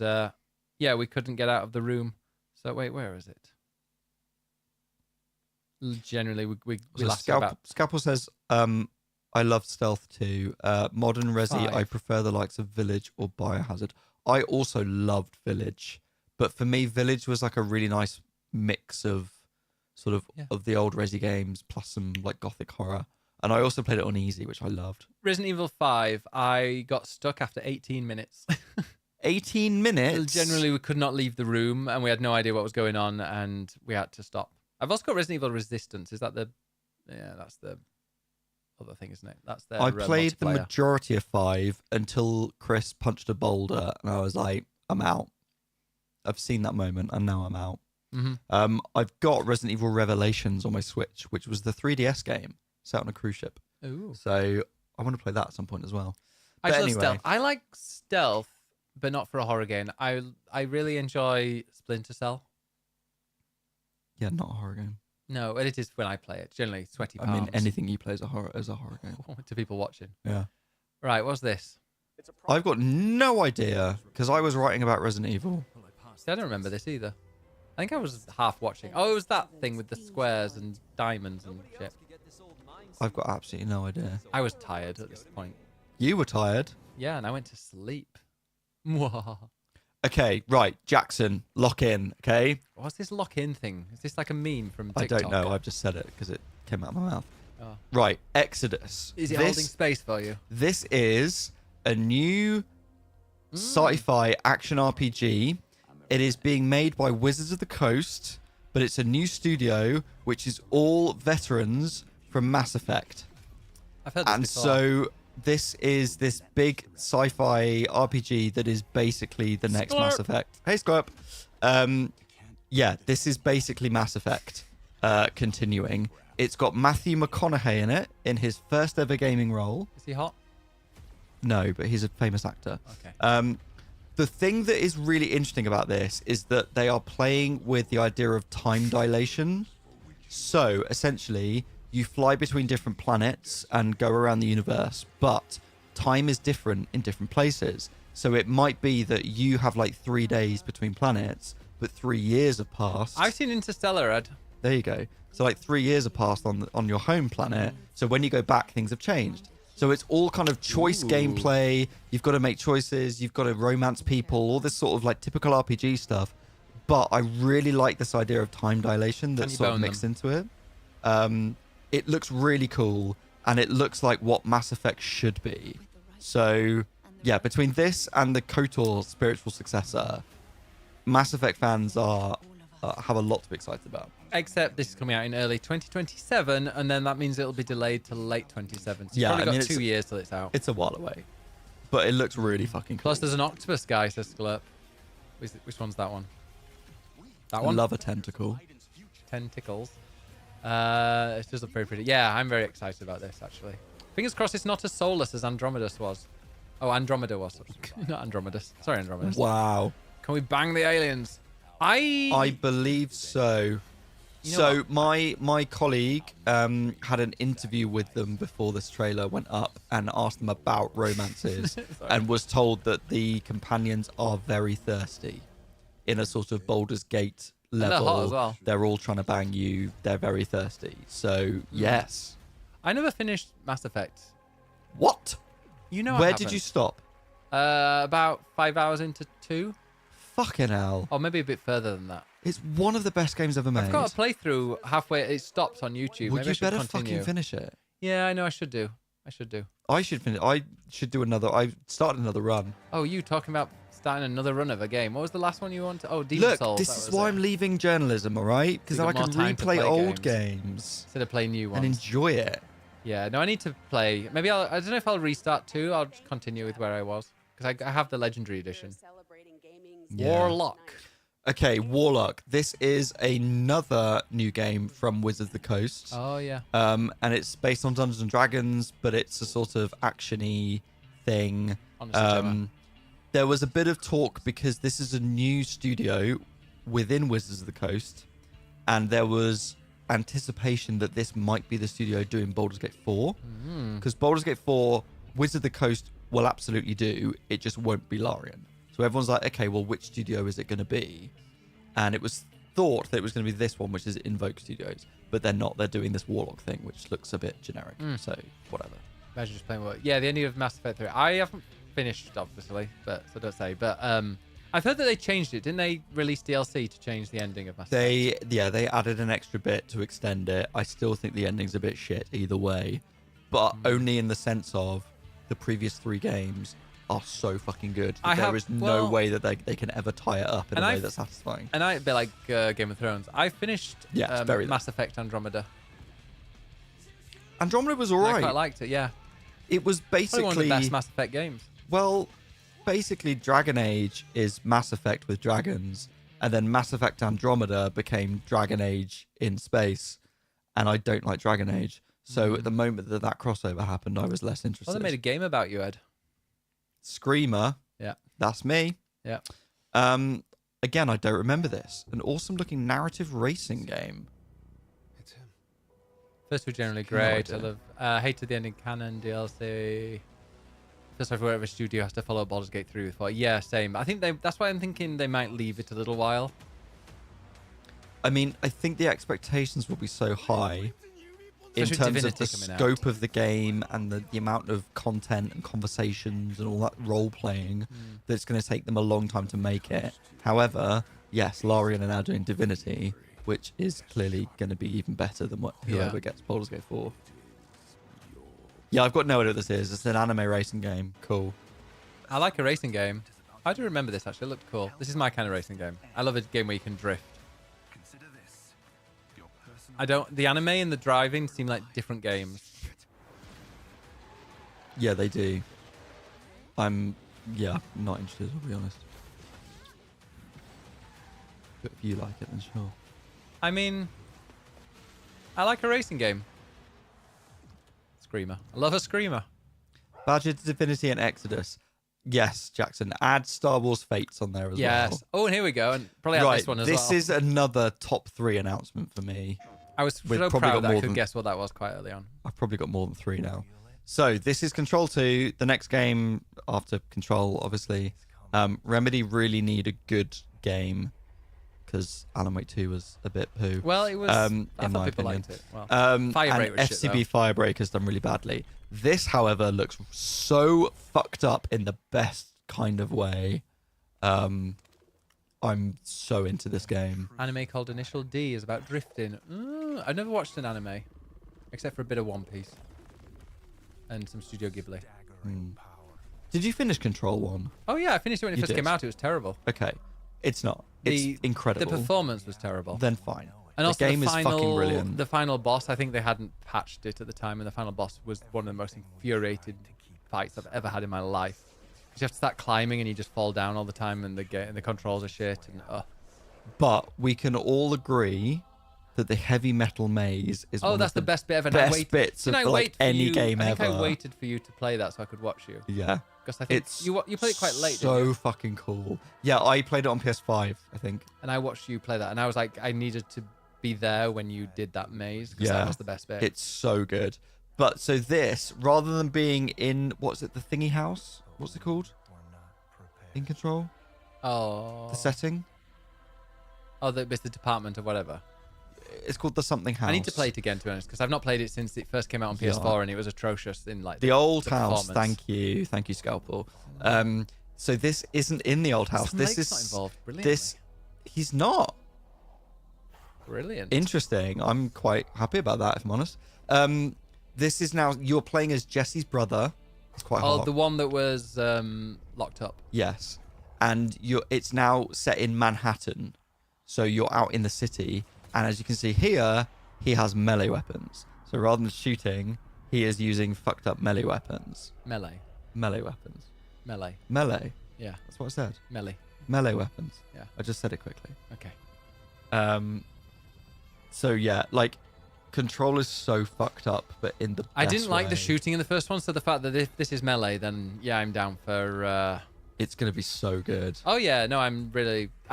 yeah, we couldn't get out of the room. So wait, where is it? Generally, we last about... Scalpel says, I love Stealth too. Modern Resi, 5. I prefer the likes of Village or Biohazard. I also loved Village, but for me, Village was like a really nice mix of sort of of the old Resi games plus some like gothic horror. And I also played it on easy, which I loved. Resident Evil 5, I got stuck after 18 minutes. 18 minutes? Generally, we could not leave the room and we had no idea what was going on and we had to stop. I've also got Resident Evil Resistance. Is that the... Yeah, that's the other thing, isn't it? That's their I played the multiplayer. majority of 5 until Chris punched a boulder and I was like, I'm out. I've seen that moment and now I'm out. Mm-hmm. I've got Resident Evil Revelations on my Switch, which was the 3DS game set on a cruise ship. Ooh. So I want to play that at some point as well. I But love anyway, stealth. I like stealth, but not for a horror game. I really enjoy Splinter Cell. yeah, not a horror game. No, it is when I play it. Generally, sweaty palms. I mean, anything you play is a horror game. To people watching. Yeah. Right, what's this? I've got no idea because I was writing about Resident Evil. See, I don't remember this either. I think I was half watching. Oh, it was that thing with the squares and diamonds and shit. I've got absolutely no idea. I was tired at this point. You were tired. Yeah, and I went to sleep. Mwah. Okay, right, Jackson, lock in, okay? What's this lock-in thing? Is this like a meme from I TikTok? don't know, I've just said it because it came out of my mouth. Oh. Right, Exodus. Is it holding space for you? This is a new sci-fi action RPG. It is being made by Wizards of the Coast, but it's a new studio, which is all veterans from Mass Effect. I've heard this And before. so this is this big sci-fi RPG that is basically the next Mass Effect. Hey, Scorp. Yeah, this is basically Mass Effect continuing. It's got Matthew McConaughey in it in his first ever gaming role. Is he hot? No, but he's a famous actor. Okay. The thing that is really interesting about this is that they are playing with the idea of time dilation. So essentially, you fly between different planets and go around the universe, but time is different in different places. So it might be that you have like 3 days between planets, but 3 years have passed. I've seen Interstellar, Ed. There you go. So like 3 years have passed on your home planet. So when you go back, things have changed. So it's all kind of choice gameplay. You've got to make choices. You've got to romance people, all this sort of like typical RPG stuff. But I really like this idea of time dilation that's sort of mixed into it. It looks really cool, and it looks like what Mass Effect should be. So yeah, between this and the KOTOR spiritual successor, Mass Effect fans are have a lot to be excited about. Except this is coming out in early 2027, and then that means it'll be delayed to late 27. So Yeah, you've probably I got mean, 2 years till it's out. It's a while away, but it looks really fucking cool. Plus, there's an octopus guy, says Sklurp. Which one's that one? That I one? love a tentacle. Tentacles. It does look very pretty. Yeah, I'm very excited about this, actually. Fingers crossed it's not as soulless as Andromedus was. Oh, Andromeda was. Not Andromedus. Sorry, Andromedus. Wow. Can we bang the aliens? I believe so. You know My colleague had an interview with them before this trailer went up and asked them about romances and was told that the companions are very thirsty in a sort of Baldur's Gate level. they're hot as well. They're all trying to bang you. They're very thirsty. So, yes. I never finished Mass Effect. What? You know Where did you stop? About 5 hours into 2. Fucking hell. Or maybe a bit further than that. It's one of the best games ever made. I've got a playthrough halfway. It stops on YouTube. Well, Maybe I you should better continue. fucking finish it. Yeah, I know. I should do. I should do. I should finish. I should do another. I started another run. Oh, you talking about starting another run of a game? What was the last one you wanted? Oh, Demon Souls. This is why I'm leaving journalism, all right? Because So then you I got can more time to replay play old games instead of playing new and ones. enjoy it. Yeah, no, I need to play. Maybe I don't know if I'll restart 2. I'll just continue with where I was because I have the Legendary Edition. Yeah. Warlock. Okay, Warlock. This is another new game from Wizards of the Coast. Oh yeah. And it's based on Dungeons and Dragons, but it's a sort of action-y thing. Honestly, There was a bit of talk because this is a new studio within Wizards of the Coast, and there was anticipation that this might be the studio doing Baldur's Gate 4. Because Baldur's Gate 4, Wizards of the Coast will absolutely do. It just won't be Larian. So everyone's like, okay, well, which studio is it going to be? And it was thought that it was going to be this one, which is Invoke Studios. But they're not. They're doing this Warlock thing, which looks a bit generic. So, whatever. Imagine just playing Warlock. Yeah, the ending of Mass Effect 3. I haven't finished, obviously, but so don't say. But I've heard that they changed it. Didn't they release DLC to change the ending of Mass Effect? They added an extra bit to extend it. I still think the ending's a bit shit either way. But only in the sense of the previous 3 games are so fucking good. There is no way that they can ever tie it up in a way that's satisfying. And a bit like Game of Thrones. I finished Mass Effect Andromeda. Andromeda was I alright. quite liked it, yeah. It was basically Probably one of the best Mass Effect games. Well, basically Dragon Age is Mass Effect with dragons, and then Mass Effect Andromeda became Dragon Age in space, and I don't like Dragon Age. So at the moment that crossover happened, I was less interested. Well, they made a game about you, Ed. Screamer. Yeah. That's me. Yeah. Again, I don't remember this. An awesome looking narrative racing game. First were generally No great. idea. I love hated the ending canon DLC. First off, whatever studio has to follow Baldur's Gate 3 with 4. Yeah, same. I think that's why I'm thinking they might leave it a little while. I mean, I think the expectations will be so high in Especially terms of Divinity the coming scope of the game and the amount of content and conversations and all that role playing that it's going to take them a long time to make it. However, yes, Larian are now doing Divinity, which is clearly going to be even better than whoever gets Baldur's Gate 4. Yeah, I've got no idea what this is. It's an anime racing game. Cool. I like a racing game. I do remember this, actually. It looked cool. This is my kind of racing game. I love a game where you can drift. The anime and the driving seem like different games. Yeah, they do. I'm not interested, I'll be honest. But if you like it, then sure. I mean, I like a racing game. Screamer. I love a screamer. Badger, Divinity, and Exodus. Yes, Jackson. Add Star Wars Fates on there as well. Yes. Oh, and here we go. And probably add this one as well. This is another top 3 announcement for me. I was We've so probably proud got that I more could than- guess what that was quite early on. I've probably got more than 3 now. So this is Control 2. The next game after Control, obviously. Remedy really need a good game because Alan Wake 2 was a bit poo. Well, it was. in I my thought people opinion. liked it. Well, And Firebreak was shit, FCB Firebreak has done really badly. This, however, looks so fucked up in the best kind of way. I'm so into this game. Anime called Initial D is about drifting. I've never watched an anime, except for a bit of One Piece and some Studio Ghibli. Did you finish Control 1? Oh yeah, I finished it when it You first did. came out. It was terrible. Okay. It's not. It's incredible. The performance was terrible. Then fine. And also the game the final, is fucking brilliant. The final boss, I think they hadn't patched it at the time, and the final boss was one of the most infuriated fights I've ever had in my life. You have to start climbing and you just fall down all the time, and the controls are shit. And But we can all agree that the heavy metal maze is one that's of the best bit ever. And best bits of like any game I think ever. I waited for you to play that so I could watch you. Yeah. Because I think It's you played it quite late, so didn't you? fucking cool. Yeah, I played it on PS5, I think. And I watched you play that, and I was like, I needed to be there when you did that maze because that was the best bit. It's so good. But so this, rather than being in, what's it, the thingy house? What's it called? In Control? Oh. The setting? Oh, it's the department or whatever. It's called the something house. I need to play it again, to be honest, because I've not played it since it first came out on PS4, and it was atrocious in like The old house, performance. thank you, Scalpel. So this isn't in the old house. Sam This Lake's is not involved. Brilliantly. this. He's not. Brilliant. Interesting. I'm quite happy about that, if I'm honest. This is now you're playing as Jesse's brother. It's quite hot. the one that was locked up. Yes, and it's now set in Manhattan, so you're out in the city. And as you can see here, he has melee weapons. So rather than shooting, he is using fucked up melee weapons. Melee. Melee weapons. Melee. Melee. Yeah. That's what I said. Melee. Melee weapons. Yeah. I just said it quickly. Okay. So yeah, like control is so fucked up, but in the I didn't best like the way. shooting in the first one, so the fact that if this is melee, then yeah, I'm down for. It's gonna be so good. Oh yeah, no, I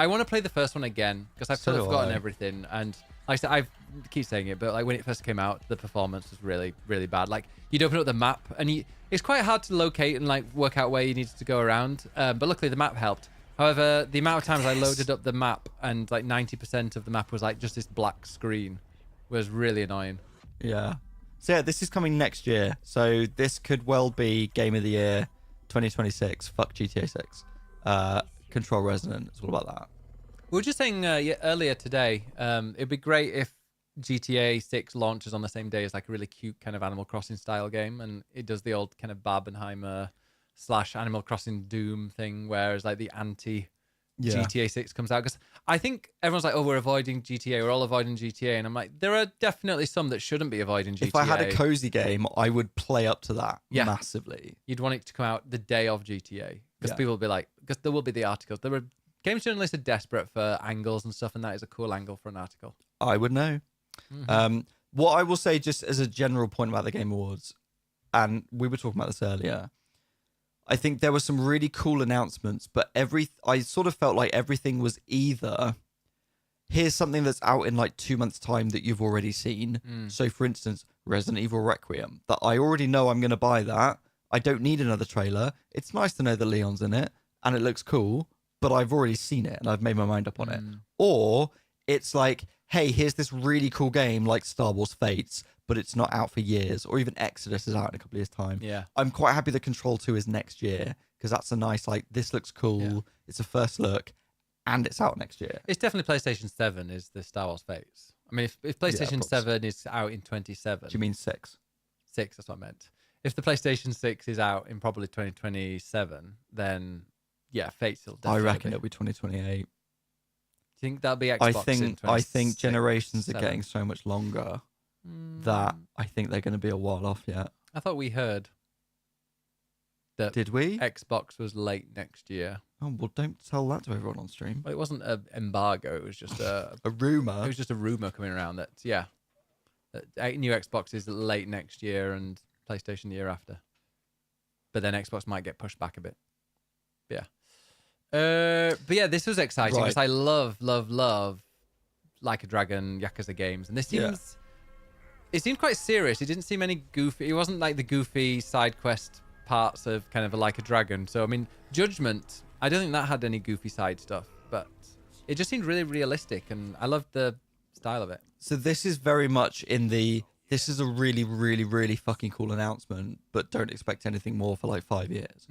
want to play the first one again because I've So sort of do forgotten I. everything. And like I said, I keep saying it, but like when it first came out, the performance was really, really bad. Like you'd open up the map, and it's quite hard to locate and like work out where you needed to go around. But luckily, the map helped. However, the amount of times I loaded up the map and like 90% of the map was like just this black screen was really annoying. Yeah. So yeah, this is coming next year. So this could well be Game of the Year 2026. Fuck GTA 6. Control Resonant. It's all about that. We were just saying earlier today, it'd be great if GTA 6 launches on the same day as like a really cute kind of Animal Crossing style game, and it does the old kind of Barbenheimer / Animal Crossing Doom thing, whereas like the anti GTA 6 comes out. Because I think everyone's like, oh, we're avoiding GTA, we're all avoiding GTA, and I'm like, there are definitely some that shouldn't be avoiding GTA. If I had a cozy game, I would play up to that massively. You'd want it to come out the day of GTA because Yeah. people will be like, because there will be the articles. There are games journalists are desperate for angles and stuff, and that is a cool angle for an article. I would know. What I will say, just as a general point about the Game Awards, and we were talking about this earlier, I think there were some really cool announcements, but I sort of felt like everything was either here's something that's out in like 2 months' time that you've already seen. So, for instance, Resident Evil Requiem, that I already know I'm going to buy that. I don't need another trailer. It's nice to know that Leon's in it and it looks cool, but I've already seen it and I've made my mind up on it. Or it's like, hey, here's this really cool game like Star Wars Fates, but it's not out for years. Or even Exodus is out in a couple of years' time. Yeah. I'm quite happy that Control 2 is next year because that's a nice, like, this looks cool. Yeah. It's a first look and it's out next year. It's definitely PlayStation 7 is the Star Wars Fates. I mean, if PlayStation props. 7 is out in 27... Do you mean 6? 6, that's what I meant. If the PlayStation 6 is out in probably 2027, then, yeah, Fates will I definitely reckon be. it'll be 2028. Do you think that'll be Xbox I think generations are 27? getting so much longer that I think they're going to be a while off yet. I thought we heard that Did we? Xbox was late next year. Oh, well, don't tell that to everyone on stream. Well, it wasn't an embargo. It was just a A rumor. it was just a rumor coming around that that new Xbox is late next year and PlayStation the year after. But then Xbox might get pushed back a bit. But yeah, this was exciting because Right. I love Like a Dragon Yakuza games, and this seems it seemed quite serious. It didn't seem any goofy. It wasn't like the goofy side quest parts of kind of a Like a Dragon. So I mean, Judgment, I don't think that had any goofy side stuff, but it just seemed really realistic, and I loved the style of it. So this is very much this is a really, really, really fucking cool announcement, but don't expect anything more for like 5 years.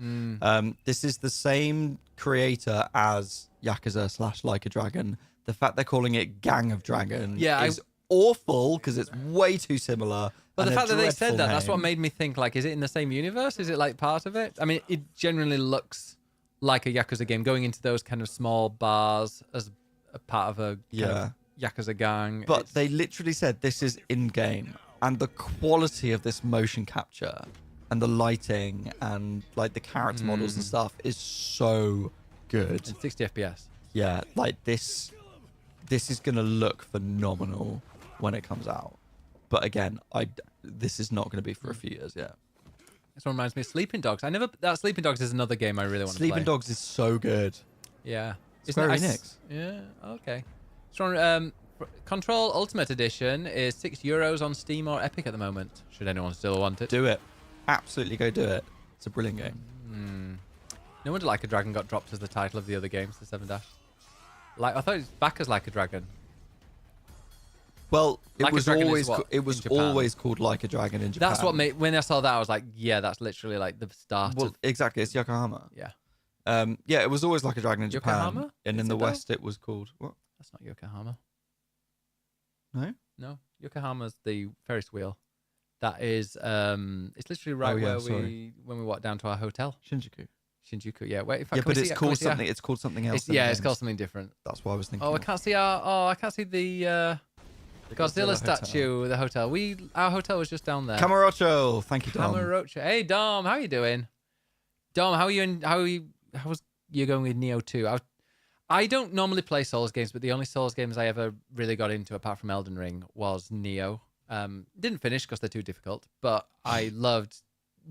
This is the same creator as Yakuza / Like a Dragon. The fact they're calling it Gang of Dragon is awful because it's way too similar. But the and a fact that they said dreadful that, that's what name. made me think, like, is it in the same universe? Is it like part of it? I mean, it generally looks like a Yakuza game, going into those kind of small bars as a part of a kind of Yakuza gang. But It's- they literally said this is in-game. And the quality of this motion capture and the lighting and like the character models and stuff is so good. it's 60 FPS. Yeah, like this is going to look phenomenal when it comes out. But again, this is not going to be for a few years yet. This one reminds me of Sleeping Dogs. That Sleeping Dogs is another game I really want to play. Sleeping Dogs is so good. Yeah. Square Isn't it- Enix. Yeah, okay. Strong, Control Ultimate Edition is €6 on Steam or Epic at the moment, should anyone still want it. Do it. Absolutely go do it. It's a brilliant game. No wonder Like a Dragon got dropped as the title of the other games, the 7 Dash. Like, I thought it was back as Like a Dragon. Well, Like a Dragon is what, it was in Japan? always called Like a Dragon in Japan. That's what made, when I saw that, I was like, yeah, that's literally like the start Well, of, exactly. It's Yokohama. yeah. Yeah, it was always like a dragon in Japan, Yokohama? and Is in the it though? West it was called what? That's not Yokohama. No. No, Yokohama's the Ferris wheel. That is, it's literally right Oh, yeah, where sorry. when we walk down to our hotel, Shinjuku. Shinjuku. Yeah, wait. In fact, Yeah, can we but see- it's can we called see our- something. It's called something else. It's, in the yeah, it's games. called something different. That's what I was thinking. Oh, I of. can't see our. Oh, I can't see the Godzilla Hotel. statue. The hotel. Our hotel was just down there. Camarocho. Thank you, Dom. Camarocha. Hey, Dom, how you doing? Dom, how are you? How was you going with Neo 2? I don't normally play Souls games, but the only Souls games I ever really got into, apart from Elden Ring, was Neo. Didn't finish because they're too difficult, but I loved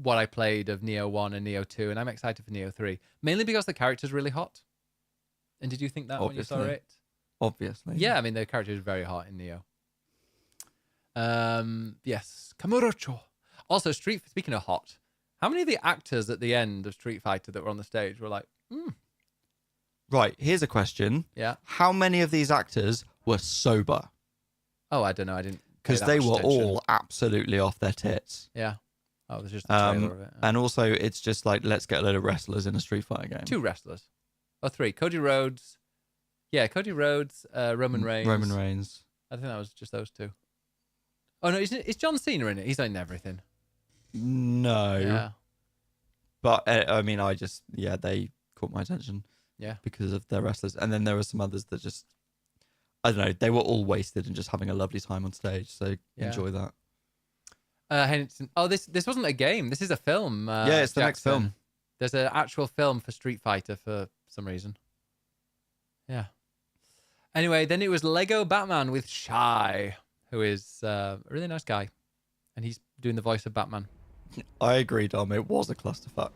what I played of Neo 1 and Neo 2, and I'm excited for Neo 3, mainly because the character's really hot. And did you think that when you saw Obviously. it? Obviously. Yeah, I mean, the character is very hot in Neo. Yes, Kamurocho. Also, speaking of hot, how many of the actors at the end of Street Fighter that were on the stage were like, Right. Here's a question. yeah. How many of these actors were sober? Oh, I don't know. I didn't. pay Because that they much were attention. all absolutely off their tits. Yeah. Oh, there's just a trailer of it. And also, it's just like, let's get a load of wrestlers in a Street Fighter game. 2 wrestlers. Oh, 3. Cody Rhodes. Yeah, Cody Rhodes, Roman Reigns. Roman Reigns. I think that was just those 2. Oh, no, is John Cena in it? He's in everything. No. Yeah. But, I mean, they caught my attention. Yeah. Because of their wrestlers. And then there were some others that just, I don't know, they were all wasted and just having a lovely time on stage. So Yeah. enjoy that. Henson. Oh, this wasn't a game. This is a film. Yeah, it's the next Jackson. film. There's an actual film for Street Fighter for some reason. Yeah. Anyway, then it was Lego Batman with Shy, who is a really nice guy. And he's doing the voice of Batman. I agree, Dom. It was a clusterfuck.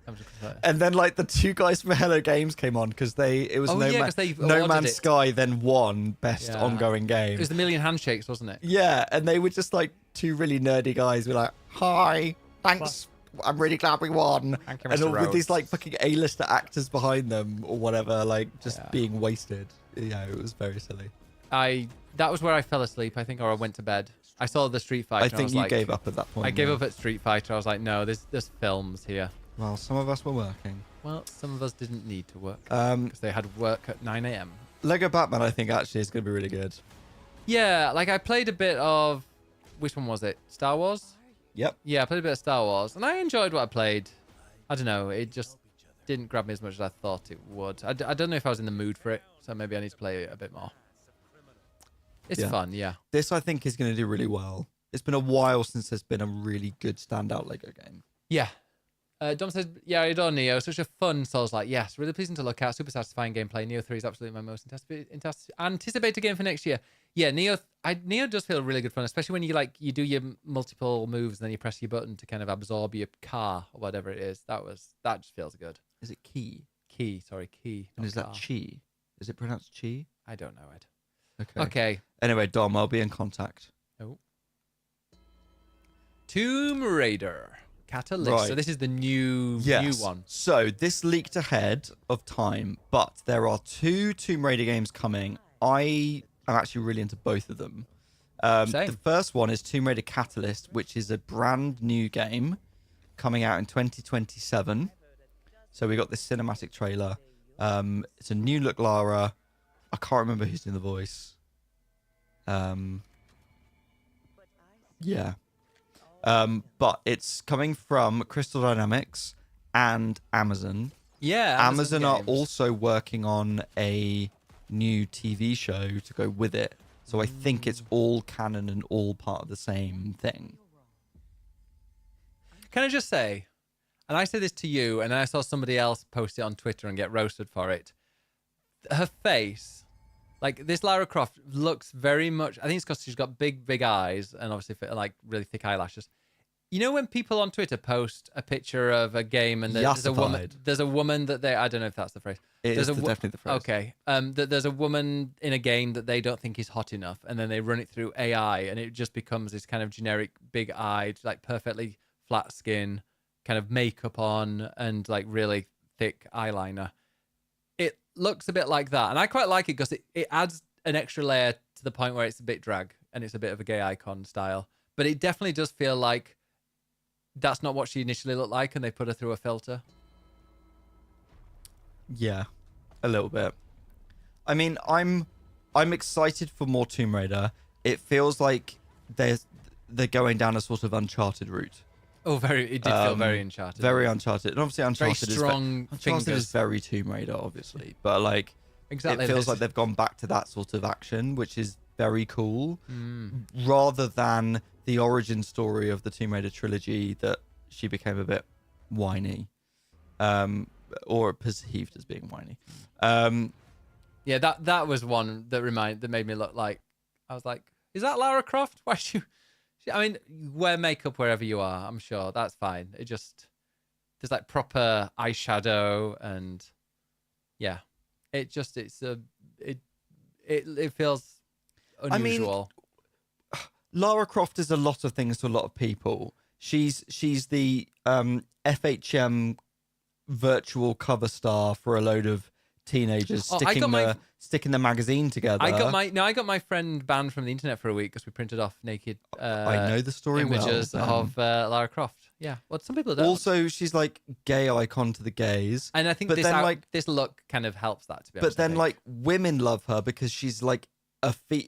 I'm just gonna say- And then, like, the 2 guys from Hello Games came on because it was Oh, yeah, 'cause they No awarded Man's it. Sky then won Best Yeah. Ongoing Game. It was the Million Handshakes, wasn't it? Yeah, and they were just like 2 really nerdy guys who were like, hi, thanks, I'm really glad we won. Thank you, And Mr. all with these Rhodes. like fucking A-lister actors behind them or whatever, like just Yeah. being wasted. Yeah, it was very silly. That was where I fell asleep, I think, or I went to bed. I saw the Street Fighter. I and think was you like, gave up at that point. I gave yeah. up at Street Fighter. I was like, no, there's films here. Well, some of us were working. Well, some of us didn't need to work Um, because they had work at 9 a.m. Lego Batman, I think actually is going to be really good. Yeah, like I played a bit of, which one was it? Star Wars? Yep. Yeah, I played a bit of Star Wars, and I enjoyed what I played. I don't know, it just didn't grab me as much as I thought it would. I don't know if I was in the mood for it, so maybe I need to play it a bit more. It's Yeah. fun, yeah. This I think is going to do really well. It's been a while since there's been a really good standout Lego game. Yeah. Dom says, yeah, I adore Neo. Such a fun Souls-like. Yes, really pleasing to look at. Super satisfying gameplay. Neo 3 is absolutely my most anticipated game for next year. Yeah, Neo does feel really good fun, especially when you do your multiple moves and then you press your button to kind of absorb your car or whatever it is. That just feels good. Is it Key? Key. And not is that car. Chi? Is it pronounced Chi? I don't know, Ed. Okay. Okay. Anyway, Dom, I'll be in contact. Oh. Tomb Raider. Catalyst. Right. So this is the new one. So this leaked ahead of time, but there are 2 Tomb Raider games coming. I am actually really into both of them. Same. The first one is Tomb Raider Catalyst, which is a brand new game coming out in 2027. So we got this cinematic trailer. It's a new look Lara. I can't remember who's doing the voice. Yeah. But it's coming from Crystal Dynamics and Amazon. Yeah. Amazon are games. also working on a new TV show to go with it. So I think it's all canon and all part of the same thing. Can I just say, and I said this to you, and then I saw somebody else post it on Twitter and get roasted for it. Her face, like this Lara Croft, looks very much. I think it's because she's got big eyes and obviously like really thick eyelashes. You know when people on Twitter post a picture of a game and there's a woman, Yassified. there's a woman that they, I don't know if that's the phrase. It There's is a definitely the phrase. Okay. That there's a woman in a game that they don't think is hot enough, and then they run it through AI, and it just becomes this kind of generic, big-eyed, like perfectly flat skin, kind of makeup on, and like really thick eyeliner. It looks a bit like that, and I quite like it because it adds an extra layer to the point where it's a bit drag and it's a bit of a gay icon style. But it definitely does feel like that's not what she initially looked like, and they put her through a filter. Yeah, a little bit. I mean, I'm excited for more Tomb Raider. It feels like they're going down a sort of Uncharted route. Oh, it did feel very Uncharted. Very Uncharted. And obviously very Uncharted strong Uncharted fingers. is very Tomb Raider, obviously. But like Exactly. it feels like they've gone back to that sort of action, which is very cool. Rather than the origin story of the Tomb Raider trilogy that she became a bit whiny. Or perceived as being whiny. Yeah, that was one that made me look like, I was like, is that Lara Croft? Why should I mean, wear makeup wherever you are, I'm sure. That's fine. It just, there's like proper eyeshadow and yeah. It feels unusual. I mean, Lara Croft is a lot of things to a lot of people. She's the FHM virtual cover star for a load of teenagers sticking the magazine together. I got my friend banned from the internet for a week because we printed off naked I know the story images of Lara Croft. Yeah, well, some people don't. Also, she's like gay icon to the gays, and I think this look kind of helps that, to be honest. But then like women love her because she's like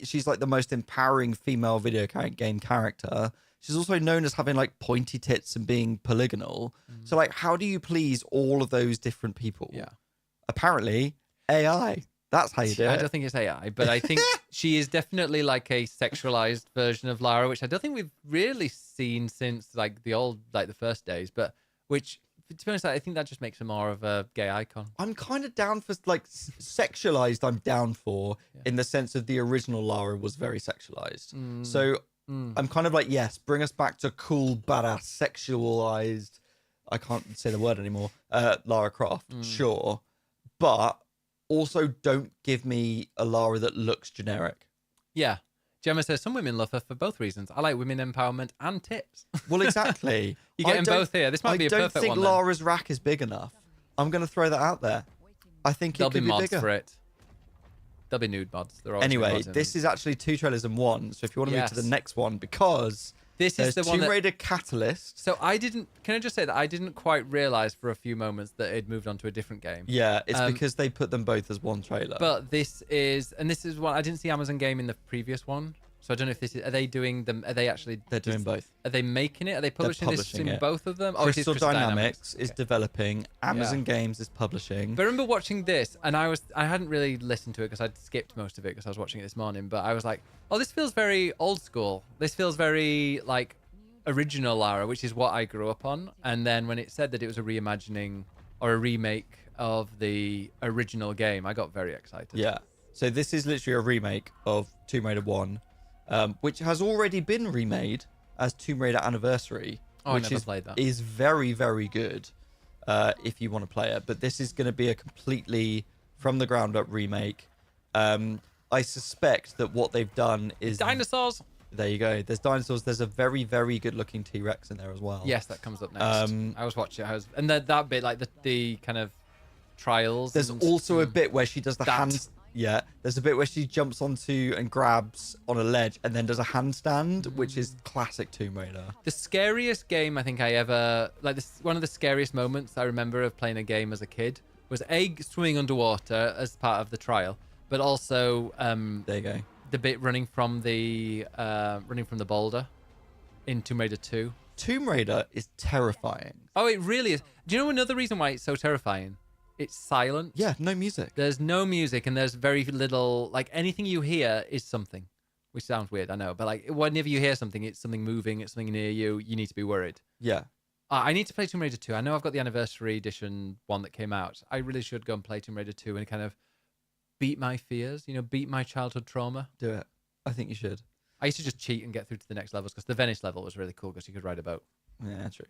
she's like the most empowering female video game character. She's also known as having like pointy tits and being polygonal. So like, how do you please all of those different people? Yeah. Apparently, AI. That's how you do it. I don't think it's AI, but I think she is definitely like a sexualized version of Lara, which I don't think we've really seen since like the first days. But which, to be honest, I think that just makes her more of a gay icon. I'm kind of down for like sexualized. I'm down for in the sense of the original Lara was very sexualized. So I'm kind of like, yes, bring us back to cool, badass, sexualized. I can't say the word anymore. Lara Croft, sure, but also don't give me a Lara that looks generic. Yeah. Gemma says some women love her for both reasons. I like women empowerment and tits. Well, exactly. You get them both here. This might be a perfect one. I don't think Lara's rack is big enough. I'm going to throw that out there. I think there'll it could be mods bigger. for it. There'll be nude mods. Anyway, this is actually 2 trailers in one. So if you want to move to the next one, because this is the one Tomb Raider Catalyst. So can I just say that I didn't quite realize for a few moments that it moved on to a different game. Yeah, it's because they put them both as one trailer. But this is one I didn't see Amazon Game in the previous one. So I don't know if this is, are they doing them? Are they actually? They're doing both. Are they making it? Are they publishing this in both of them? Crystal Dynamics is developing. Amazon Games is publishing. But I remember watching this, and I hadn't really listened to it because I'd skipped most of it because I was watching it this morning. But I was like, oh, this feels very old school. This feels very like original Lara, which is what I grew up on. And then when it said that it was a reimagining or a remake of the original game, I got very excited. Yeah. So this is literally a remake of Tomb Raider 1. Which has already been remade as Tomb Raider Anniversary, which is very, very good if you want to play it. But this is going to be a completely from the ground up remake. I suspect that what they've done is dinosaurs. There you go. There's dinosaurs. There's a very, very good looking T-Rex in there as well. Yes, that comes up next. I was watching it. And that bit, like the kind of trials. There's also a bit where she does the hands. Yeah, there's a bit where she jumps onto and grabs on a ledge and then does a handstand, which is classic Tomb Raider. The scariest game I think I ever one of the scariest moments I remember of playing a game as a kid was swimming underwater as part of the trial, but also there you go, the bit running from the boulder in Tomb Raider 2. Tomb Raider is terrifying. Oh, it really is. Do you know another reason why it's so terrifying? It's silent. Yeah, no music. There's no music, and there's very little, like, anything you hear is something, which sounds weird, I know, but like whenever you hear something, it's something moving, it's something near you, you need to be worried. Yeah. I need to play Tomb Raider 2. I know I've got the Anniversary Edition one that came out. I really should go and play Tomb Raider 2 and kind of beat my fears, beat my childhood trauma. Do it. I think you should. I used to just cheat and get through to the next levels because the Venice level was really cool because you could ride a boat. Yeah, true.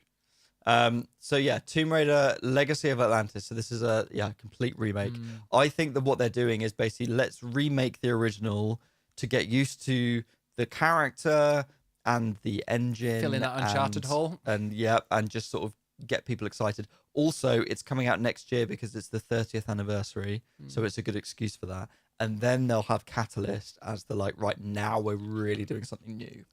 So yeah, Tomb Raider Legacy of Atlantis. So this is a complete remake. I think that what they're doing is basically let's remake the original to get used to the character and the engine, fill in that Uncharted hole, and just sort of get people excited. Also, it's coming out next year because it's the 30th anniversary, so it's a good excuse for that. And then they'll have Catalyst as the right now we're really doing something new.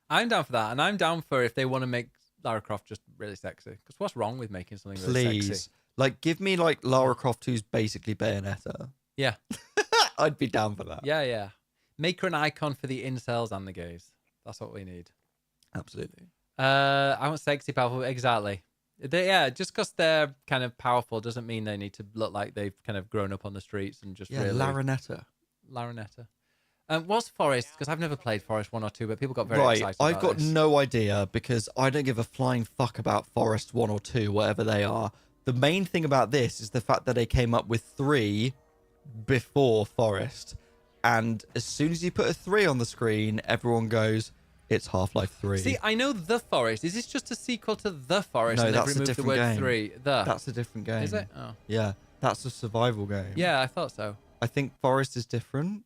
I'm down for that, and I'm down for if they want to make Lara Croft just really sexy. Because what's wrong with making something really sexy? Like, give me like Lara Croft, who's basically Bayonetta. Yeah. I'd be down for that. Yeah, yeah. Make her an icon for the incels and the gays. That's what we need. Absolutely. I want sexy, powerful. Exactly. Yeah, just because they're kind of powerful doesn't mean they need to look like they've kind of grown up on the streets and just Yeah, really... Larinetta. Larinetta. What's Forest? Because I've never played Forest 1 or 2, but people got very Right, excited I've about got this. no idea because I don't give a flying fuck about Forest 1 or 2, whatever they are. The main thing about this is the fact that they came up with 3 before Forest. And as soon as you put a 3 on the screen, everyone goes, it's Half-Life 3. See, I know The Forest. Is this just a sequel to The Forest? No, and they've that's a removed different the word game. 3. The. That's a different game. Is it? Oh. Yeah, that's a survival game. Yeah, I thought so. I think Forest is different.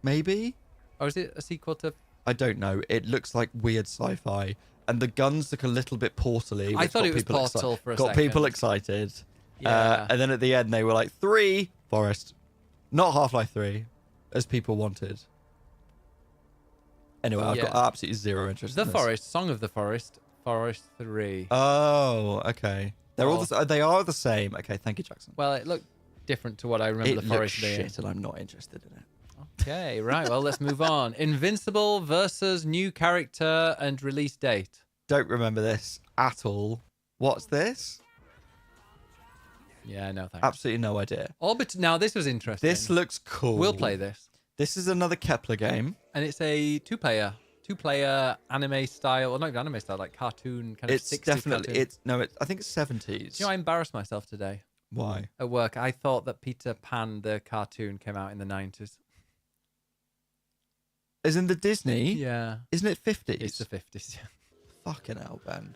Maybe? Or is it a sequel to... I don't know. It looks like weird sci-fi. And the guns look a little bit portally. I which thought got it was people Portal for a got second. people excited. Yeah. And then at the end, they were like, 3, Forest. Not Half-Life 3, as people wanted. Anyway, I've got Yeah. absolutely zero interest The in this. Forest, Song of the Forest, Forest 3. Oh, okay. They're all Oh. they are the same. Okay, thank you, Jackson. Well, it looked different to what I remember It the looks Forest being. shit, and I'm not interested in it. Okay, right. Well, let's move on. Invincible versus new character and release date. Don't remember this at all. What's this? Yeah, no thanks. Absolutely no idea. Orbit. Now, this was interesting. This looks cool. We'll play this. This is another Kepler game. And it's a two-player anime style, or not even anime style, like cartoon kind of. It's 60s definitely cartoon. I think it's 70s. You know, I embarrassed myself today Why? at work. I thought that Peter Pan, the cartoon, came out in the 90s. Is in the Disney? Yeah, Isn't it 50s? it's the 50s. Fucking hell, Ben.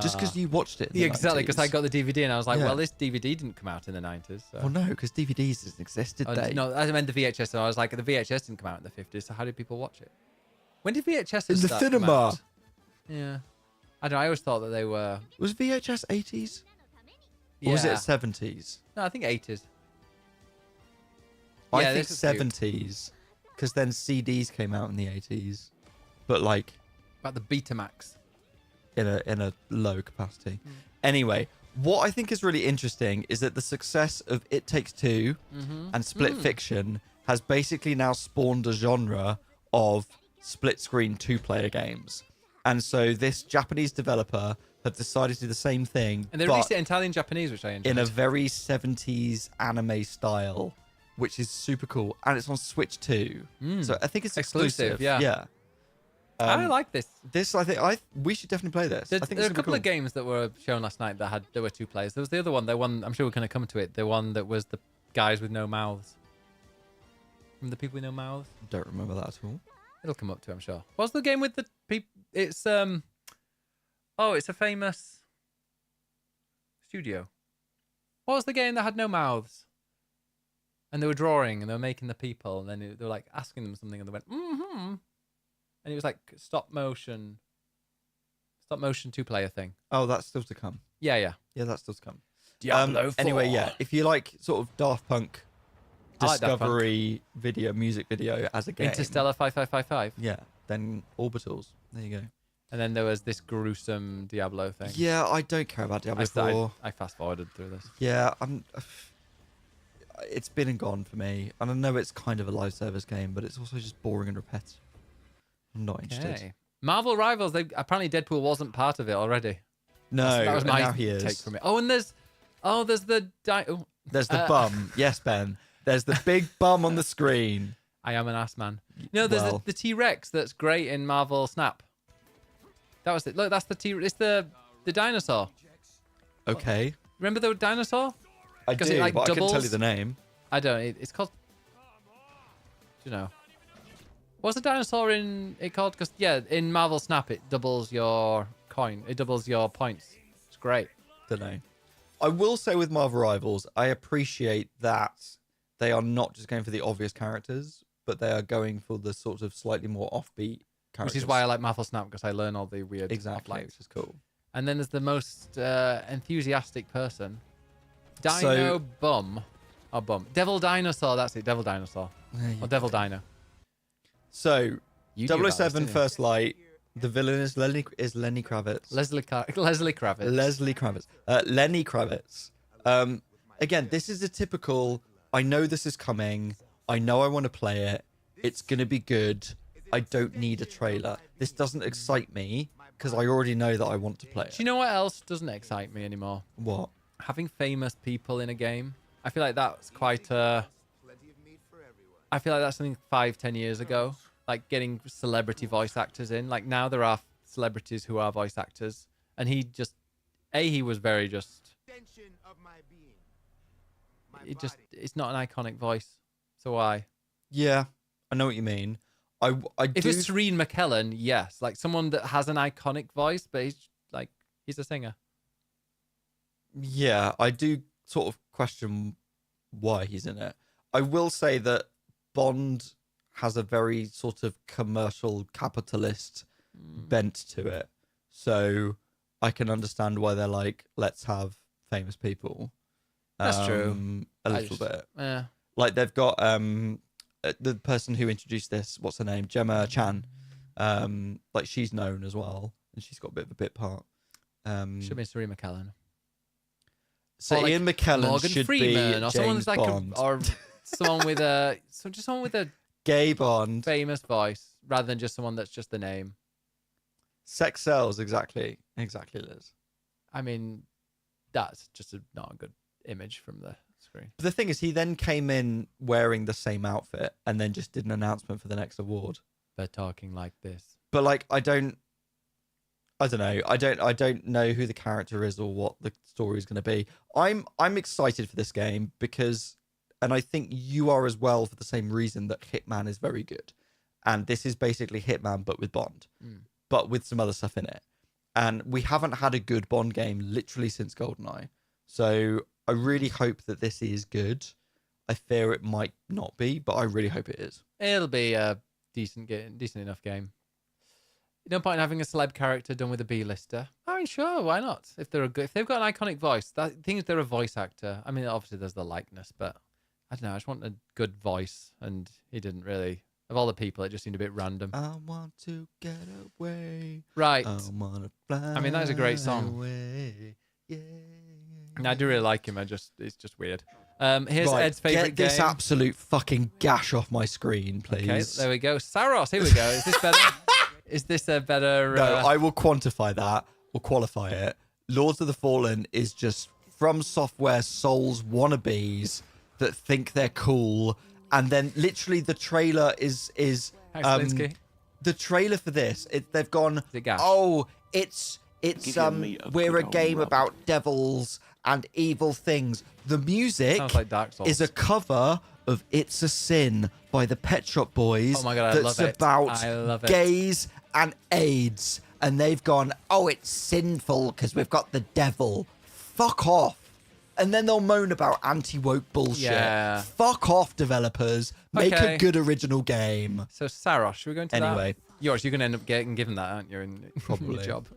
Just because you watched it. In the Yeah, exactly, because I 90s. got the DVD and I was like, Yeah. well, this DVD didn't come out in the 90s. So. Well, no, because DVDs didn't exist, did Oh, they? no, I meant the VHS. So I was like, the VHS didn't come out in the 50s. So how did people watch it? When did VHS In the start come cinema. out? Yeah, I don't know. I always thought that they were. Was VHS 80s? Or was it Yeah. 70s? No, I think 80s. I Yeah, think this is cute. 70s. Because then CDs came out in the 80s. But like About the Betamax. in a low capacity. Anyway, what I think is really interesting is that the success of It Takes Two and Split Fiction has basically now spawned a genre of split screen 2-player games. And so this Japanese developer have decided to do the same thing, And they but released it entirely in Japanese, which I enjoyed. in a very 70s anime style, which is super cool. And it's on Switch too. So I think it's exclusive. Exclusive, yeah. I like this. This, we should definitely play this. There I think are it's a gonna be couple cool. of games that were shown last night that there were 2 players. There was the other one, I'm sure we're going to come to it, the one that was the guys with no mouths. From the people with no mouths? Don't remember that at all. It'll come up to it, I'm sure. What's the game with the people? It's it's a famous studio. What was the game that had no mouths? And they were drawing and they were making the people, and then they were like asking them something, and they went mm-hmm. And it was like stop motion 2-player thing. Oh, that's still to come. Yeah. Yeah, that's still to come. Diablo 4. Anyway, yeah, if you like sort of Daft Punk I like Daft Punk. discovery music video as a game, Interstellar 5555. yeah, then Orbitals. There you go. And then there was this gruesome Diablo thing. Yeah, I don't care about Diablo 4. I fast forwarded through this. Yeah, it's been and gone for me. And I know it's kind of a live service game, but it's also just boring and repetitive. I'm not interested. Okay. Marvel Rivals. Apparently Deadpool wasn't part of it already. No, That was and my now he is. take from it. Oh, and there's the There's the bum. Yes, Ben. There's the big bum on the screen. I am an ass man. No, there's Well. the T-Rex that's great in Marvel Snap. That was it. Look, that's the T. It's the dinosaur. Okay. Remember the dinosaur? I 'Cause do, it, like, but I couldn't tell you doubles? the name. I don't. It's called. Do you know? What's the dinosaur in it called? Because in Marvel Snap it doubles your coin. It doubles your points. It's great. Don't know. I will say with Marvel Rivals, I appreciate that they are not just going for the obvious characters, but they are going for the sort of slightly more offbeat characters. Which is why I like Marvel Snap, because I learn all the weird exactly, offlights. which is cool. And then there's the most enthusiastic person. Dino So- Bum. Oh, Bum. Devil Dinosaur, that's it. Devil Dinosaur. Or Devil Dino. So, You knew about this, 007 didn't you? First Light. The villain is Lenny Kravitz. Leslie Kravitz. Leslie Kravitz. Lenny Kravitz. Again, this is a typical, I know this is coming. I know I want to play it. It's going to be good. I don't need a trailer. This doesn't excite me because I already know that I want to play it. Do you know what else doesn't excite me anymore? What? Having famous people in a game. I feel like that's quite a... I feel like that's something 5-10 years ago. Like getting celebrity voice actors in. Like now there are celebrities who are voice actors. And he just... he was very just... It's not an iconic voice. So why? Yeah, I know what you mean. I If do... it's Serene McKellen, yes. Like someone that has an iconic voice, but he's a singer. Yeah, I do sort of question why he's in it. I will say that Bond has a very sort of commercial capitalist bent to it. So I can understand why they're like, let's have famous people. That's true. A little bit. Yeah. Like they've got the person who introduced this, what's her name? Gemma Chan. Like she's known as well. And she's got a bit of a bit part. Should be Serene McKellen. So Or like Ian McKellen Morgan should Freeman, be or someone James that's like Bond. or someone with a someone with a Gay Bond. famous voice rather than just someone that's just the name. Sex sells, exactly, Liz. I mean, that's just not a good image from the screen. But the thing is, he then came in wearing the same outfit and then just did an announcement for the next award. They're talking like this. But like, I don't know. I don't know who the character is or what the story is going to be. I'm excited for this game because, and I think you are as well for the same reason that Hitman is very good, and this is basically Hitman but with Bond, but with some other stuff in it. And we haven't had a good Bond game literally since GoldenEye, so I really hope that this is good. I fear it might not be, but I really hope it is. It'll be a decent enough game. No point in having a celeb character done with a B-lister. I mean, sure, why not? If they're if they've got an iconic voice, the thing is they're a voice actor. I mean, obviously there's the likeness, but I don't know. I just want a good voice, and he didn't really. Of all the people, it just seemed a bit random. I want to get away. Right. I wanna fly. I mean, that is a great song. Away. Yeah. And I do really like him. It's just weird. Here's Right, Ed's favorite get this game. absolute fucking gash off my screen, please. Okay, there we go. Saros, here we go. Is this better? Is this a better? No, I will quantify that or qualify it. Lords of the Fallen is just From Software Souls wannabes that think they're cool, and then literally the trailer is Thanks, Linsky. the trailer for this. They've gone, it gash? oh, it's Giving me a we're good a old game rub. about devils and evil things. The music Sounds like Dark Souls. is a cover of It's a Sin by the Pet Shop Boys. Oh my God, I that's love it. about I love it. gays and AIDS, and they've gone, oh, it's sinful because we've got the devil. Fuck off. And then they'll moan about anti-woke bullshit. Yeah. Fuck off, developers. Make Okay. a good original game. So Saros, should we go into Anyway. that? You're going to end up getting given that, aren't you? In Probably. your job.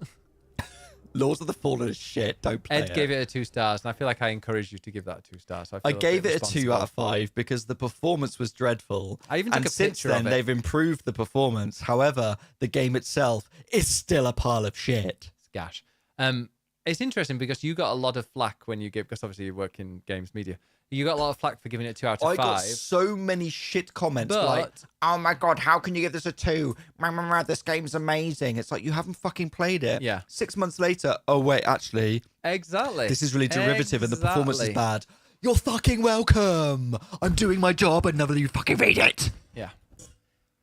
Lords of the Fallen is shit. Don't play Ed gave it a 2 stars, and I feel like I encouraged you to give that a 2 stars. So I feel gave bit it a 2 out of responsible. 5 because the performance was dreadful. I even took and a since picture then, of it. they've improved the performance. However, the game itself is still a pile of shit. It's gash. It's interesting because you got a lot of flack when you give, because obviously you work in games media. You got a lot of flack for giving it 2 out of 5. I got so many shit comments But- like, oh my God, how can you give this a 2? This game's amazing. It's like, you haven't fucking played it. Yeah. 6 months later, oh wait, actually, Exactly. this is really derivative and the performance is Exactly. bad. You're fucking welcome. I'm doing my job and none of you fucking read it. Yeah.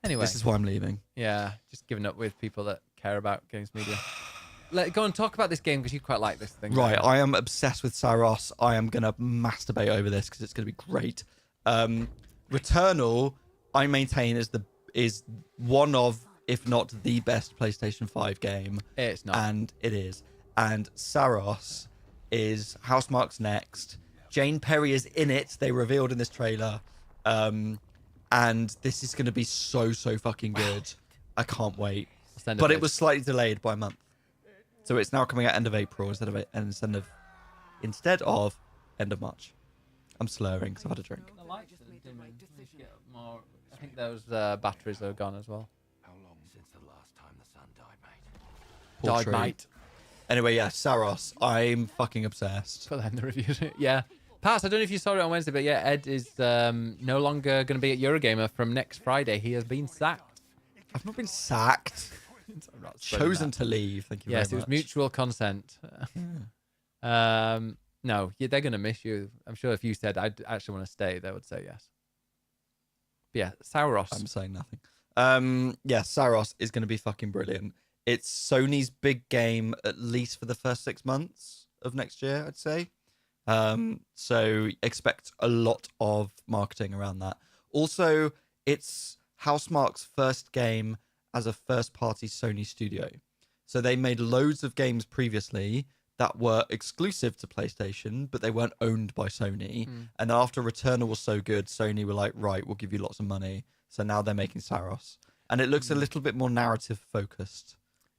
Anyway. This is why I'm leaving. Yeah, just giving up with people that care about games media. Go and talk about this game because you quite like this thing. Right, I am obsessed with Saros. I am going to masturbate over this because it's going to be great. Returnal, I maintain, is one of, if not the best PlayStation 5 game. It's not. And it is. And Saros is Housemarque's next. Jane Perry is in it. They revealed in this trailer. And this is going to be so fucking good. I can't wait. Send But a it was slightly delayed by a month. So it's now coming out end of April instead of end of March. I'm slurring because I've had a drink. The lights are dimming. I think those batteries are gone as well. How long since the last time the sun died, mate? Poor Died, tree. mate. Anyway, yeah, Saros. I'm fucking obsessed. Put that in the review. Yeah. Pass, I don't know if you saw it on Wednesday, but yeah, Ed is no longer going to be at Eurogamer from next Friday. He has been sacked. I've not been sacked. I'm not spreading Chosen that. to leave. Thank you Yes, it very was much. mutual consent. No, yeah, they're going to miss you. I'm sure if you said, I'd actually want to stay, they would say yes. But yeah, Sauros. I'm saying nothing. Yeah, Saros is going to be fucking brilliant. It's Sony's big game, at least for the first 6 months of next year, I'd say. So expect a lot of marketing around that. Also, it's Housemarque's first game as a first-party Sony studio. So they made loads of games previously that were exclusive to PlayStation, but they weren't owned by Sony. And after Returnal was so good, Sony were like, right, we'll give you lots of money. So now they're making Saros. And it looks a little bit more narrative-focused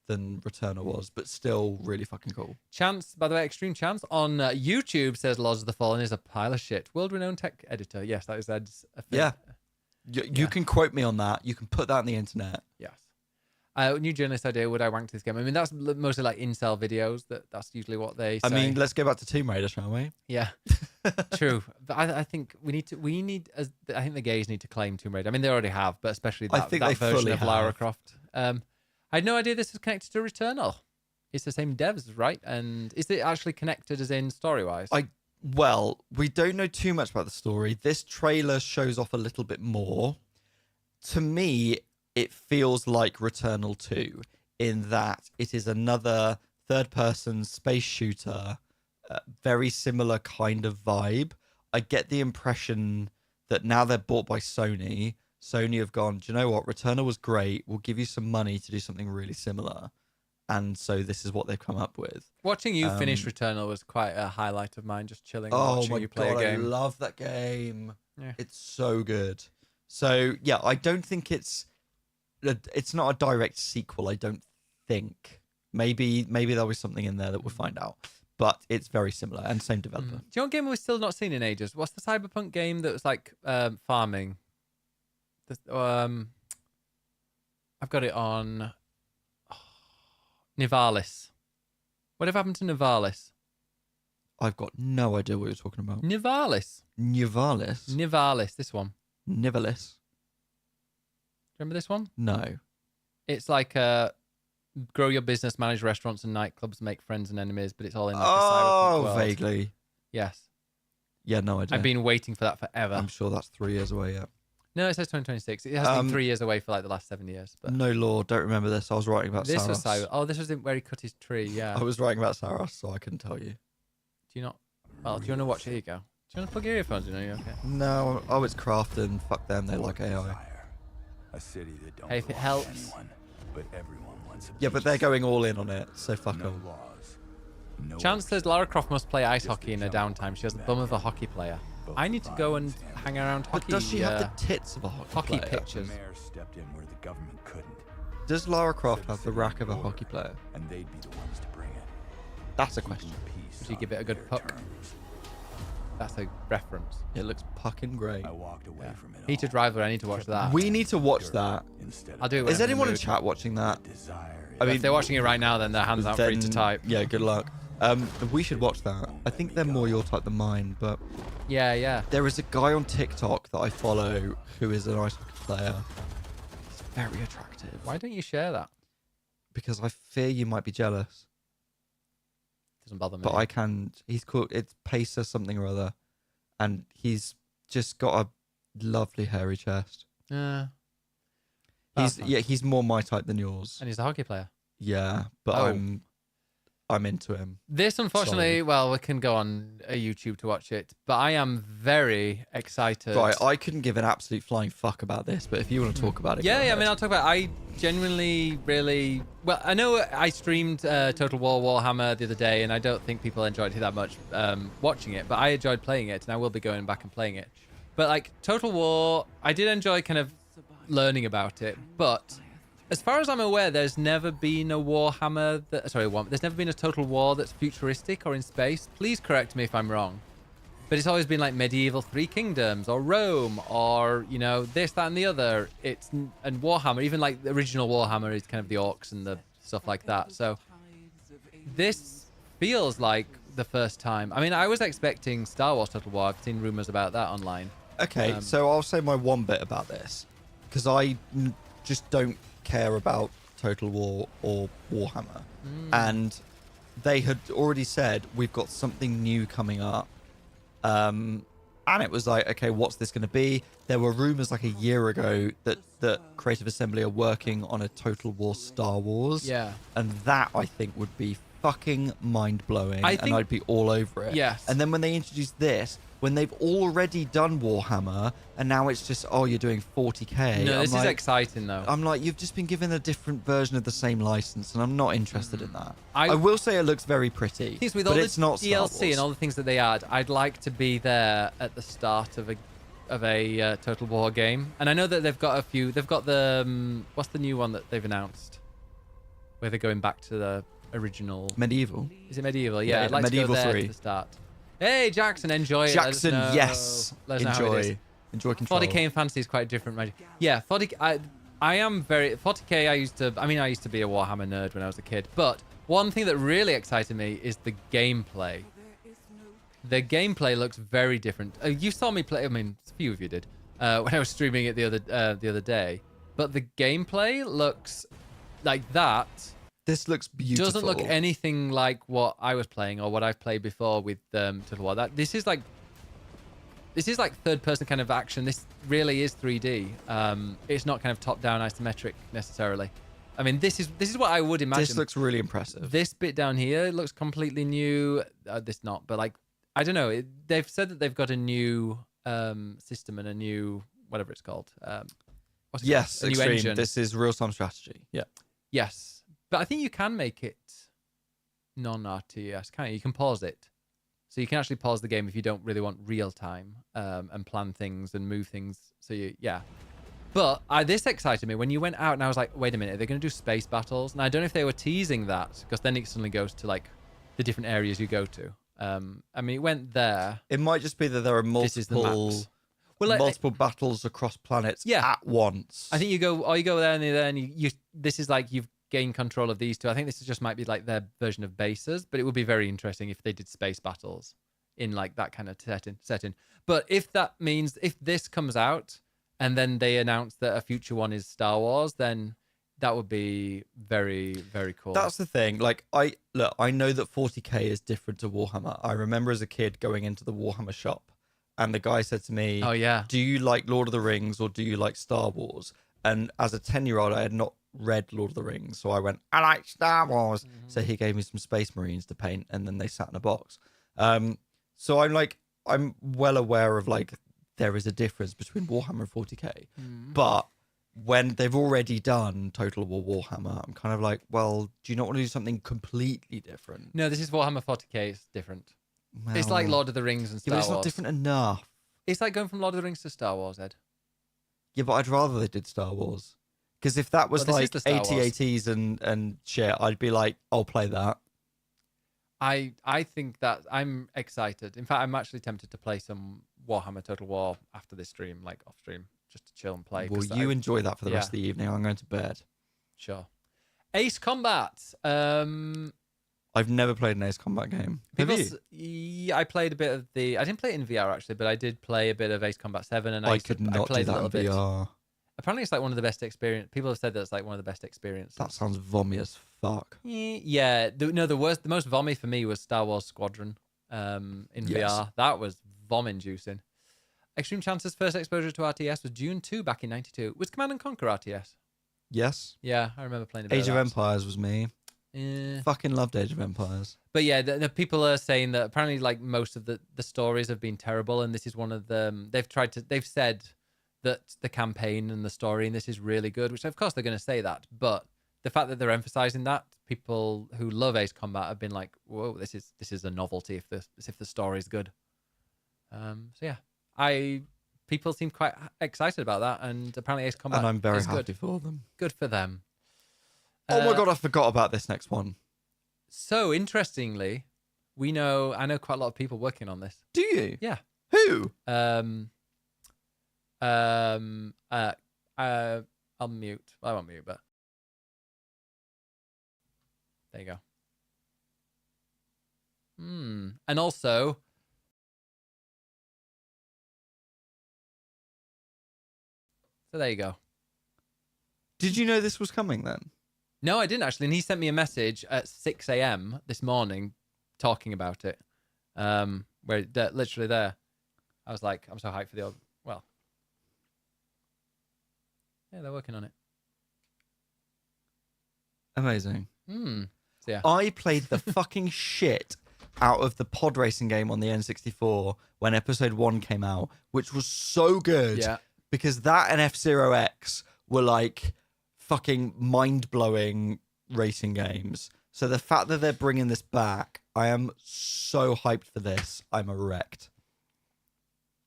than Returnal was, but still really fucking cool. Chance, by the way, Extreme Chance on YouTube says Laws of the Fallen is a pile of shit. World-renowned tech editor. Yes, that is Ed's. Yeah. You can quote me on that. You can put that on the internet. Yes. New journalist idea, would I wank this game? I mean, that's mostly like incel videos. That's usually what they say. I mean, let's go back to Tomb Raider, shall we? Yeah, true. But I think I think the gays need to claim Tomb Raider. I mean, they already have, but especially I that, think that they version fully of Lara have. Croft. I had no idea this is connected to Returnal. It's the same devs, right? And is it actually connected as in story-wise? Well, we don't know too much about the story. This trailer shows off a little bit more. To me, it feels like Returnal 2 in that it is another third-person space shooter, very similar kind of vibe. I get the impression that now they're bought by Sony. Sony have gone, do you know what? Returnal was great. We'll give you some money to do something really similar. And so this is what they've come up with. Watching you finish Returnal was quite a highlight of mine, just chilling Oh watching my you play God, a I game. love that game. Yeah. It's so good. So, yeah, I don't think it's not a direct sequel, I don't think. Maybe there'll be something in there that we'll find out. But it's very similar and same developer. Do you know what game we've still not seen in ages? What's the cyberpunk game that was like farming? I've got it on Nivalis. Whatever happened to Nivalis? I've got no idea what you're talking about. Nivalis. Nivalis? This one. Nivalis? Remember this one? No. It's like grow your business, manage restaurants and nightclubs, make friends and enemies, but it's all in like a cyberpunk Oh, world. vaguely. Yes. Yeah, no idea. I've been waiting for that forever. I'm sure that's 3 years away, yeah. No, it says 2026. It has been 3 years away for like the last 7 years. But No, Lord, don't remember this. I was writing about this Saros. was cyber. Oh, this was where he cut his tree. Yeah. I was writing about Saros, so I couldn't tell you. Do you not? Well, do you want to watch? Here you go. Do you want to plug your earphones in? Are you okay? No, it's Crafton. Fuck them, they like AI. A city that don't Hey, if it belong to helps. anyone, but everyone wants a Yeah, but piece. they're going all in on it, so fuck No them. laws. No Chance says Lara Croft must play ice Just hockey a in her jump downtime. She has the back bum of a and hockey player. both I need to go and violence and hang around hockey. But does she have the tits of a hockey hockey player? The pictures? mayor stepped in where the government couldn't. Does Lara Croft Set the have the city rack of a in order, hockey player? And they'd be the ones to bring it. That's a Keeping question. peace Would you on give it a good their puck? terms. That's a reference. It looks fucking great. I walked away from it Heated all. Rivalry. I need to watch that. We need to watch that. Instead I'll do it of when Is I'm in the anyone in mood. chat watching that? desire. I mean, If they're watching it right now, then their hands out free to then- type. Yeah, good luck. We should watch that. I think they're more your type than mine, but Yeah, yeah. there is a guy on TikTok that I follow who is an ice hockey player. He's very attractive. Why don't you share that? Because I fear you might be jealous. Doesn't bother me. But I can. He's called. It's Pacer something or other, and he's just got a lovely hairy chest. That's nice. He's more my type than yours. And he's a hockey player. Yeah, but Oh. I'm into him. This, unfortunately, well, we can go on YouTube to watch it, but I am very excited. Right, I couldn't give an absolute flying fuck about this, but if you want to talk about it, Yeah, go I ahead. mean, I'll talk about. I genuinely, really. Well, I know I streamed Total War Warhammer the other day, and I don't think people enjoyed it that much watching it, but I enjoyed playing it, and I will be going back and playing it. But like Total War, I did enjoy kind of learning about it, but as far as I'm aware, there's never been a Warhammer there's never been a Total War that's futuristic or in space. Please correct me if I'm wrong. But it's always been like medieval Three Kingdoms or Rome or, you know, this, that, and the other. And Warhammer, even like the original Warhammer is kind of the orcs and the stuff like that. So this feels like the first time. I mean, I was expecting Star Wars Total War. I've seen rumors about that online. Okay, so I'll say my one bit about this, because just don't care about Total War or Warhammer. And they had already said, we've got something new coming up. And it was like, okay, what's this going to be? There were rumors like a year ago that Creative Assembly are working on a Total War Star Wars. Yeah. And that, I think, would be fucking mind-blowing. And I'd be all over it. Yes. And then when they introduced this, when they've already done Warhammer, and now it's just, oh, you're doing 40k. No, this is exciting, though. I'm like, you've just been given a different version of the same license, and I'm not interested in that. I will say it looks very pretty, with but all it's the not Star DLC Wars. and all the things that they add, I'd like to be there at the start of a Total War game. And I know that they've got a few. They've got the what's the new one that they've announced, where they're going back to the original Medieval. Is it Medieval? Yeah, Yeah, I'd like Medieval to go there 3. to the start. Hey, Jackson, enjoy it. Jackson, Let us know. yes. Let us know how it is. Enjoy Control. 40k and fantasy is quite different, right? Yeah, 40k. I am very 40k. I used to be a Warhammer nerd when I was a kid. But one thing that really excited me is the gameplay. The gameplay looks very different. You saw me play. I mean, a few of you did when I was streaming it the other day. But the gameplay looks like that. This looks beautiful. Doesn't look anything like what I was playing or what I've played before with Total War. This is like third-person kind of action. This really is 3D. It's not kind of top-down isometric necessarily. I mean, this is what I would imagine. This looks really impressive. This bit down here looks completely new. This not, but like I don't know. They've said that they've got a new system and a new whatever it's called. What's it yes, called? A new Extreme. engine. This is real-time strategy. Yeah. Yes. But I think you can make it non-RTS, can't you? You can pause it. So you can actually pause the game if you don't really want real time and plan things and move things. So yeah. But this excited me when you went out and I was like, wait a minute, they're going to do space battles. And I don't know if they were teasing that because then it suddenly goes to like the different areas you go to. I mean, it went there. It might just be that there are This is the maps. Well, multiple battles across planets at once. I think you go there and you this is like you've gain control of these two. I think this just might be like their version of bases, but it would be very interesting if they did space battles in like that kind of setting. But if that means if this comes out and then they announce that a future one is Star Wars, then that would be very, very cool. That's the thing. Like I know that 40k is different to Warhammer. I remember as a kid going into the Warhammer shop and the guy said to me, "Oh yeah, do you like Lord of the Rings or do you like Star Wars?" And as a 10-year-old, I had not read Lord of the Rings, so I went, I like Star Wars. So he gave me some Space Marines to paint, and then they sat in a box. So I'm well aware of like there is a difference between Warhammer and 40k, but when they've already done Total War Warhammer, I'm kind of like, well, do you not want to do something completely different? No, this is Warhammer 40k. It's different. Well, It's like Lord of the Rings and Star but it's Wars. not different enough. It's like going from Lord of the Rings to Star Wars, Ed. Yeah, but I'd rather they did Star Wars. Because if that was Well, this like is the Star Wars. AT-ATs and shit, I'd be like, I'll play that. I think that I'm excited. In fact, I'm actually tempted to play some Warhammer Total War after this stream, like off stream, just to chill and play. Well, you enjoy that for the rest of the evening. I'm going to bed. Sure. Ace Combat. I've never played an Ace Combat game. Have you? Yeah, I played a bit of the. I didn't play it in VR actually, but I did play a bit of Ace Combat 7, and I could not do played that a in little bit. VR. Apparently, it's like one of the best experience. People have said that it's like one of the best experiences. That sounds vommy as fuck. Yeah. The most vommy for me was Star Wars Squadron in VR. That was vom-inducing. Extreme Chance's first exposure to RTS was June 2 back in '92. Was Command and Conquer RTS? Yes. Yeah, I remember playing a bit Age of that. Empires was me. Yeah. Fucking loved Age of Empires. But yeah, the people are saying that apparently like most of the stories have been terrible, and this is one of them. They've said that the campaign and the story and this is really good, which of course they're going to say that, but the fact that they're emphasizing that, people who love Ace Combat have been like, whoa, this is a novelty if the story's good. So yeah, people seem quite excited about that, and apparently Ace Combat And I'm very is happy good. for them. Good for them. Oh my god, I forgot about this next one. So interestingly, I know quite a lot of people working on this. Do you? Yeah. Who? I'll mute. Well, I won't mute, but there you go. And also, so there you go. Did you know this was coming then? No, I didn't actually. And he sent me a message at 6 a.m. this morning talking about it. Where literally there. I was like, I'm so hyped for the old. Well, yeah, they're working on it. Amazing. So yeah. I played the fucking shit out of the pod racing game on the N64 when episode 1 came out, which was so good. Yeah. Because that and F-Zero X were like fucking mind-blowing racing games. So the fact that they're bringing this back, I am so hyped for this. I'm erect.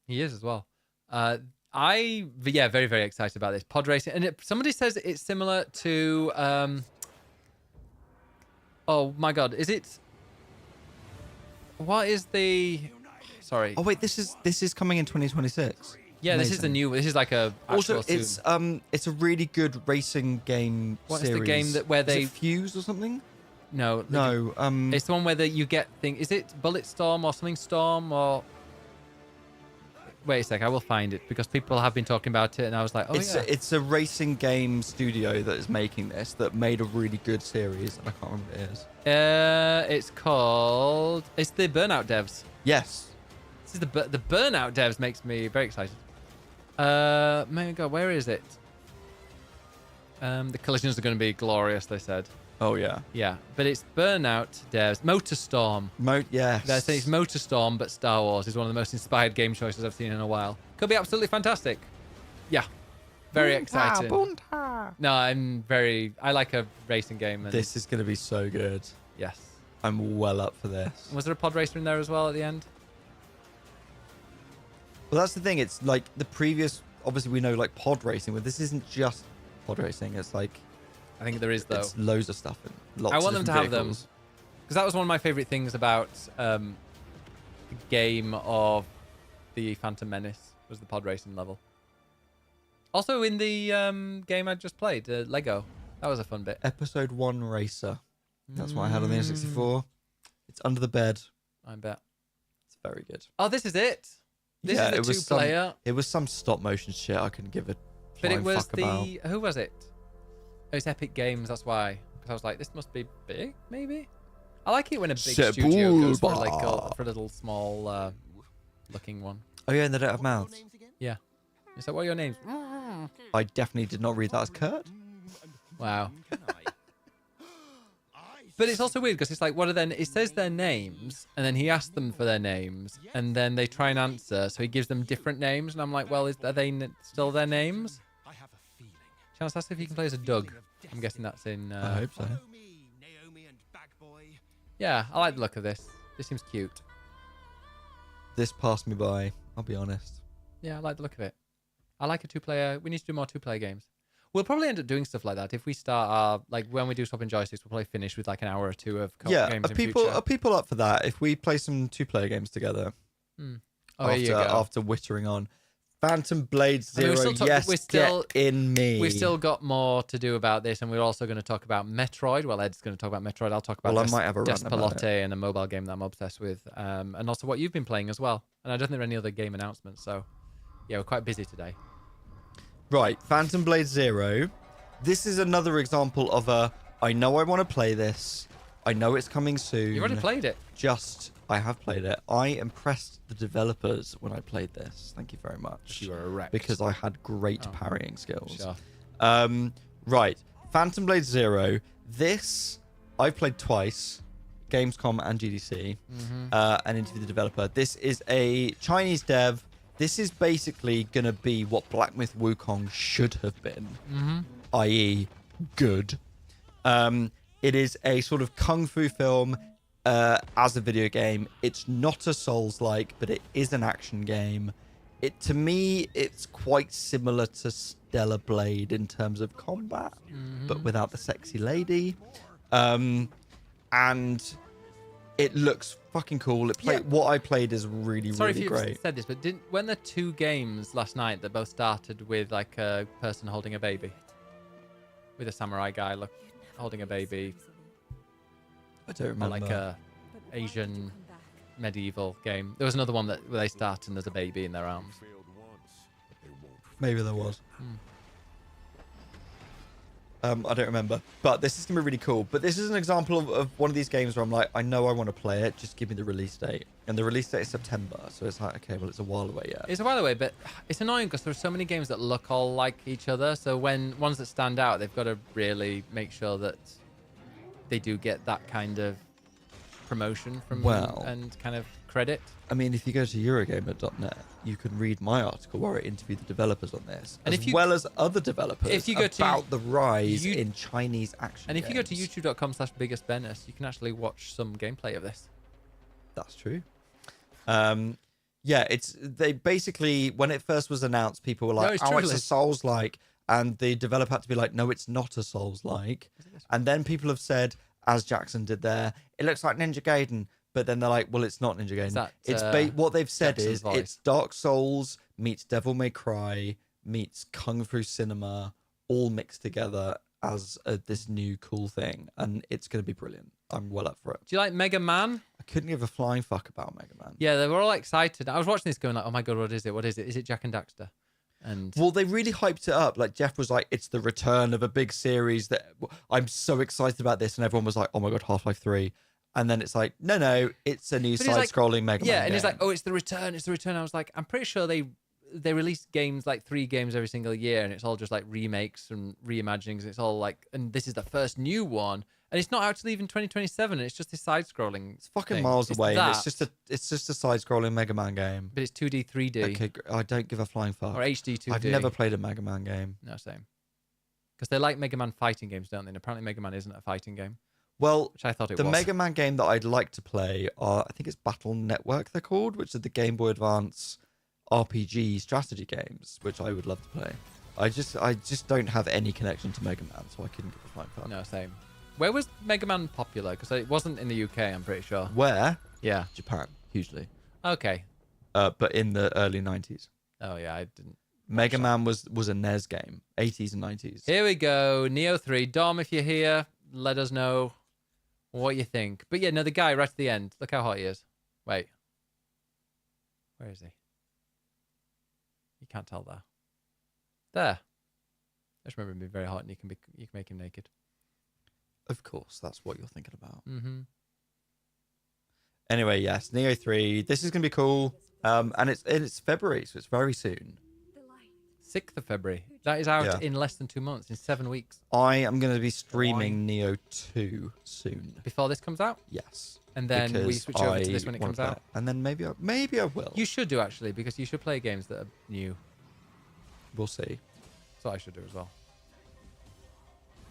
He is as well. Very, very excited about this pod racing. And somebody says it's similar to oh my god, is it? What is the? Sorry. Oh wait, this is coming in 2026. Yeah, Amazing. this is a new. This is like a. Also, soon. it's a really good racing game What series. is the game where they is it Fuse or something? No. No. It's the one where you get things. Is it Bulletstorm or something Storm or? Wait a sec, I will find it because people have been talking about it, and I was like, oh yeah. It's a racing game studio that is making this that made a really good series. I can't remember what it is. It's called. It's the Burnout devs. Yes. This is the Burnout devs makes me very excited. My God, where is it? The collisions are going to be glorious. They said. Oh yeah. Yeah, but it's Burnout devs. Motorstorm. Yes. They're saying it's Motorstorm, but Star Wars is one of the most inspired game choices I've seen in a while. Could be absolutely fantastic. Yeah, very exciting. No, I like a racing game. And This is going to be so good. yes. I'm well up for this. Was there a pod racer in there as well at the end? Well, that's the thing. It's like the previous. Obviously, we know like pod racing, but this isn't just pod racing. It's like. I think there is though. It's loads of stuff. And lots I want of them to have different them vehicles. because that was one of my favorite things about the game of the Phantom Menace was the pod racing level. Also in the game I just played, Lego, that was a fun bit. Episode 1 Racer. That's what I had on the N64. It's under the bed. I bet. It's very good. Oh, this is it. This is the two-player. It was some stop motion shit. I couldn't give a But it flying was fuck about. who was it? It was Epic Games. That's why. Because I was like, this must be big, maybe. I like it when a big studio goes for like for a little small looking one. Oh yeah, and they don't have mouths. Yeah. Is that what are your names? I definitely did not read that as Kurt. Wow. But it's also weird because it's like, what are their? It says their names, and then he asks them for their names, and then they try and answer. So he gives them different names, and I'm like, well, are they still their names? Chance, ask if you can play as a Doug. I'm guessing that's in. I hope so. Yeah, I like the look of this. This seems cute. This passed me by. I'll be honest. Yeah, I like the look of it. I like a two-player. We need to do more two-player games. We'll probably end up doing stuff like that if we start our when we do Swapping Joysticks. We'll probably finish with like an hour or two of co-op Yeah, games. are people future. are people up for that? If we play some 2-player games together. Oh, here you go. After wittering on. Phantom Blade Zero, get in me. We've still got more to do about this, and we're also going to talk about Metroid. Well, Ed's going to talk about Metroid. I'll talk about I might have a rant about Despelote and a mobile game that I'm obsessed with, and also what you've been playing as well. And I don't think there are any other game announcements, so yeah, we're quite busy today. Right, Phantom Blade Zero. This is another example of I know I want to play this. I know it's coming soon. You already played it. I have played it. I impressed the developers when I played this. Thank you very much. You were a wreck. Because I had great parrying skills. Sure. Right. Phantom Blade Zero. This I've played twice. Gamescom and GDC. And interviewed the developer. This is a Chinese dev. This is basically going to be what Black Myth Wukong should have been. I.e. good. It is a sort of kung fu film as a video game. It's not a Souls-like, but it is an action game. To me, it's quite similar to Stellar Blade in terms of combat, but without the sexy lady. And it looks fucking cool. What I played is really, Sorry really if great. you said this, but weren't there two games last night that both started with like a person holding a baby? With a samurai guy holding a baby. I don't Or remember. like a Asian medieval game. There was another one where they start and there's a baby in their arms. Maybe there was. I don't remember. But this is going to be really cool. But this is an example of one of these games where I'm like, I know I want to play it. Just give me the release date. And the release date is September. So it's like, okay, well, it's a while away yet. It's a while away, but it's annoying because there are so many games that look all like each other. So when ones that stand out, they've got to really make sure that they do get that kind of promotion from and kind of credit. I mean, if you go to Eurogamer.net, you can read my article where I interviewed the developers on this, and as well as other developers if you go about the rise in Chinese action And if games. you go to youtube.com/biggestbennis, you can actually watch some gameplay of this. That's true. Yeah, they basically, when it first was announced, people were like, it's a Souls-like. And the developer had to be like, no, it's not a Souls-like. And then people have said, as Jackson did there, it looks like Ninja Gaiden. But then they're like, well, it's not Ninja Gaiden. What they've said Jackson's is voice. it's Dark Souls meets Devil May Cry meets Kung Fu Cinema all mixed together as this new cool thing. And it's going to be brilliant. I'm well up for it. Do you like Mega Man? I couldn't give a flying fuck about Mega Man. Yeah, they were all excited. I was watching this going like, oh my God, what is it? What is it? Is it Jak and Daxter? And well, they really hyped it up. Like Jeff was like, it's the return of a big series that I'm so excited about this. And everyone was like, oh my God, Half-Life 3. And then it's like, no, it's a new side-scrolling Mega Man. Yeah, and game. it's like, oh, it's the return. I was like, I'm pretty sure they release games, like 3 games every single year, and it's all just like remakes and reimaginings. It's all like, and this is the first new one, and it's not actually even 2027. It's just this side-scrolling. It's fucking thing. miles It's away. that, And it's just a side-scrolling Mega Man game. but it's 2D, 3D, Okay, I don't give a flying fuck. or HD 2D. I've never played a Mega Man game. No, same. Because they like Mega Man fighting games, don't they? And apparently, Mega Man isn't a fighting game, Well, which I thought it the was. Mega Man game that I'd like to play are, I think it's Battle Network they're called, which are the Game Boy Advance RPG strategy games, which I would love to play. I just don't have any connection to Mega Man, so I couldn't give a flying fuck. No, same. Where was Mega Man popular? Because it wasn't in the UK, I'm pretty sure. Where? Yeah. Japan, hugely. Okay. But in the early 90s. Oh, yeah, I didn't. Mega Man was a NES game, 80s and 90s. Here we go. Neo 3. Dom, if you're here, let us know what you think. But yeah, no, the guy right at the end. Look how hot he is. Wait. Where is he? You can't tell there. There. Just remember him being very hot, and you can make him naked. Of course, that's what you're thinking about. Mm-hmm. Anyway, yes, Neo 3. This is going to be cool. And it's February, so it's very soon. 6th of February. That is out Yeah. in less than 2 months, in 7 weeks. I am going to be streaming Neo 2 soon. Before this comes out? Yes. And then we because switch over to I this when it wanna comes play out? it. And then maybe I will. You should do, actually, because you should play games that are new. We'll see. So I should do as well.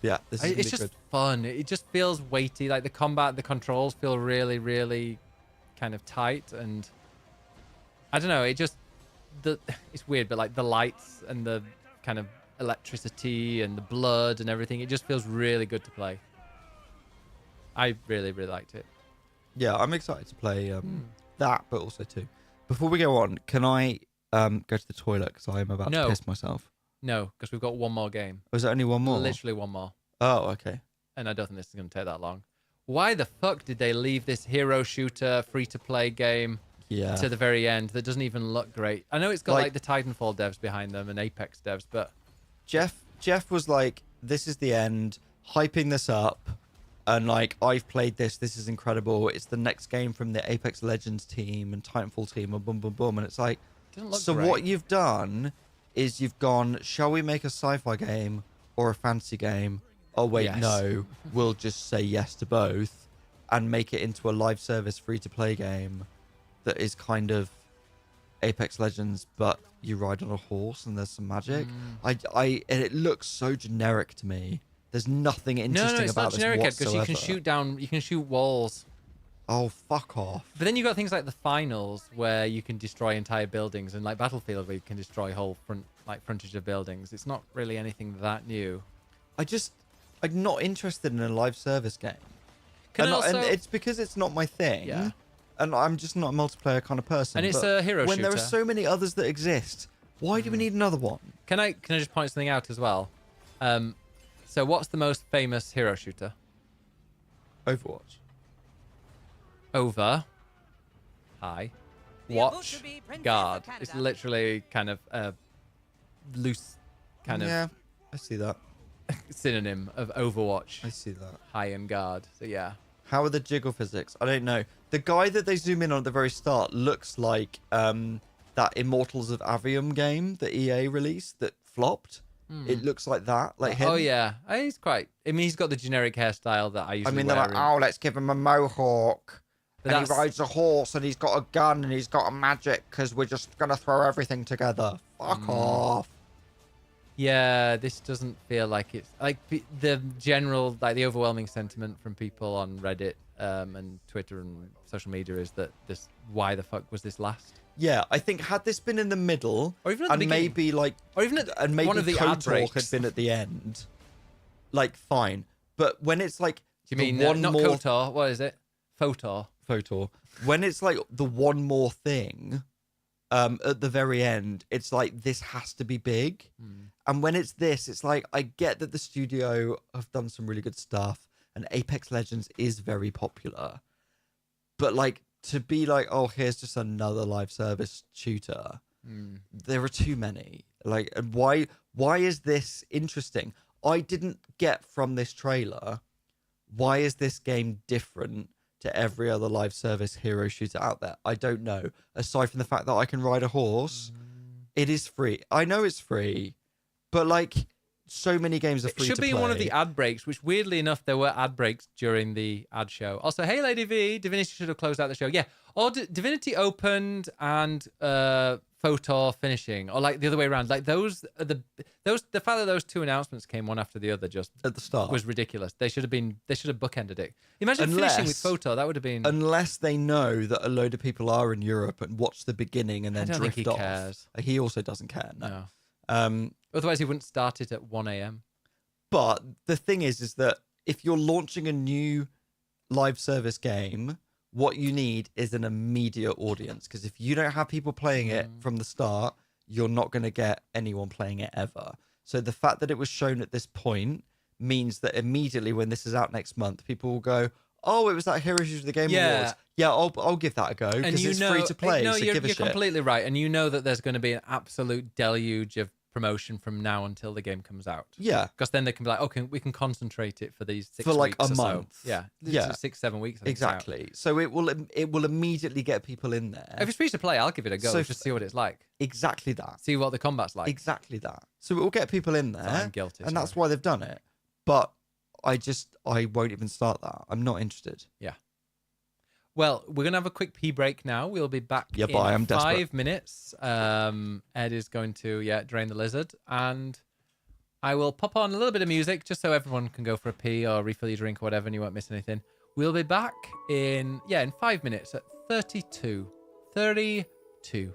Yeah, this is going to It's be just good. fun. It just feels weighty. Like the combat, the controls feel really, really kind of tight. And I don't know. It's weird, but like the lights and the kind of electricity and the blood and everything, it just feels really good to play. I really, really liked it. Yeah, I'm excited to play that, but also 2. Before we go on, can I go to the toilet because I am about to piss myself? No, because we've got one more game. Was there only one more? Literally one more. Oh, okay. And I don't think this is going to take that long. Why the fuck did they leave this hero shooter free-to-play game to the very end that doesn't even look great? I know it's got like the Titanfall devs behind them and Apex devs, but Jeff was like, this is the end, hyping this up, and like, I've played this is incredible, it's the next game from the Apex Legends team and Titanfall team, and boom boom boom, and it's like, so great. what you've done is you've gone, shall we make a sci-fi game or a fantasy game? Oh wait, Yes. no, we'll just say yes to both and make it into a live service free-to-play game that is kind of Apex Legends, but you ride on a horse and there's some magic. And it looks so generic to me. There's nothing interesting no, it's about not this generic whatsoever. because you can shoot walls. Oh, fuck off. But then you've got things like the finals where you can destroy entire buildings, and like Battlefield where you can destroy whole frontage of buildings. It's not really anything that new. I'm not interested in a live service game. And it's because it's not my thing. Yeah. And I'm just not a multiplayer kind of person. And it's but a hero when there are shooter. so many others that exist, why do we need another one? Can I just point something out as well? So what's the most famous hero shooter? Overwatch. Over. high. The Watch, Abutre Princess guard. of Canada. It's literally kind of a loose kind of Yeah, I see that. synonym of Overwatch. I see that. High and guard. So yeah. How are the jiggle physics? I don't know. The guy that they zoom in on at the very start looks like that Immortals of Avium game that EA released that flopped. It looks like that. Like him. Oh yeah. He's quite. I mean, he's got the generic hairstyle that I usually I mean, wear. they're like, oh, let's give him a mohawk. But And he that's- rides a horse and he's got a gun and he's got a magic because we're just going to throw everything together. Fuck off. Yeah, this doesn't feel like it's like the general, like the overwhelming sentiment from people on Reddit and Twitter and social media is that this, why the fuck was this last? Yeah, I think had this been in the middle, Or even at the and beginning. maybe like, Or even at and maybe one of the ad KOTOR breaks. had been at the end, like fine. But when it's like, Do you the mean one not more KOTOR? What is it? Photor. photo, when it's like the one more thing, at the very end, it's like this has to be big. And when it's this, it's like I get that the studio have done some really good stuff, and Apex Legends is very popular, but like to be like, oh, here's just another live service shooter. There are too many. Like, and why is this interesting? I didn't get from this trailer, why is this game different to every other live service hero shooter out there? I don't know. Aside from the fact that I can ride a horse, it is free. I know it's free, but like so many games are It free should to be in one of play. the ad breaks, which weirdly enough, there were ad breaks during the ad show. Also, hey, Lady V, Divinity should have closed out the show. Yeah, or Divinity opened and Photor finishing, or like the other way around. Like the fact that those two announcements came one after the other just at the start was ridiculous. They should have bookended it. Imagine finishing with Unless- Photor. That would have been. Unless they know that a load of people are in Europe and watch the beginning and then don't think drift he off. cares. He also doesn't care. No. No. Otherwise, he wouldn't start it at 1 a.m. But the thing is that if you're launching a new live service game, what you need is an immediate audience. Because if you don't have people playing it from the start, you're not going to get anyone playing it ever. So the fact that it was shown at this point means that immediately when this is out next month, people will go, oh, it was that Heroes of the Game Yeah. Awards. Yeah, I'll give that a go because it's free to play. No, so you're give a shit. completely right, and you know that there's going to be an absolute deluge of promotion from now until the game comes out. Yeah. Because then they can be like, okay, we can concentrate it for these 6 For, like, weeks a or so. month. Yeah, Yeah. 6-7 weeks. I think it's out. Exactly. So it will immediately get people in there. If it's free to play, I'll give it a go. So Just see what it's like. Exactly that. See what the combat's like. Exactly that. So it will get people in there. I'm guilty, And that's sorry. why they've done it. But I won't even start that. I'm not interested. Yeah. Well, we're going to have a quick pee break now. We'll be back Yeah, in bye, I'm 5 desperate. minutes. Ed is going to, drain the lizard. And I will pop on a little bit of music just so everyone can go for a pee or refill your drink or whatever and you won't miss anything. We'll be back in 5 minutes at 32. 32.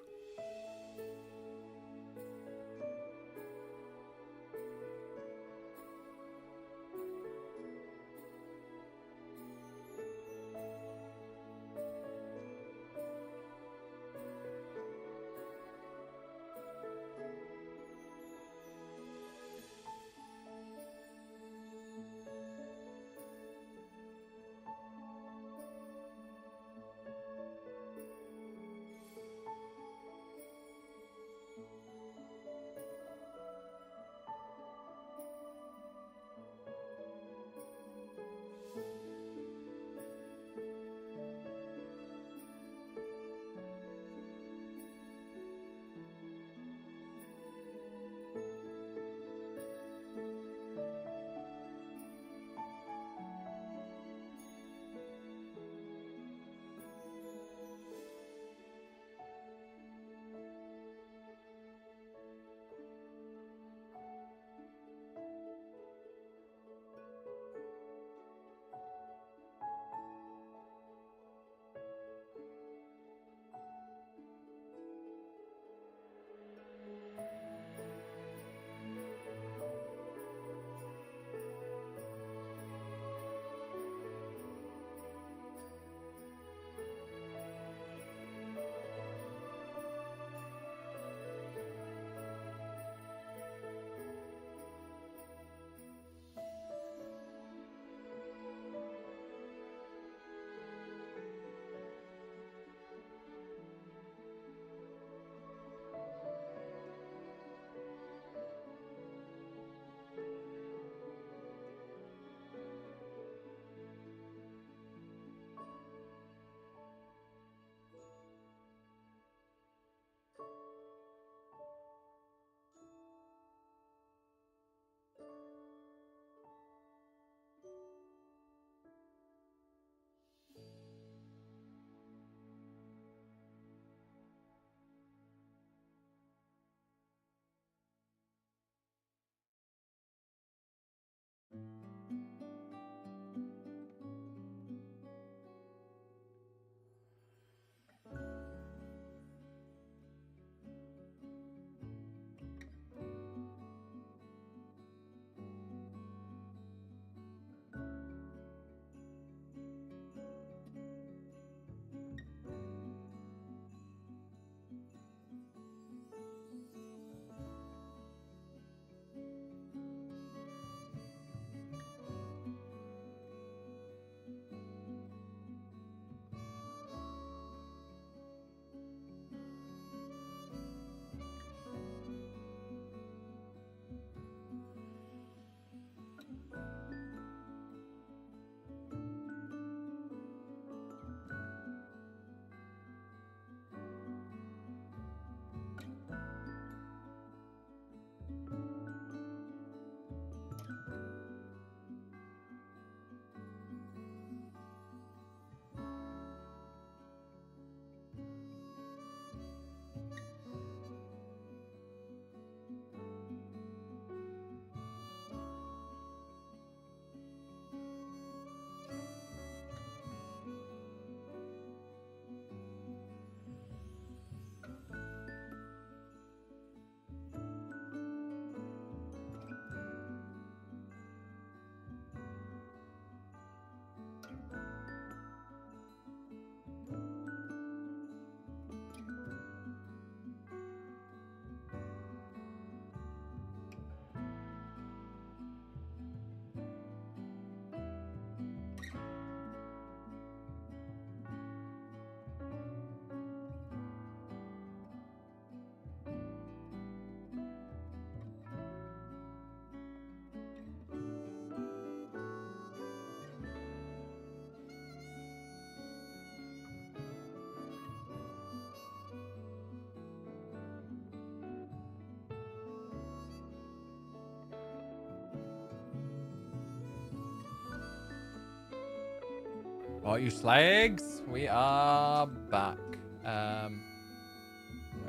All you slags, we are back. Where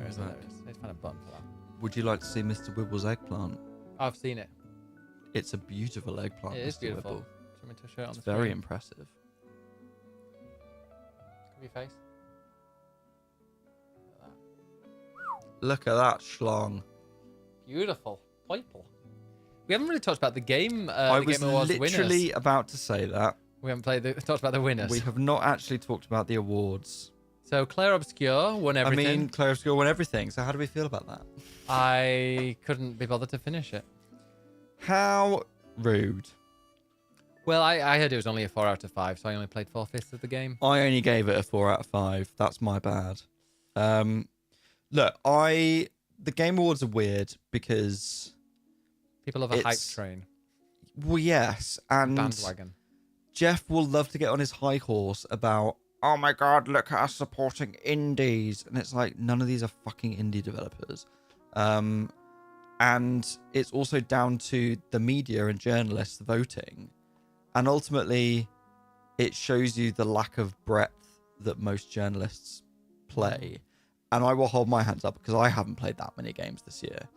is it? There it is. Let's find a button for that. Would you like to see Mr. Wibble's eggplant? I've seen it. It's a beautiful eggplant. It is Mr. beautiful. Wibble. Do you want me to show it on It's the screen? very impressive. Cover your face. Look at that schlong. Beautiful. Purple. We haven't really talked about the game. I the was Game Awards literally winners. about to say that. We haven't talked about the winners. We have not actually talked about the awards. So Claire Obscure won everything. I mean, Claire Obscure won everything. So how do we feel about that? I couldn't be bothered to finish it. How rude. Well, I heard it was only a 4 out of 5, so I only played 4/5 of the game. I only gave it a 4 out of 5. That's my bad. Look, the Game Awards are weird because People love a hype it's- train. well, yes, and Bandwagon. Jeff will love to get on his high horse about, oh my god, look at us supporting indies, and it's like none of these are fucking indie developers. And it's also down to the media and journalists voting, and ultimately, it shows you the lack of breadth that most journalists play. And I will hold my hands up because I haven't played that many games this year.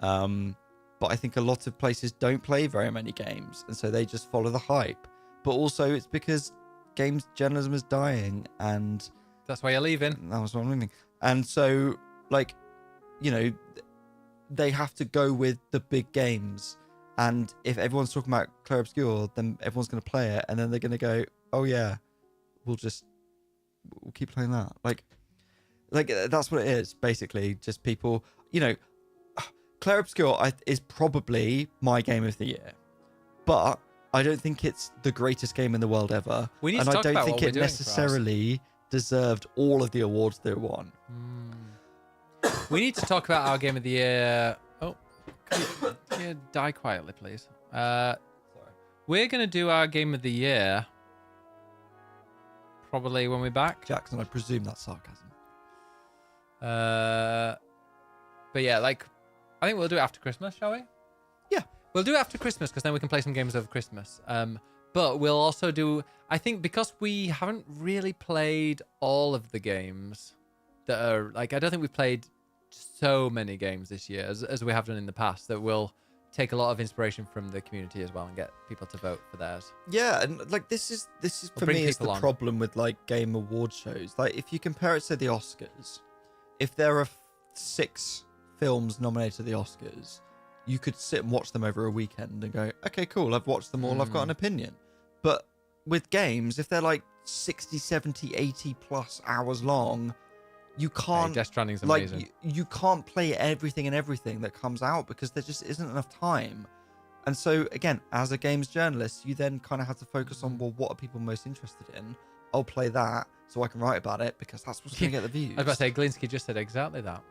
But I think a lot of places don't play very many games, and so they just follow the hype. But also, it's because games journalism is dying, and That's why you're leaving. that was what I'm meaning. And so, like, you know, they have to go with the big games. And if everyone's talking about Claire Obscure, then everyone's going to play it, and then they're going to go, "Oh yeah, we'll keep playing that." Like that's what it is, basically. Just people, you know, Claire Obscure is probably my game of the year, but I don't think it's the greatest game in the world ever. We need and to I talk don't about think what we're it doing for ours. necessarily deserved all of the awards they won. We need to talk about our game of the year. Oh, can you die quietly, please? Sorry. We're going to do our game of the year probably when we're back. Jackson, I presume that's sarcasm. But yeah, like, I think we'll do it after Christmas, shall we? Yeah. We'll do it after Christmas because then we can play some games over Christmas. But we'll also do, I think because we haven't really played all of the games that are, like, I don't think we've played so many games this year as we have done in the past, that we'll take a lot of inspiration from the community as well and get people to vote for theirs. Yeah, and like this is for bring me is the people on. problem with like game award shows. Like if you compare it to the Oscars, if there are 6 films nominated to the Oscars, you could sit and watch them over a weekend and go, okay, cool, I've watched them all, I've got an opinion. But with games, if they're like 60, 70, 80 plus hours long, you can't Death Stranding's like amazing. you can't play everything that comes out because there just isn't enough time. And so again, as a games journalist, you then kind of have to focus on, well, what are people most interested in? I'll play that so I can write about it because that's what's going to get the views. I was about to say, Glinsky just said exactly that.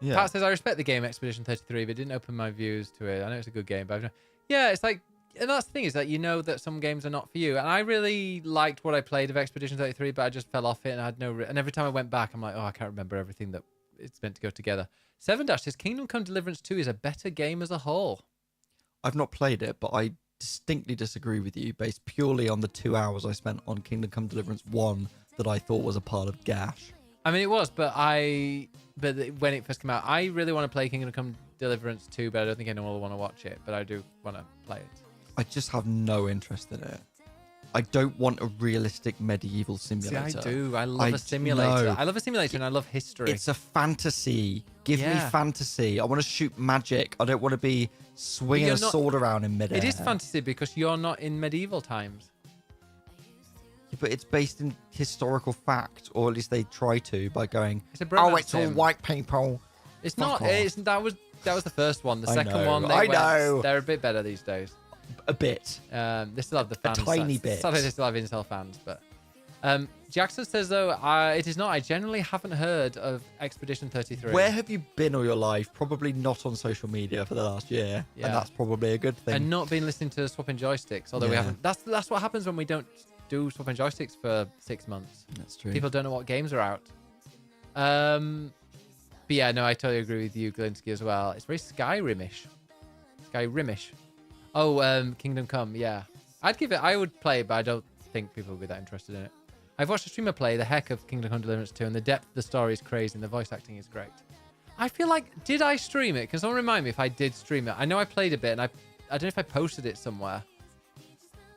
Yeah. Pat says, I respect the game Expedition 33, but didn't open my views to it. I know it's a good game, but yeah, it's like, and that's the thing, is that you know that some games are not for you. And I really liked what I played of Expedition 33, but I just fell off it, and I had and every time I went back, I'm like, oh, I can't remember everything that it's meant to go together. 7- says, Kingdom Come Deliverance 2 is a better game as a whole. I've not played it, but I distinctly disagree with you based purely on the 2 hours I spent on Kingdom Come Deliverance 1 that I thought was a part of Gash. I mean, it was, but when it first came out, I really want to play Kingdom Come Deliverance 2, but I don't think anyone will want to watch it, but I do want to play it. I just have no interest in it. I don't want a realistic medieval simulator. See, I do. I love a simulator. no. I love a simulator and I love history. It's a fantasy. Give me Yeah. fantasy. I want to shoot magic. I don't want to be swinging you're a not- sword around in midair. It is fantasy because you're not in medieval times. Yeah, but it's based in historical fact, or at least they try to by going, It's a bromance it's all sim. white people. It's Fuck not. off. It's, that was the first one. The I second know, one, I know. they're a bit better these days. A bit. They still have the fans. tiny bit. Sadly, they still have incel fans, but. Jackson says though, it is not. I generally haven't heard of Expedition 33. Where have you been all your life? Probably not on social media for the last year. Yeah. And that's probably a good thing. And not been listening to Swapping Joysticks, although we Yeah. haven't. That's what happens when we don't do Swapping Joysticks for 6 months. That's true. People don't know what games are out. But yeah, no, I totally agree with you, Glinsky, as well. It's very Skyrim-ish. Oh, Kingdom Come, yeah. I'd give it. I would play it, but I don't think people would be that interested in it. I've watched a streamer play the heck of Kingdom Come Deliverance 2, and the depth of the story is crazy, and the voice acting is great. I feel like, did I stream it? Can someone remind me if I did stream it? I know I played a bit, and I don't know if I posted it somewhere.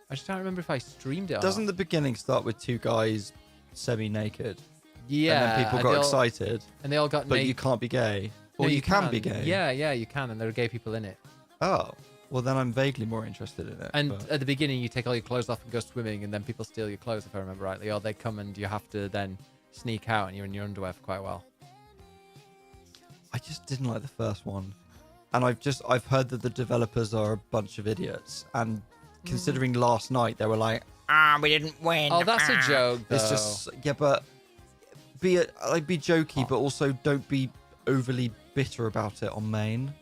I just don't remember if I streamed it or Doesn't not. the beginning start with two guys semi-naked? Yeah. And then people got excited. And they all got But naked. you can't be gay. No, Or you can be gay. Yeah, you can, and there are gay people in it. Oh. Well, then I'm vaguely more interested in it. And but- at the beginning, you take all your clothes off and go swimming, and then people steal your clothes, if I remember rightly, or they come and you have to then sneak out, and you're in your underwear for quite a while. I just didn't like the first one. And I've heard that the developers are a bunch of idiots. And considering last night, they were like, we didn't win. Oh, that's a joke, though. It's just, yeah, but be jokey, but also don't be overly bitter about it on main.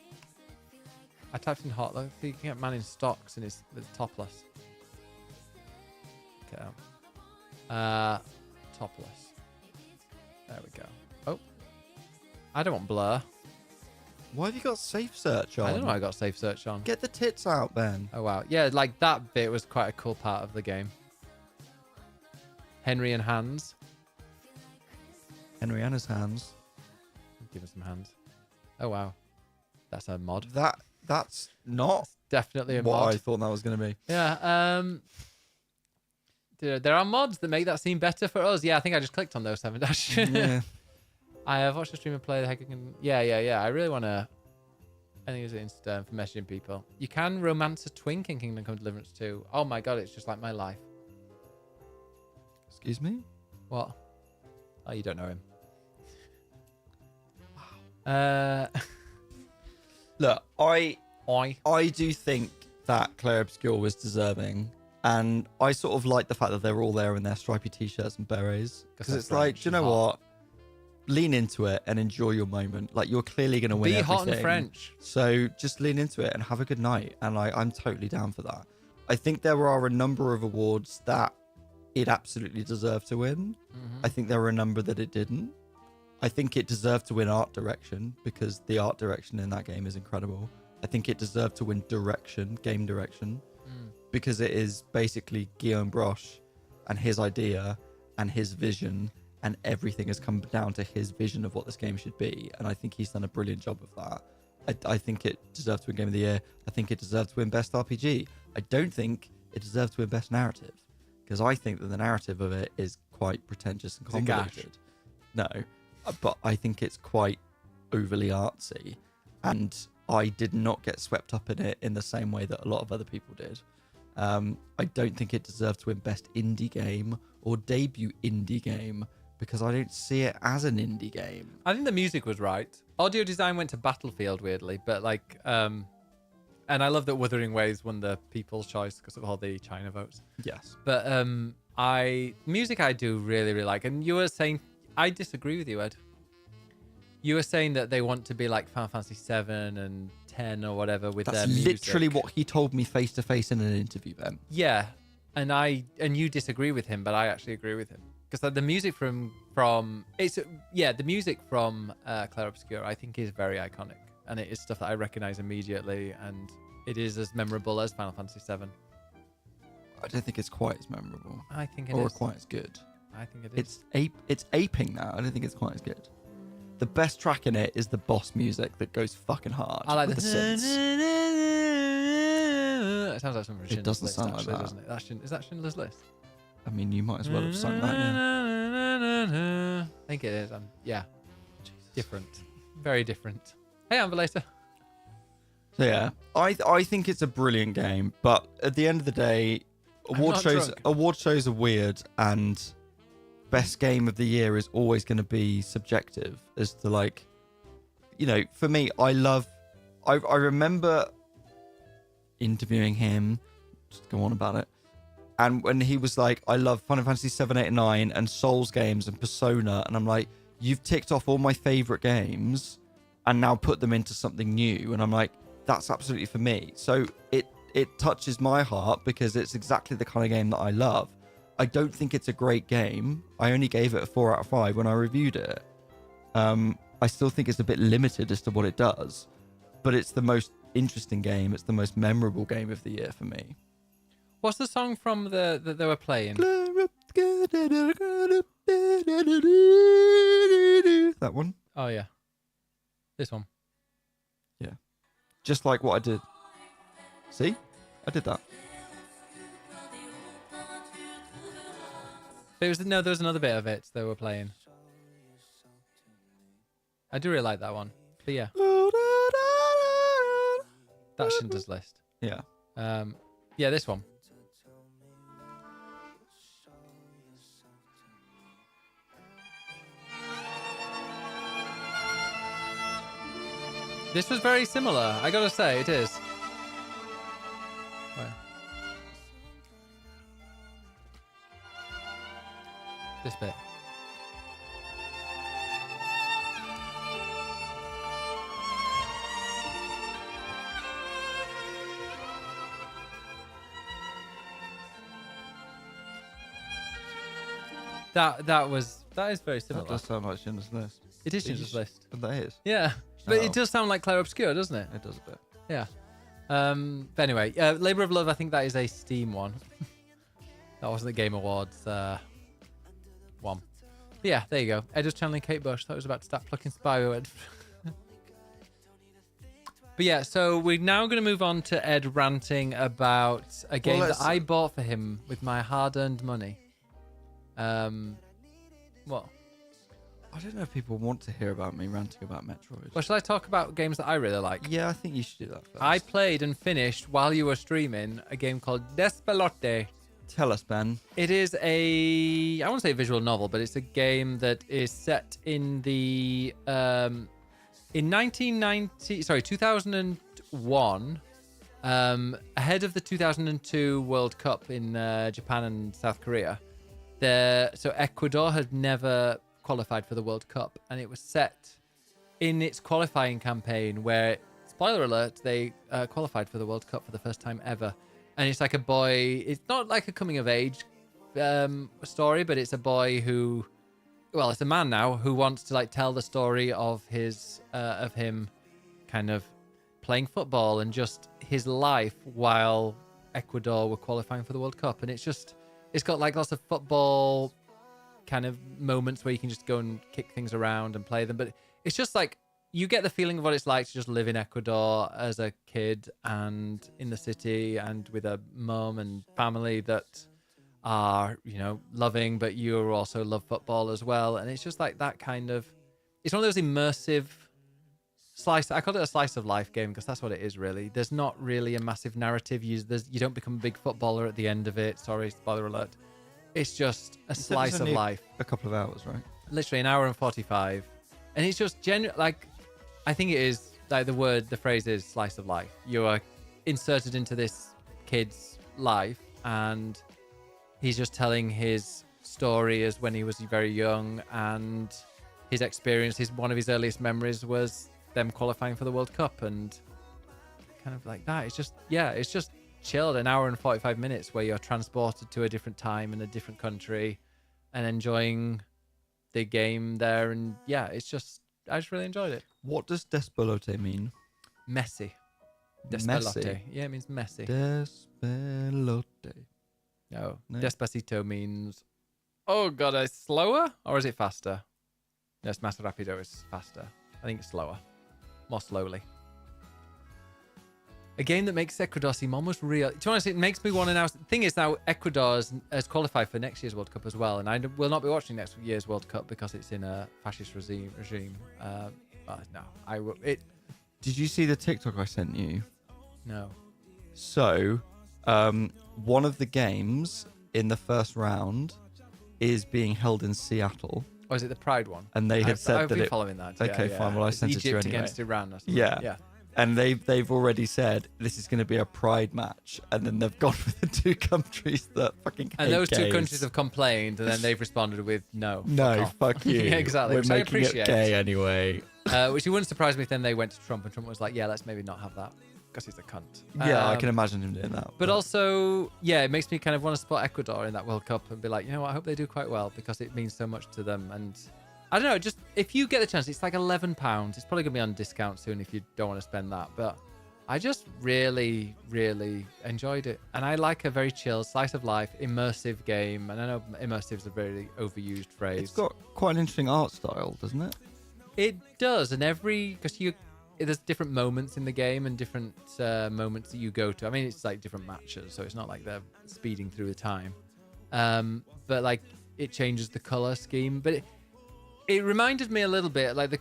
I typed in hot. Look, you can get man in stocks and it's topless. Okay. Topless. There we go. Oh. I don't want blur. Why have you got safe search on? I don't know why I got safe search on. Get the tits out, Ben. Oh, wow. Yeah, like that bit was quite a cool part of the game. Henry and Hans. Henry and his hands. Give us some hands. Oh, wow. That's a mod. That's not Definitely a what mod. I thought that was going to be. Yeah. There are mods that make that seem better for us. Yeah, I think I just clicked on those 7 dash. Yeah. I have watched a streamer play the heck. Yeah. I really want to. I think it's Insta for messaging people. You can romance a twink in Kingdom Come Deliverance 2. Oh my god, it's just like my life. Excuse me? What? Oh, you don't know him. Wow. Look, I I. do think that Claire Obscure was deserving. And I sort of like the fact that they're all there in their stripy t-shirts and berets. Because that's it's like, French do you know and hot. what? Lean into it and enjoy your moment. Like, you're clearly going to win Be everything. hot and French. So just lean into it and have a good night. And I'm totally down for that. I think there are a number of awards that it absolutely deserved to win. Mm-hmm. I think there were a number that it didn't. I think it deserved to win art direction because the art direction in that game is incredible. I think it deserved to win direction, game direction, because it is basically Guillaume Broche and his idea and his vision, and everything has come down to his vision of what this game should be. And I think he's done a brilliant job of that. I think it deserved to win Game of the Year. I think it deserved to win Best RPG. I don't think it deserved to win Best Narrative, because I think that the narrative of it is quite pretentious and Is it gash? convoluted. No, but I think it's quite overly artsy, and I did not get swept up in it in the same way that a lot of other people did. I don't think it deserved to win Best Indie Game or Debut Indie Game, because I don't see it as an indie game. I think the music was right. Audio design went to Battlefield, weirdly, but like, and I love that Wuthering Waves won the People's Choice because of all the China votes. Yes. But music I do really, really like. And you were saying, I disagree with you, Ed. You were saying that they want to be like Final Fantasy 7 and 10 or whatever with That's their music. literally what he told me face to face in an interview, Ben. Yeah, and you disagree with him, but I actually agree with him because the music from the music from Claire Obscure I think is very iconic, and it is stuff that I recognize immediately, and it is as memorable as Final Fantasy 7. I don't think it's quite as memorable I think it or is. quite as good. I think it is. It's aping that. I don't think it's quite as good. The best track in it is the boss music that goes fucking hard. I like with the synths. It sounds like something from It Schindler's doesn't List, sound like actually, that. doesn't it? Is that Schindler's List? I mean, you might as well have sung that. Yeah. I think it is. Yeah. Different. Very different. Hey, Ambulator. So yeah, I think it's a brilliant game, but at the end of the day, award not shows are weird, and best game of the year is always going to be subjective as to, like, you know, for me, I remember interviewing him, just go on about it, and when he was like, I love Final Fantasy 7, 8, and 9 and Souls games and Persona, and I'm like, you've ticked off all my favorite games and now put them into something new, and I'm like, that's absolutely for me. So it touches my heart because it's exactly the kind of game that I love. I don't think it's a great game. I only gave it a 4 out of 5 when I reviewed it. I still think it's a bit limited as to what it does, but it's the most interesting game. It's the most memorable game of the year for me. What's the song from that they were playing? That one. Oh yeah, this one. Yeah. Just like what I did. See? I did that. There was another bit of it they were playing. I do really like that one. But yeah, that's Schindler's List. Yeah. Yeah, this one. This was very similar. I gotta say, it is. Where? This bit. That is very similar. That does sound like Schindler's List. It is Schindler's List. But that is. Yeah, but Oh. it does sound like Claire Obscure, doesn't it? It does a bit. Yeah. But anyway, Labour of Love, I think that is a Steam one. That wasn't the Game Awards one. But yeah, there you go. Ed was channeling Kate Bush. Thought I was about to start plucking Spyro. But yeah, so we're now going to move on to Ed ranting about a game that I bought for him with my hard-earned money. What? I don't know if people want to hear about me ranting about Metroid. Well, shall I talk about games that I really like? Yeah, I think you should do that first. I played and finished, while you were streaming, a game called Despelote. Tell us, Ben. It is I won't say a visual novel, but it's a game that is set in the in 2001, ahead of the 2002 World Cup in Japan and South Korea. So Ecuador had never qualified for the World Cup, and it was set in its qualifying campaign where, spoiler alert, they qualified for the World Cup for the first time ever. And it's like a boy, it's not like a coming of age story, but it's a boy who, well, it's a man now who wants to like tell the story of him kind of playing football and just his life while Ecuador were qualifying for the World Cup. And it's got like lots of football kind of moments where you can just go and kick things around and play them. But it's just like, you get the feeling of what it's like to just live in Ecuador as a kid and in the city and with a mum and family that are, loving, but you also love football as well. And it's just like that kind of, it's one of those immersive slice. I call it a slice of life game because that's what it is really. There's not really a massive narrative. You don't become a big footballer at the end of it. Sorry, spoiler alert. It's just a slice of life. A couple of hours, right? Literally an hour and 45. And it's just like, I think it is like the phrase is slice of life. You are inserted into this kid's life and he's just telling his story as when he was very young, and his experience, one of his earliest memories was them qualifying for the World Cup, and kind of like that. It's just chilled, an hour and 45 minutes where you're transported to a different time in a different country and enjoying the game there. And yeah, I just really enjoyed it. What does Despelote mean? Messy. Despelote. Messy. Yeah, it means messy. Despelote. No. No. Despacito means, oh god, is it slower or is it faster? No, it's más rápido is faster. I think it's slower. More slowly. A game that makes Ecuador seem almost real. To be honest, it makes me want to now. The thing is, now Ecuador has qualified for next year's World Cup as well, and I will not be watching next year's World Cup because it's in a fascist regime. No, I will. Did you see the TikTok I sent you? No. So, one of the games in the first round is being held in Seattle. Or is it the Pride one? And they had said I've that been following that. Okay, yeah. fine. Well, I It's sent it to you Egypt anyway. against Iran or something. Yeah. And they've already said this is going to be a pride match, and then they've gone with the two countries that fucking hate And those two gays. countries have complained, and then they've responded with no. No, off. fuck you. Yeah, exactly. We're Which I making it appreciate. gay anyway. Which it wouldn't surprise me if then they went to Trump, and Trump was like, yeah, let's maybe not have that because he's a cunt. Yeah, I can imagine him doing that. But also, yeah, it makes me kind of want to support Ecuador in that World Cup and be like, you know what, I hope they do quite well because it means so much to them. And I don't know, just if you get the chance, it's like £11. It's probably going to be on discount soon if you don't want to spend that. But I just really, really enjoyed it. And I like a very chill, slice of life, immersive game. And I know immersive is a very overused phrase. It's got quite an interesting art style, doesn't it? It does. And there's different moments in the game and different moments that you go to. I mean, it's like different matches, so it's not like they're speeding through the time. But like it changes the color scheme. But it reminded me a little bit, like the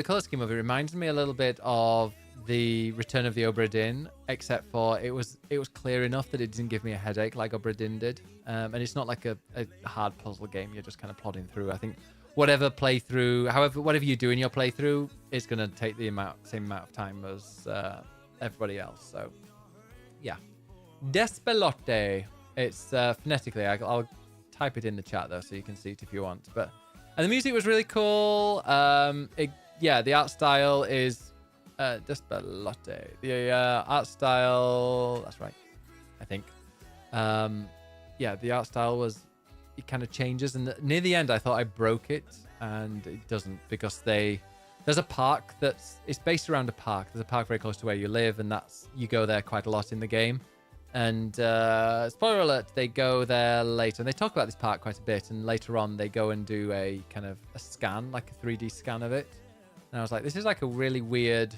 color scheme of it reminded me a little bit of the Return of the Obra Dinn, except for it was clear enough that it didn't give me a headache like Obra Dinn did. And it's not like a hard puzzle game. You're just kind of plodding through. I think whatever you do in your playthrough is going to take the same amount of time as everybody else. So, yeah. Despelote. It's phonetically. I'll type it in the chat though, so you can see it if you want. And the music was really cool. The art style is Despelote. The art style. That's right. I think. The art style it kind of changes, and near the end I thought I broke it, and it doesn't, because there's a park it's based around a park. There's a park very close to where you live, and you go there quite a lot in the game. And spoiler alert, they go there later, and they talk about this park quite a bit, and later on they go and do a kind of a scan, like a 3D scan of it. And I was like, this is like a really weird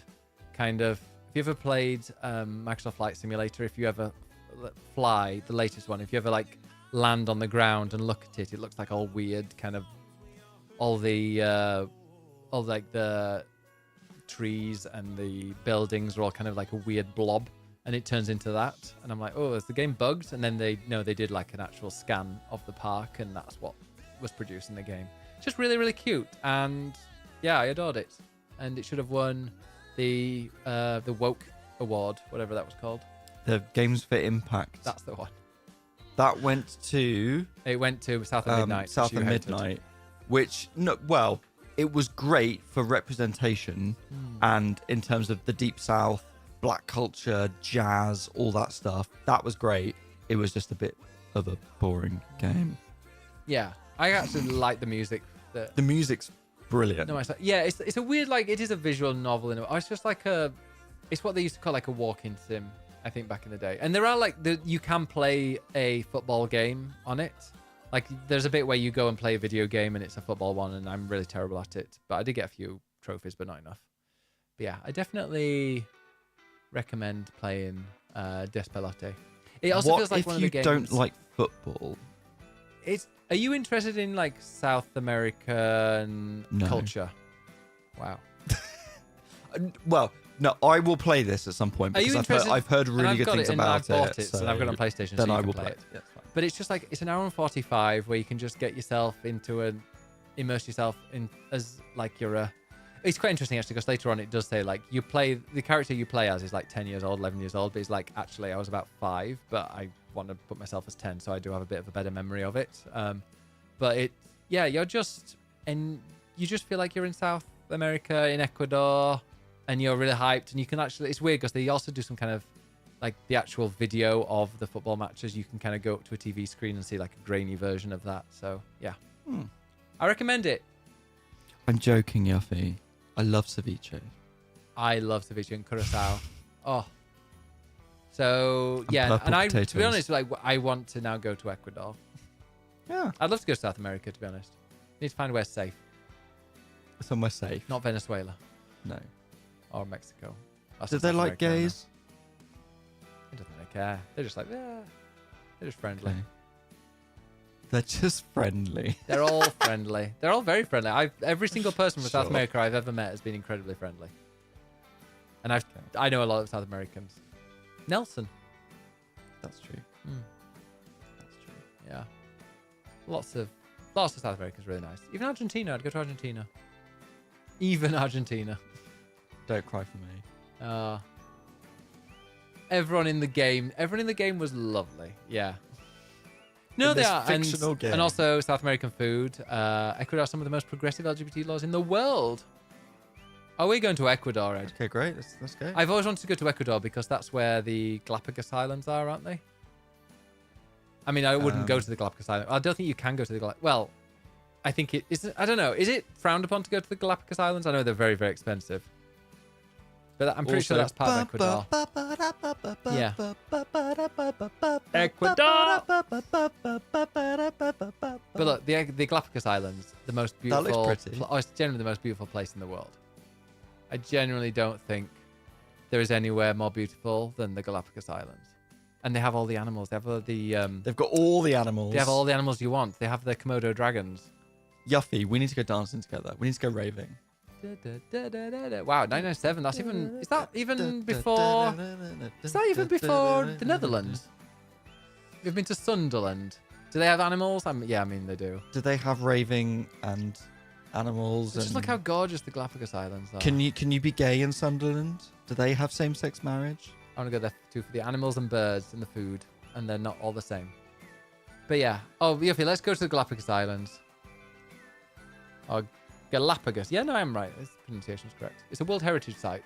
kind of, if you ever played Microsoft Flight Simulator, if you ever fly, the latest one, if you ever like land on the ground and look at it, it looks like all weird kind of all the trees and the buildings are all kind of like a weird blob, and it turns into that. And I'm like, oh, is the game bugged? And then they did like an actual scan of the park, and that's what was produced in the game. Just really, really cute, and yeah, I adored it. And it should have won the Woke Award, whatever that was called. The Games for Impact. That's the one. That went to... It went to South of Midnight. South of Midnight. Which, it was great for representation and in terms of the Deep South, black culture, jazz, all that stuff. That was great. It was just a bit of a boring game. Yeah. I actually like the music. The music's brilliant. No, it's a weird, like, it is a visual novel. It's just like it's what they used to call like a walk-in sim, I think, back in the day. And there are like, you can play a football game on it. Like, there's a bit where you go and play a video game and it's a football one, and I'm really terrible at it. But I did get a few trophies, but not enough. But yeah, I definitely recommend playing Despelote. It also feels like one of the games... If you don't like football... Are you interested in like South American culture? Wow. Well, no, I will play this at some point because I've heard really good things about it. I've bought it, and I've got it on PlayStation, then so I you will can play it. Yeah, but it's just like, it's an hour and 45 where you can just get yourself into immerse yourself in as like you're a... It's quite interesting actually, because later on it does say like the character you play as is like 10 years old, 11 years old, but it's like, actually I was about 5, but I want to put myself as 10, so I do have a bit of a better memory of it. But you just feel like you're in South America, in Ecuador, and you're really hyped, and you can actually, it's weird because they also do some kind of like the actual video of the football matches. You can kind of go up to a TV screen and see like a grainy version of that. So yeah, I recommend it. I'm joking, Yuffie. I love ceviche. I love ceviche and curacao. Oh. So And yeah, purple and to be potatoes. honest, like I want to now go to Ecuador. Yeah. I'd love to go to South America, to be honest. Need to find where it's safe. Somewhere safe. Not Venezuela No. or Mexico. That's Do not they South like America, no. gays? It doesn't really care. They're just like, yeah. They're just friendly. Okay. They're just friendly. They're all friendly. They're all very friendly. Every single person from South Sure. America I've ever met has been incredibly friendly. And I know a lot of South Americans. Nelson. That's true. That's true. Yeah. Lots of South Americans really nice. Even Argentina. I'd go to Argentina. Even Argentina. Don't cry for me. Everyone in the game was lovely. Yeah. No, In they this are. fictional game. And also South American food. Ecuador has some of the most progressive LGBT laws in the world. Oh, we're going to Ecuador, Ed. Okay, great. Let's go. I've always wanted to go to Ecuador because that's where the Galapagos Islands are, aren't they? I mean, I wouldn't go to the Galapagos Islands. I don't think you can go to the Galapagos. Well, I think it is. I don't know. Is it frowned upon to go to the Galapagos Islands? I know they're very, very expensive. But I'm pretty sure that's part of Ecuador. Yeah. Ecuador. But look, the Galapagos Islands, the most beautiful. That looks pretty. It's generally the most beautiful place in the world. I genuinely don't think there is anywhere more beautiful than the Galapagos Islands. And they have all the animals. They have all the. They've got all the animals. They have all the animals you want. They have the Komodo dragons. Yuffie, we need to go dancing together. We need to go raving. Wow, 997. That's even. Is that even before? Is that even before the Netherlands? We've been to Sunderland. Do they have animals? Yeah, I mean they do. Do they have raving and animals? Just look how gorgeous the Galapagos Islands are. Can you be gay in Sunderland? Do they have same-sex marriage? I want to go there too for the animals and birds and the food, and they're not all the same. But yeah. Oh, Yuffie, let's go to the Galapagos Islands. Oh, Galapagos. Yeah, no, I'm right. This pronunciation's correct. It's a World Heritage Site.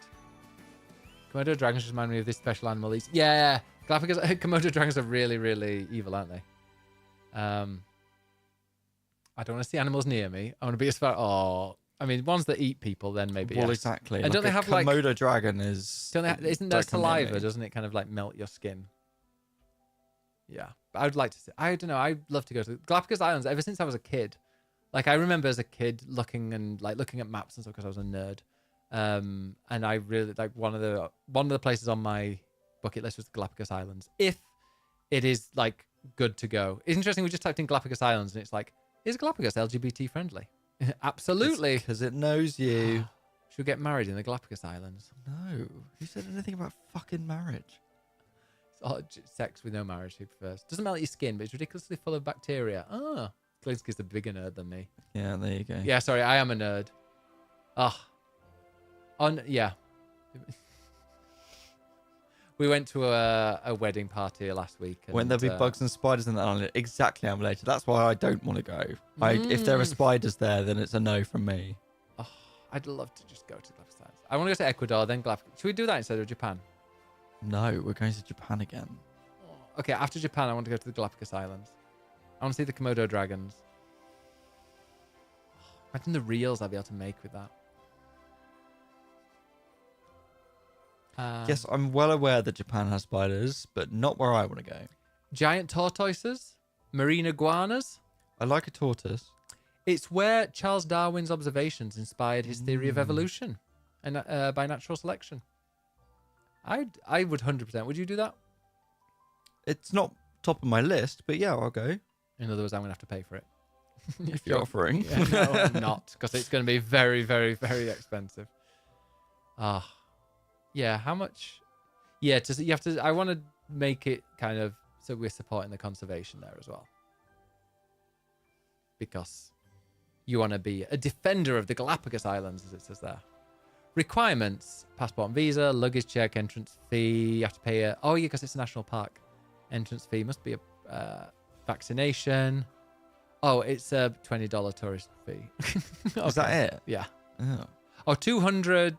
Komodo dragons just remind me of this special animal. Yeah, Galapagos. Komodo dragons are really, really evil, aren't they? I don't want to see animals near me. I want to be as far. Oh, I mean, ones that eat people, then maybe. Well, yes. exactly. And don't they have like Komodo dragon is? Isn't there saliva? Doesn't it kind of like melt your skin? Yeah, but I would like to see. I don't know. I'd love to go to the Galapagos Islands. Ever since I was a kid, like I remember as a kid looking at maps and stuff because I was a nerd. And I really like one of the places on my bucket list was the Galapagos Islands. If it is like good to go, it's interesting. We just typed in Galapagos Islands and it's like, is Galapagos LGBT friendly? Absolutely, because it knows you. Should we get married in the Galapagos Islands? No, who said anything about fucking marriage? Sex with no marriage, he prefers. Doesn't melt your skin, but it's ridiculously full of bacteria. Ah, Klinsky's a bigger nerd than me. Yeah, there you go. Yeah, sorry, I am a nerd. Yeah. We went to a wedding party last week. When there'll be bugs and spiders in that island. Exactly, I'm related. That's why I don't want to go. If there are spiders there, then it's a no from me. Oh, I'd love to just go to Galapagos Islands. I want to go to Ecuador, then Galapagos. Should we do that instead of Japan? No, we're going to Japan again. Okay, after Japan, I want to go to the Galapagos Islands. I want to see the Komodo dragons. Imagine the reels I'll be able to make with that. Yes, I'm well aware that Japan has spiders, but not where I want to go. Giant tortoises, marine iguanas. I like a tortoise. It's where Charles Darwin's observations inspired his theory of evolution and by natural selection. I would 100%. Would you do that? It's not top of my list, but yeah, I'll go. In other words, I'm going to have to pay for it. If you're offering. Yeah, no, I'm not, because it's going to be very, very, very expensive. Yeah, how much? Yeah, you have to. I want to make it kind of so we're supporting the conservation there as well, because you want to be a defender of the Galapagos Islands, as it says there. Requirements: passport and visa, luggage check, entrance fee. You have to pay because it's a national park. Entrance fee must be a vaccination. Oh, it's a $20 tourist fee. Okay. Is that it? Yeah. Oh. 200.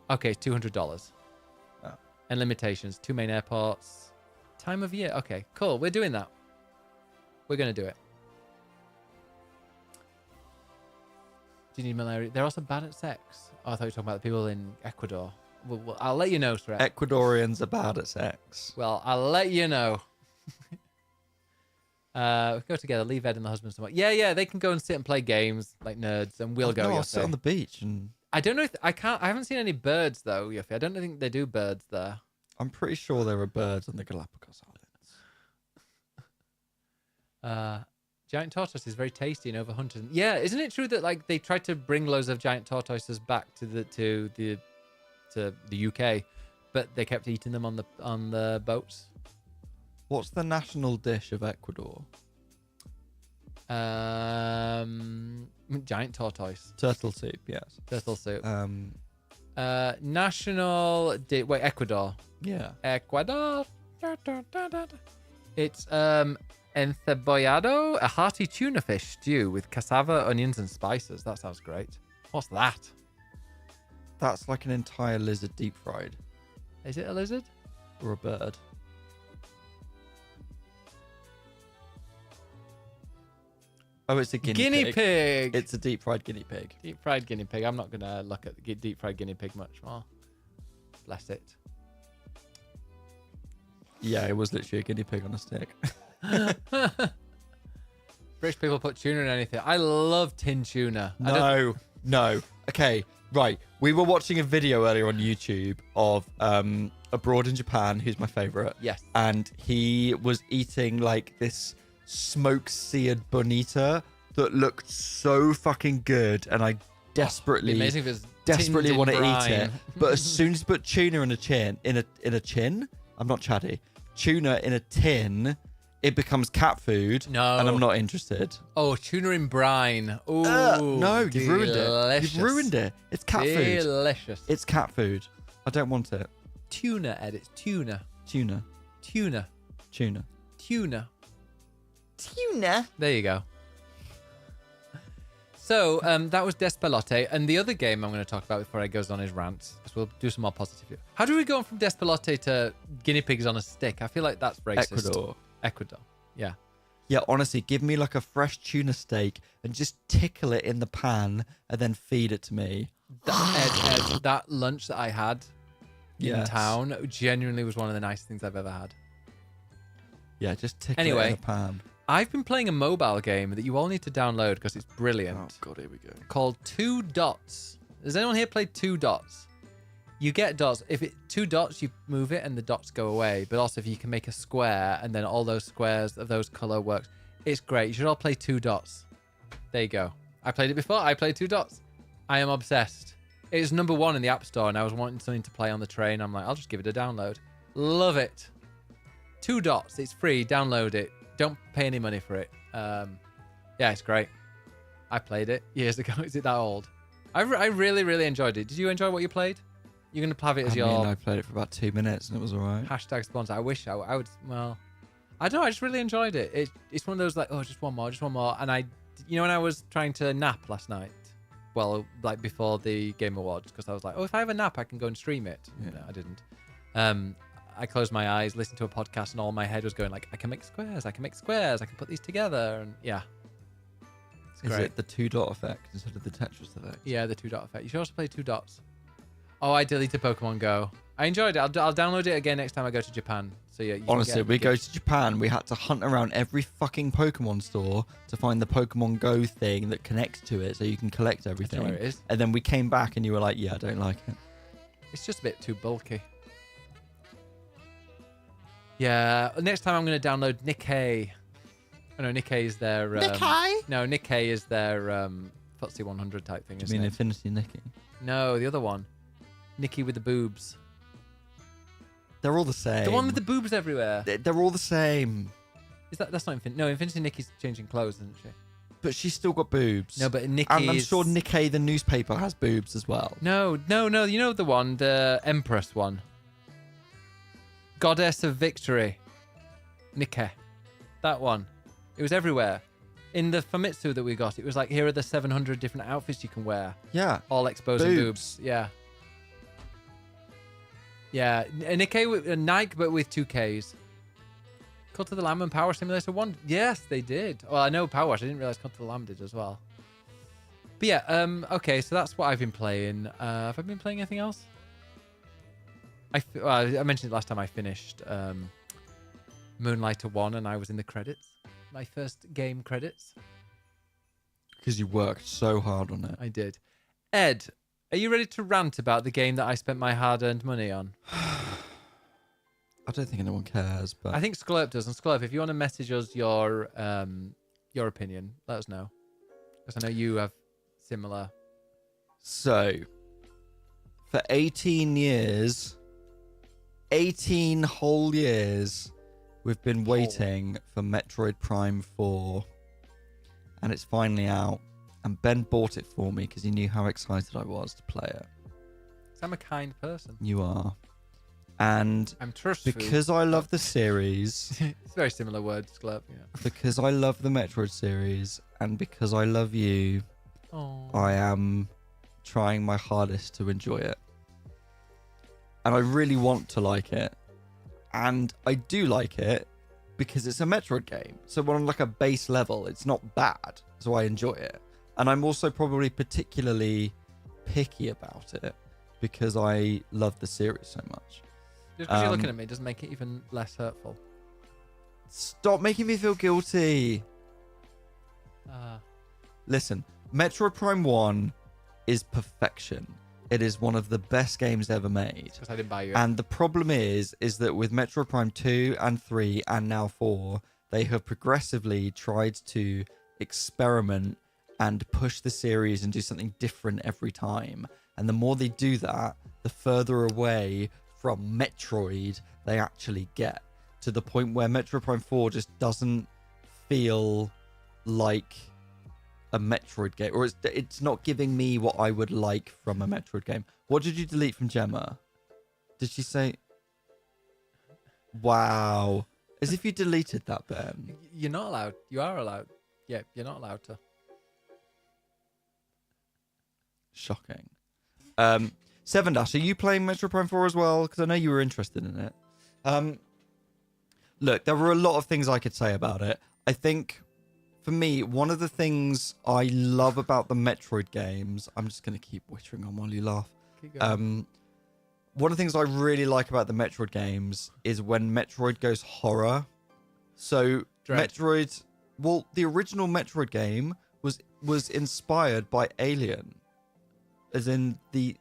Okay, $200. Oh. And limitations: 2 main airports. Time of year. Okay, cool. We're doing that. We're going to do it. Do you need malaria? They're also bad at sex. Oh, I thought you were talking about the people in Ecuador. Well, I'll let you know, Shrek. Ecuadorians are bad at sex. Well, I'll let you know. We go together, leave Ed and the husband somewhere. Yeah, they can go and sit and play games like nerds, and we'll go. No, I'll sit on the beach and. I don't know if I haven't seen any birds though, Yuffie. I don't think they do birds there. I'm pretty sure there are birds on the Galapagos Islands. Giant tortoise is very tasty and overhunted. Yeah, isn't it true that like they tried to bring loads of giant tortoises back to the UK, but they kept eating them on the boats? What's the national dish of Ecuador? Giant tortoise. Turtle soup, yes. Turtle soup. Wait, Ecuador. Yeah. Ecuador. It's encebollado, a hearty tuna fish stew with cassava, onions, and spices. That sounds great. What's that? That's like an entire lizard deep fried. Is it a lizard? Or a bird. Oh, it's a guinea pig. It's a deep fried guinea pig. Deep fried guinea pig. I'm not going to look at deep fried guinea pig much more. Bless it. Yeah, it was literally a guinea pig on a stick. British people put tuna in anything. I love tin tuna. I No. Okay, right. We were watching a video earlier on YouTube of Abroad in Japan, who's my favorite. Yes. And he was eating like this smoke-seared bonita that looked so fucking good, and I desperately, amazing if it's desperately tinned want in to eat brine. it. But as soon as you put tuna in a chin, I'm not chatty. Tuna in a tin, it becomes cat food. No. And I'm not interested. Oh, tuna in brine. Oh, No, you've ruined it. You've ruined it. It's cat food. Delicious. It's cat food. I don't want it. Tuna, Ed. It's tuna. Tuna. Tuna. Tuna. Tuna. Tuna. There you go. So that was Despelote, and the other game I'm going to talk about before I goes on his rants, because we'll do some more positive. How do we go from Despelote to guinea pigs on a stick? I feel like that's racist. Ecuador. Yeah. Yeah, honestly, give me like a fresh tuna steak and just tickle it in the pan and then feed it to me. Ed, that lunch that I had in Yes. town genuinely was one of the nicest things I've ever had. Yeah, just tickle it Anyway. in the pan. I've been playing a mobile game that you all need to download because it's brilliant. Oh, God, here we go. Called Two Dots. Has anyone here played Two Dots? You get dots. If it 2 dots, you move it and the dots go away. But also, if you can make a square and then all those squares of those color works, it's great. You should all play Two Dots. There you go. I played it before. I played Two Dots. I am obsessed. It's number 1 in the App Store, and I was wanting something to play on the train. I'm like, I'll just give it a download. Love it. Two Dots. It's free. Download it. Don't pay any money for it. Yeah, it's great. I played it years ago. Is it that old? I really, really enjoyed it. Did you enjoy what you played? You're going to have it as I played it for about 2 minutes and it was all right. hashtag sponsor. I wish I would. Well, I don't know. I just really enjoyed it. It's one of those like, oh, just one more. And when I was trying to nap last night, well, like before the Game Awards, because I was like, oh, if I have a nap, I can go and stream it. Yeah. No, I didn't. I closed my eyes, listened to a podcast, and all my head was going like, I can make squares. I can put these together. And yeah. It's Is great. it the 2-dot effect instead of the Tetris effect? Yeah, the 2-dot effect. You should also play Two Dots. Oh, I deleted Pokemon Go. I enjoyed it. I'll download it again next time I go to Japan. So yeah. Honestly, we go to Japan, we had to hunt around every fucking Pokemon store to find the Pokemon Go thing that connects to it so you can collect everything. where it is. And then we came back and you were like, yeah, I don't like it. It's just a bit too bulky. Yeah. Next time I'm going to download Nikkei. Oh, no, Nikkei is their... No, Nikkei is their FTSE 100 type thing, Do you isn't mean it? Infinity Nikki? No, the other one. Nikki with the boobs. They're all the same. The one with the boobs everywhere. They're all the same. That's not Infinity. No, Infinity Nikki's changing clothes, isn't she? But she's still got boobs. No, but Nikki And I'm is... sure Nikkei, the newspaper, has boobs as well. No. You know the one, the Empress one. Goddess of Victory. Nikkei. That one. It was everywhere. In the Famitsu that we got, it was like, here are the 700 different outfits you can wear. Yeah. All exposing Boobs. boobs. Yeah. Yeah. A Nikkei with a Nike, but with 2 Ks. Cult of the Lamb and Power Simulator 1. Yes, they did. Well, I know Power Wash. I didn't realize Cult of the Lamb did as well. But yeah, okay, so that's what I've been playing. Have I been playing anything else? I mentioned it last time I finished Moonlighter 1 and I was in the credits. My first game credits. Because you worked so hard on it. I did. Ed, are you ready to rant about the game that I spent my hard-earned money on? I don't think anyone cares, but... I think Sklurp does. And Sklurp, if you want to message us your opinion, let us know. Because I know you have similar... So, for 18 years, 18 whole years, we've been waiting for Metroid Prime 4. And it's finally out. And Ben bought it for me because he knew how excited I was to play it. 'Cause I'm a kind person. You are. And I'm trustful. because I love the series, It's a very similar word, Sklurp. Yeah. because I love the Metroid series, and because I love you, Oh. I am trying my hardest to enjoy it. And I really want to like it. And I do like it because it's a Metroid game. So on like a base level, it's not bad. So I enjoy it. And I'm also probably particularly picky about it because I love the series so much. Just because you're looking at me doesn't make it even less hurtful. Stop making me feel guilty. Listen, Metroid Prime 1 is perfection. It is one of the best games ever made. Because I didn't buy you. And the problem is that with Metroid Prime 2 and 3 and now 4, they have progressively tried to experiment and push the series and do something different every time. And the more they do that, the further away from Metroid they actually get, to the point where Metroid Prime 4 just doesn't feel like a Metroid game, or it's not giving me what I would like from a Metroid game. What did you delete from Gemma? Did she say? Wow. As if you deleted that, Ben. You're not allowed. You are allowed. Yeah, you're not allowed to. Shocking. Seven Dash, are you playing Metroid Prime 4 as well? Because I know you were interested in it. Look, there were a lot of things I could say about it. I think, for me, one of the things I love about the Metroid games... I'm just going to keep whittering on while you laugh. Keep going. One of the things I really like about the Metroid games is when Metroid goes horror. So, Dread. Metroid... Well, the original Metroid game was inspired by Alien. As in the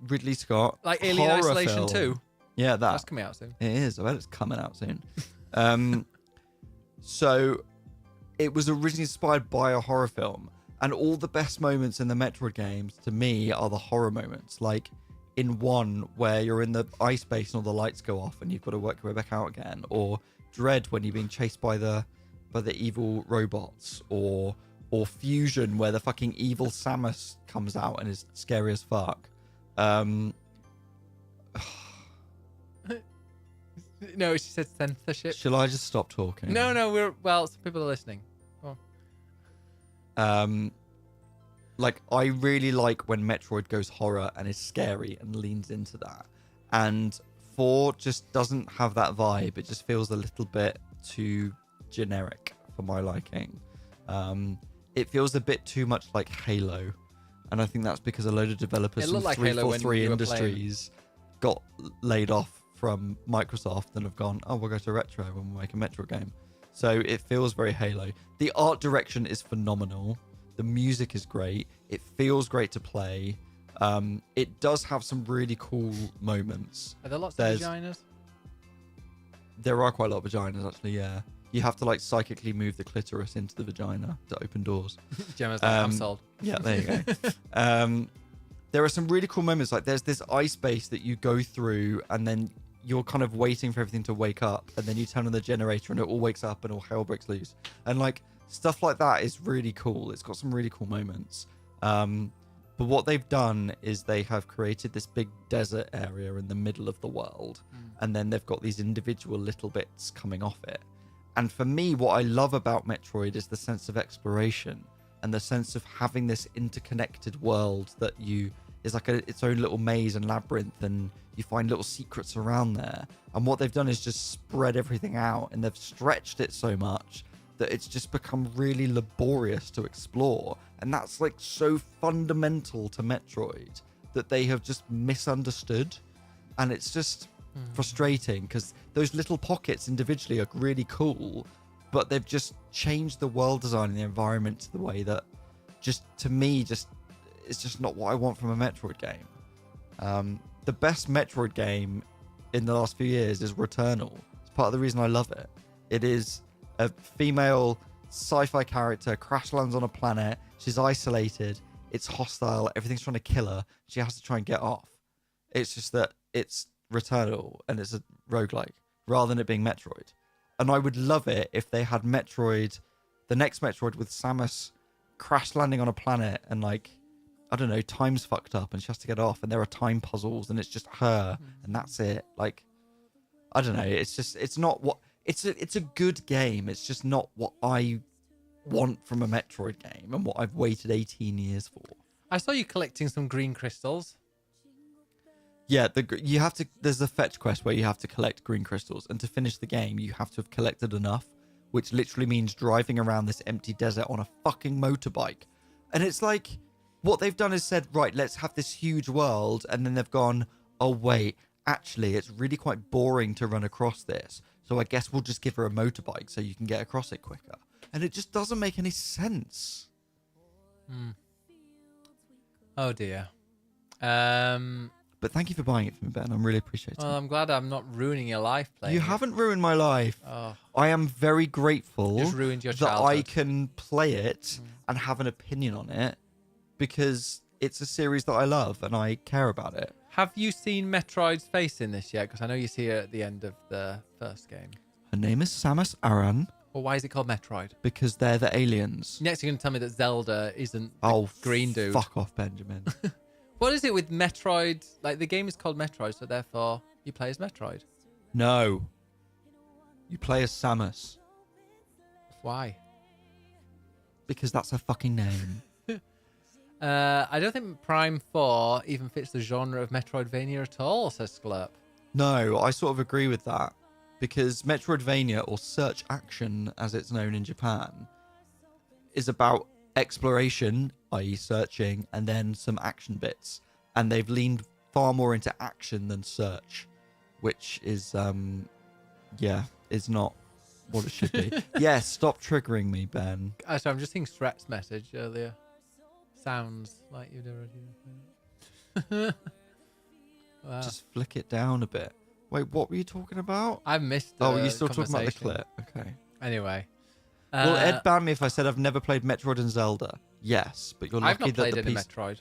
Ridley Scott Like Alien horror Isolation film. 2. Yeah, That's coming out soon. it is. I bet it's coming out soon. So it was originally inspired by a horror film, and all the best moments in the Metroid games to me are the horror moments. Like in one where you're in the ice base and all the lights go off and you've got to work your way back out again, or Dread when you're being chased by the evil robots, or Fusion where the fucking evil Samus comes out and is scary as fuck. No, she said censorship. Shall I just stop talking? No, some people are listening. Oh. Like, I really like when Metroid goes horror and is scary and leans into that. And 4 just doesn't have that vibe. It just feels a little bit too generic for my liking. It feels a bit too much like Halo. And I think that's because a load of developers from like Halo when 343 you were Industries got laid off from Microsoft and have gone, oh, we'll go to retro when we make a Metroid game. So it feels very Halo. The art direction is phenomenal. The music is great. It feels great to play. It does have some really cool moments. Are there lots of vaginas? There are quite a lot of vaginas, actually, yeah. You have to, like, psychically move the clitoris into the vagina to open doors. Gemma's like, I'm sold. Yeah, there you go. There are some really cool moments. Like, there's this ice base that you go through, and then you're kind of waiting for everything to wake up, and then you turn on the generator, and it all wakes up, and all hell breaks loose. And, like, stuff like that is really cool. It's got some really cool moments. But what they've done is they have created this big desert area in the middle of the world, and then they've got these individual little bits coming off it. And for me, what I love about Metroid is the sense of exploration and the sense of having this interconnected world that is like its own little maze and labyrinth, and you find little secrets around there. And what they've done is just spread everything out, and they've stretched it so much that it's just become really laborious to explore. And that's like so fundamental to Metroid that they have just misunderstood. And it's just frustrating because those little pockets individually are really cool, but they've just changed the world design and the environment to the way that just, to me, it's just not what I want from a Metroid game. The best Metroid game in the last few years is Returnal. It's part of the reason I love it. It is a female sci-fi character, crash lands on a planet, she's isolated, it's hostile, everything's trying to kill her, she has to try and get off. It's just that it's Returnal and it's a roguelike rather than it being Metroid. And I would love it if they had Metroid, the next Metroid, with Samus crash landing on a planet and, like, I don't know, time's fucked up and she has to get off and there are time puzzles and it's just her and that's it. Like, I don't know, it's not what, it's a good game. It's just not what I want from a Metroid game and what I've waited 18 years for. I saw you collecting some green crystals. Yeah, you have to. There's a fetch quest where you have to collect green crystals, and to finish the game, you have to have collected enough, which literally means driving around this empty desert on a fucking motorbike. And it's like, What they've done is said, right, let's have this huge world, and then they've gone, oh wait, actually, it's really quite boring to run across this. So I guess we'll just give her a motorbike so you can get across it quicker. And it just doesn't make any sense. Oh dear. But thank you for buying it for me, Ben. I'm really appreciative. Well, I'm glad I'm not ruining your life playing. You it. haven't ruined my life. Oh, I am very grateful just ruined your that I childhood. can play it and have an opinion on it because it's a series that I love and I care about it. Have you seen Metroid's face in this yet? Because I know you see her at the end of the first game. Her name is Samus Aran Well, why is it called Metroid? because they're the aliens. Next, you're going to tell me that Zelda isn't the Oh, green dude. fuck off, Benjamin. What is it with Metroid? Like, the game is called Metroid, so therefore you play as Metroid. No. You play as Samus Why? because that's her fucking name. I don't think Prime 4 even fits the genre of Metroidvania at all, says Sklurp. No, I sort of agree with that because Metroidvania, or search action as it's known in Japan, is about exploration, i.e. searching, and then some action bits. And they've leaned far more into action than search, which is, is not what it should be. Yes, stop triggering me, Ben. So I'm just seeing Shrek's message earlier. Sounds like you'd already... Wow. Just flick it down a bit. Wait, what were you talking about? I've missed the Oh, you're still talking about the conversation. clip. Okay. Anyway. Will Ed ban me if I said I've never played Metroid and Zelda? Yes, but you're lucky I've not that played the any piece... Metroid.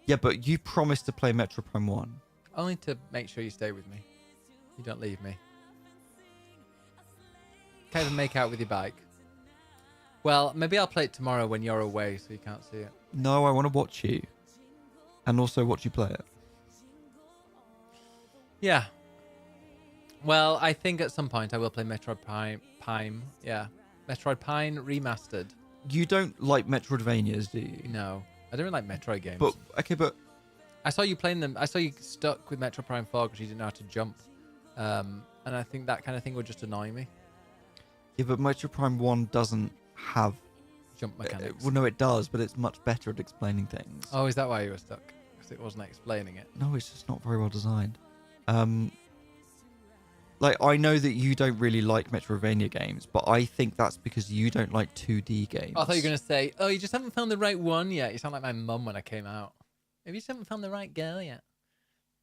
Yeah, but you promised to play Metro Prime 1. Only to make sure you stay with me. You don't leave me. Can't even make out with your bike. Well, maybe I'll play it tomorrow when you're away so you can't see it. No, I want to watch you. And also watch you play it. Yeah. Well, I think at some point I will play Metroid Prime. Yeah. Metroid Prime Remastered. You don't like Metroidvanias, do you? No. I don't really like Metroid games. But, okay, but... I saw you playing them. I saw you stuck with Metroid Prime 4 because you didn't know how to jump. And I think that kind of thing would just annoy me. Yeah, but Metro Prime 1 doesn't have... Jump mechanics. Well, no, it does, but it's much better at explaining things. Oh, is that why you were stuck? Because it wasn't explaining it. No, it's just not very well designed. Like, I know that you don't really like Metroidvania games, but I think that's because you don't like 2D games. I thought you were going to say, oh, you just haven't found the right one yet. You sound like my mum when I came out. Maybe you just haven't found the right girl yet.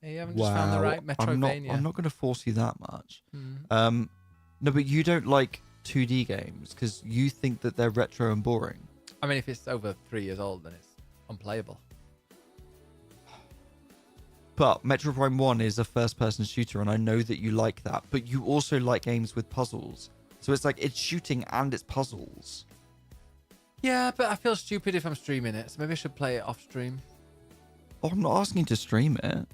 You haven't just found the right Metroidvania. I'm not going to force you that much. Mm. No, but you don't like 2D games because you think that they're retro and boring. I mean, if it's over 3 years old, then it's unplayable. But Metro Prime 1 is a first-person shooter, and I know that you like that. But you also like games with puzzles. So it's like, it's shooting and it's puzzles. Yeah, but I feel stupid if I'm streaming it, so maybe I should play it off stream. Oh, I'm not asking you to stream it.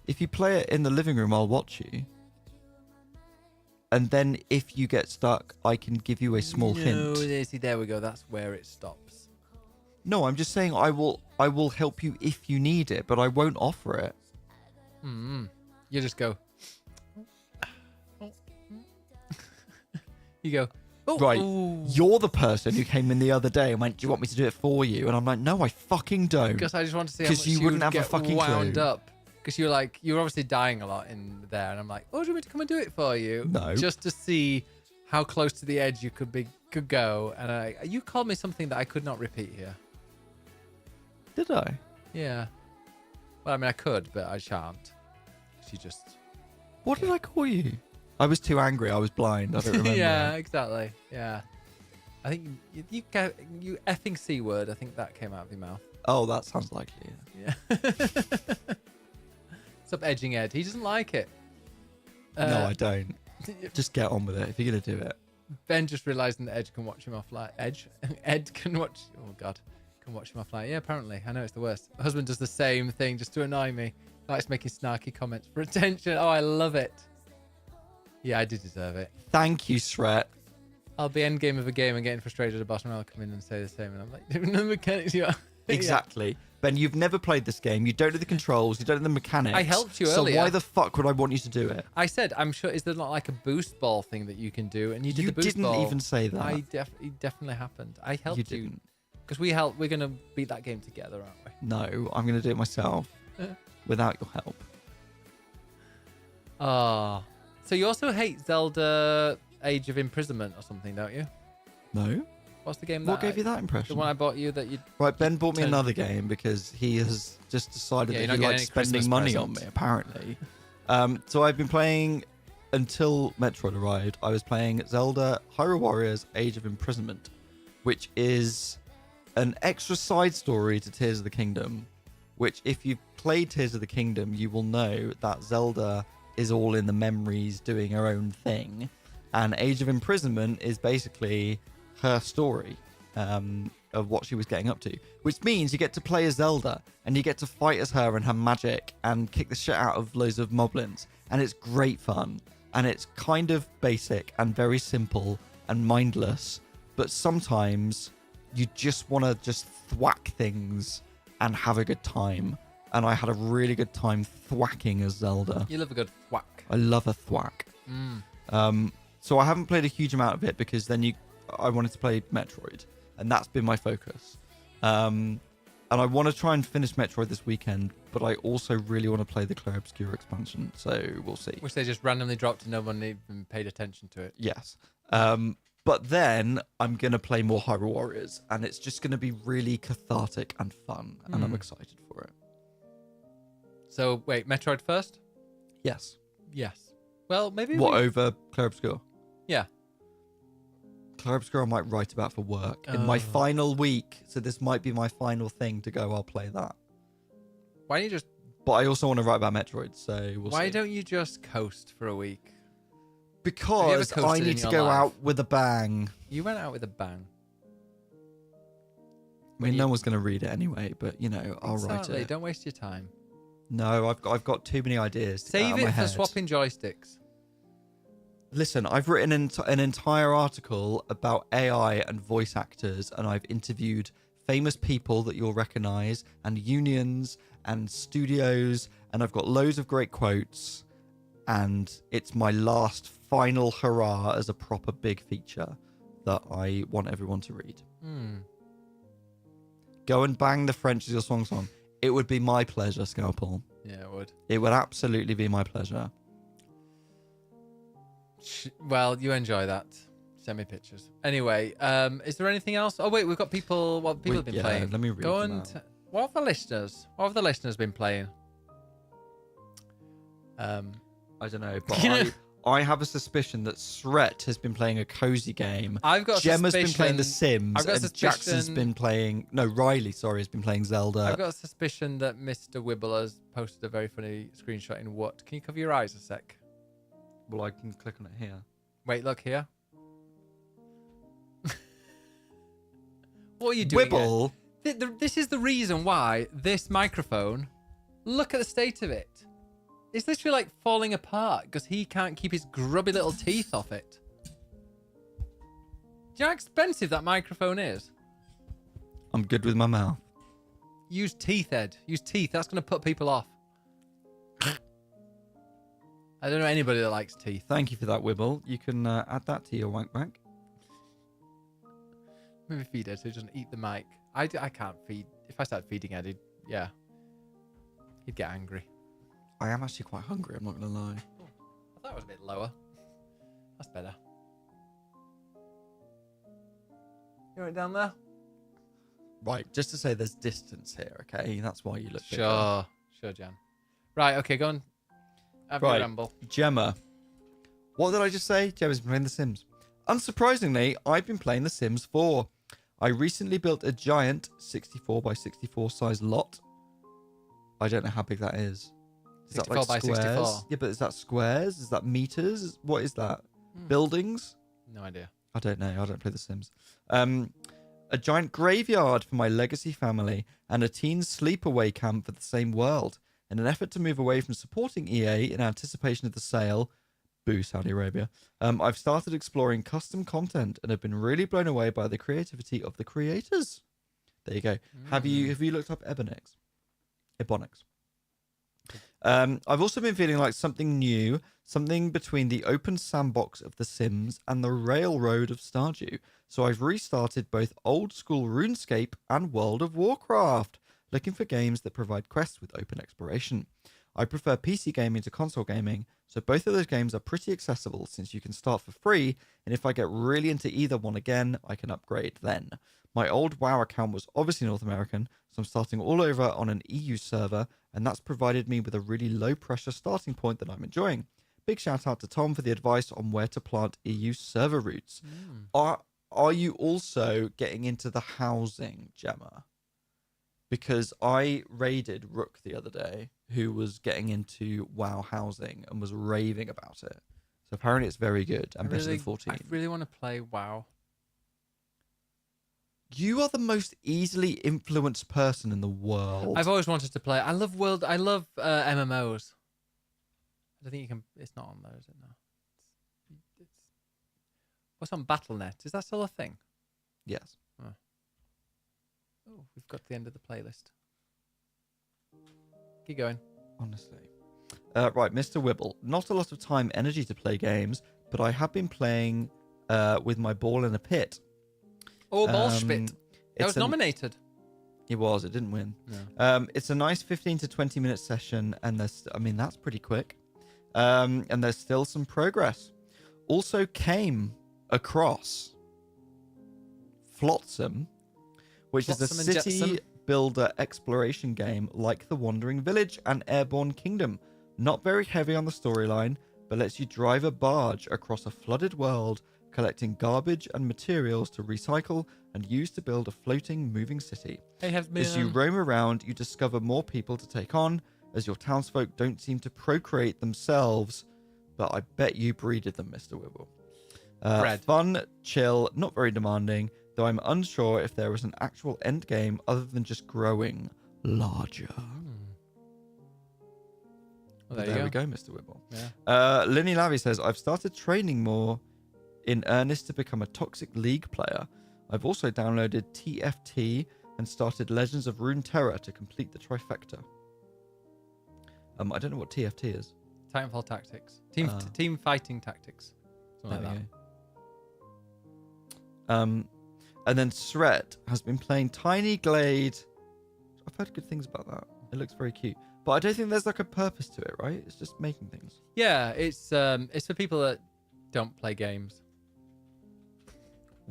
If you play it in the living room, I'll watch you. And then if you get stuck, I can give you a small hint. See, there we go. That's where it stops. No, I'm just saying I will help you if you need it, but I won't offer it. You just go. You go. Oh, Right. ooh. You're the person who came in the other day and went, do you want me to do it for you? And I'm like, no, I fucking don't. Because I just want to see how 'Cause much you wouldn't have a get fucking wound clue. up. Because you're like, you're obviously dying a lot in there, and I'm like, oh, do you want me to come and do it for you? No. Just to see how close to the edge you could go. And you called me something that I could not repeat here. Did I? Yeah. Well, I mean, I could, but I shan't. She just. What did I call you? I was too angry. I was blind. I don't remember. Yeah, exactly. Yeah. I think you effing C word. I think that came out of your mouth. Oh, that sounds likely. Yeah. Stop edging Ed. He doesn't like it. No, I don't. Just get on with it if you're going to do it. Ben just realising that Ed can watch him offline. Ed can watch. Oh God, can watch him offline. Yeah, apparently. I know it's the worst. My husband does the same thing just to annoy me. Likes making snarky comments for attention. Oh, I love it. Yeah, I did deserve it. Thank you, Sret. I'll be end game of a game and getting frustrated at the bottom, and I'll come in and say the same. And I'm like, the mechanics you are. Exactly. Ben, you've never played this game. You don't know the controls. You don't know the mechanics. I helped you so earlier. So why the fuck would I want you to do it? I said, I'm sure, is there not like a boost ball thing that you can do? And you did the boost ball. You didn't even say that. It definitely happened. I helped you. Didn't. Because we're gonna beat that game together, aren't we? No, I'm going to do it myself without your help. Oh, so you also hate Zelda Age of Imprisonment or something, don't you? No? What's the game? What gave you that The impression? one I bought you that you. Right, Ben bought me turned- another game because he has just decided Yeah, you're that he not likes getting any spending Christmas money on present. me, apparently. So I've been playing, until Metroid arrived, I was playing Zelda Hyrule Warriors Age of Imprisonment, which is an extra side story to Tears of the Kingdom, which if you've played Tears of the Kingdom, you will know that Zelda is all in the memories doing her own thing. And Age of Imprisonment is basically her story of what she was getting up to, which means you get to play as Zelda and you get to fight as her and her magic and kick the shit out of loads of moblins. And it's great fun. And it's kind of basic and very simple and mindless. But sometimes you just want to just thwack things and have a good time. And I had a really good time thwacking as Zelda. You love a good whack. I love a thwack. So I haven't played a huge amount of it because then I wanted to play Metroid, and that's been my focus. And I want to try and finish Metroid this weekend, but I also really want to play the Clair Obscura expansion, so we'll see. Which they just randomly dropped and no one even paid attention to it. Yes. But then I'm going to play more Hyrule Warriors, and it's just going to be really cathartic and fun, and I'm excited for it. So wait, Metroid first? Yes. Yes. Well, maybe. What, over Clair Obscura? Yeah. Clair Obscura I might write about for work in my final week, so this might be my final thing to go, I'll play that. Why don't you just? But I also want to write about Metroid, so we'll see. Why don't you just coast for a week? Because I coasted in need to your go life? out with a bang. You went out with a bang. I mean, no one's going to read it anyway, but, you know, I'll write Exactly. it. Don't waste your time. No, I've got too many ideas to get out Save of it my for head. swapping joysticks. Listen, I've written an entire article about AI and voice actors, and I've interviewed famous people that you'll recognize, and unions and studios, and I've got loads of great quotes, and it's my last final hurrah as a proper big feature that I want everyone to read. Go and bang the French as your song. It would be my pleasure, Scalpel. Yeah, it would. It would absolutely be my pleasure. Well, you enjoy that. Send me pictures. Anyway, is there anything else? Oh wait, we've got people. What people have been playing? Let me read Go them and. out. What have the listeners? What have the listeners been playing? I don't know, but I have a suspicion that Sret has been playing a cozy game. I've got a Gemma's been playing The suspicion- Sims. I've got a and Jackson's suspicion- been playing. No, Riley, sorry, has been playing Zelda. I've got a suspicion that Mr. Wibble has posted a very funny screenshot in what? Can you cover your eyes a sec? Well, I can click on it here. Wait, look here. What are you doing? Wibble. This is the reason why this microphone. Look at the state of it. It's literally like falling apart because he can't keep his grubby little teeth off it. Do you know how expensive that microphone is? I'm good with my mouth. Use teeth, Ed. Use teeth. That's going to put people off. I don't know anybody that likes teeth. Thank you for that, Wibble. You can add that to your wank bank. Maybe feed Ed so he doesn't eat the mic. I can't feed. If I start feeding Ed, he'd get angry. I am actually quite hungry, I'm not going to lie. I thought it was a bit lower. That's better. You want it down there? Right, just to say there's distance here, okay? That's why you look bigger. Sure, Jan. Right, okay, go on. Have your ramble. Gemma. What did I just say? Gemma's been playing The Sims. Unsurprisingly, I've been playing The Sims 4. I recently built a giant 64 by 64 size lot. I don't know how big that is. Is 64 that like by squares? 64? Yeah, but is that squares? Is that meters? What is that? Buildings? No idea. I don't know. I don't play The Sims. A giant graveyard for my legacy family and a teen sleepaway camp for the same world. In an effort to move away from supporting EA in anticipation of the sale, boo Saudi Arabia, I've started exploring custom content and have been really blown away by the creativity of the creators. There you go. Have you looked up Ebonix? I've also been feeling like something new, something between the open sandbox of The Sims and the railroad of Stardew. So I've restarted both old school RuneScape and World of Warcraft, looking for games that provide quests with open exploration. I prefer PC gaming to console gaming, so both of those games are pretty accessible since you can start for free, and if I get really into either one again, I can upgrade then. My old WoW account was obviously North American, so I'm starting all over on an EU server, and that's provided me with a really low pressure starting point that I'm enjoying. Big shout out to Tom for the advice on where to plant EU server routes. Are you also getting into the housing, Gemma? Because I raided Rook the other day, who was getting into WoW housing and was raving about it. So apparently it's very good and better than 14. I really want to play WoW. You are the most easily influenced person in the world. I've always wanted to play. I love MMOs. I don't think you can. It's not on there, is it? No. It's what's on BattleNet? Is that still a thing? Yes. Oh, we've got to the end of the playlist. Keep going. Honestly. Right, Mr. Wibble. Not a lot of time, energy to play games, but I have been playing with my ball in a pit. Oh, Ballspit. That was nominated. It was. It didn't win. No. It's a nice 15 to 20 minute session, and that's pretty quick. And there's still some progress. Also came across Flotsam, which is a Flotsam and city Jetsam. builder exploration game like The Wandering Village and Airborne Kingdom. Not very heavy on the storyline, but lets you drive a barge across a flooded world, collecting garbage and materials to recycle and use to build a floating, moving city. Hey, As you roam around, you discover more people to take on, as your townsfolk don't seem to procreate themselves, but I bet you breeded them, Mr. Wibble. Bread. Fun, chill, not very demanding, though I'm unsure if there is an actual end game other than just growing larger. Well, there we go, Mr. Wibble. Yeah. Linny Lavi says, I've started training more in earnest to become a Toxic League player. I've also downloaded TFT and started Legends of Runeterra to complete the trifecta. I don't know what TFT is. Titanfall Tactics. Team fighting tactics. Something like that. And then Sret has been playing Tiny Glade. I've heard good things about that. It looks very cute. But I don't think there's like a purpose to it, right? It's just making things. Yeah, it's for people that don't play games.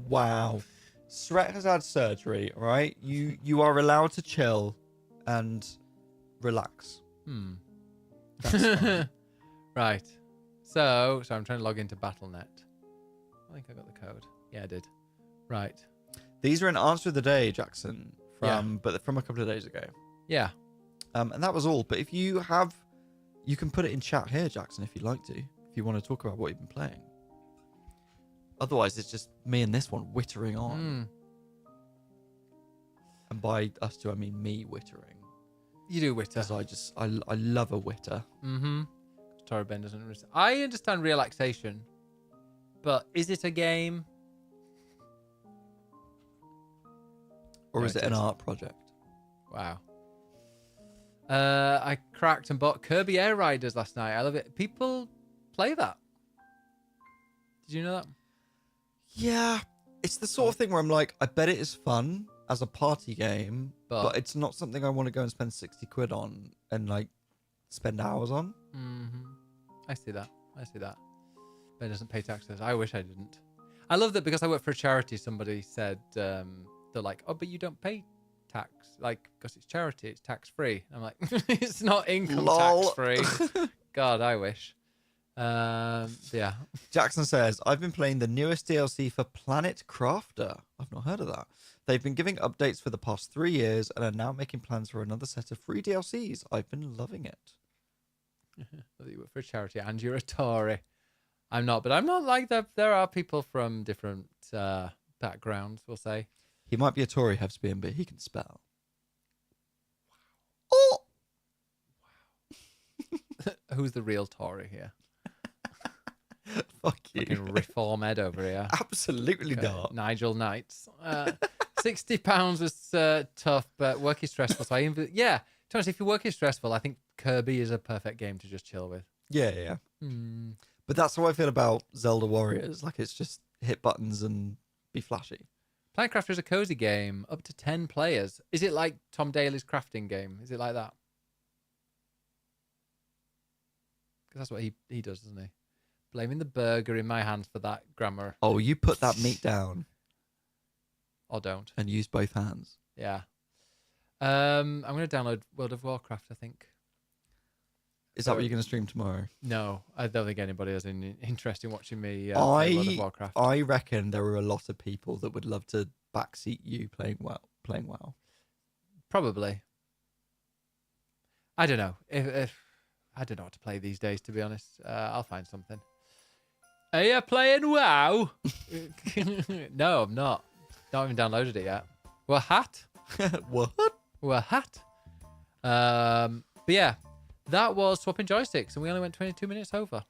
Wow. Sret has had surgery, right? You are allowed to chill and relax. That's fine. Right. So I'm trying to log into BattleNet. I think I got the code. Yeah, I did. Right. These are an answer of the day, Jackson, but from a couple of days ago. Yeah. And that was all. But if you have, you can put it in chat here, Jackson, if you'd like to, if you want to talk about what you've been playing. Otherwise, it's just me and this one wittering on. And by us two, I mean me wittering. You do witter. Because I love a witter. Mm-hmm. Tara Ben doesn't. I understand relaxation, but is it a game? Or is it an art project? Wow. I cracked and bought Kirby Air Riders last night. I love it. People play that. Did you know that? Yeah. It's the sort of thing where I'm like, I bet it is fun as a party game, but it's not something I want to go and spend 60 quid on and like spend hours on. Mm-hmm. I see that. Ben doesn't pay taxes. I wish I didn't. I love that because I work for a charity. Somebody said they're like, oh, but you don't pay tax, like, because it's charity, it's tax free. I'm like, it's not income tax free. God, I wish. Yeah. Jackson says, I've been playing the newest DLC for Planet Crafter. I've not heard of that. They've been giving updates for the past 3 years and are now making plans for another set of free DLCs. I've been loving it. You work for a charity and you're a Tory. I'm not, but I'm not like that. There are people from different backgrounds, we'll say. He might be a Tory, Hevsbian, but he can spell. Wow. Oh! Wow. Who's the real Tory here? Fuck you. Fucking Reform Ed over here. Absolutely not. Nigel Knights. £60 was tough, but work is stressful. So to be honest, if your work is stressful, I think Kirby is a perfect game to just chill with. Yeah. But that's how I feel about Zelda Warriors. Like, it's just hit buttons and be flashy. Planetcraft is a cozy game, up to 10 players. Is it like Tom Daly's crafting game? Is it like that? Because that's what he does, doesn't he? Blaming the burger in my hands for that grammar. Oh, you put that meat down Or don't. and use both hands. Yeah. I'm going to download World of Warcraft, I think. Is that what you're going to stream tomorrow? No, I don't think anybody has any interest in watching me I play World of Warcraft. I reckon there are a lot of people that would love to backseat you playing WoW. Probably. I don't know. If I don't know what to play these days, to be honest. I'll find something. Are you playing WoW? No, I'm not. Not even downloaded it yet. What? What? What? But yeah, that was Swapping Joysticks, and we only went 22 minutes over.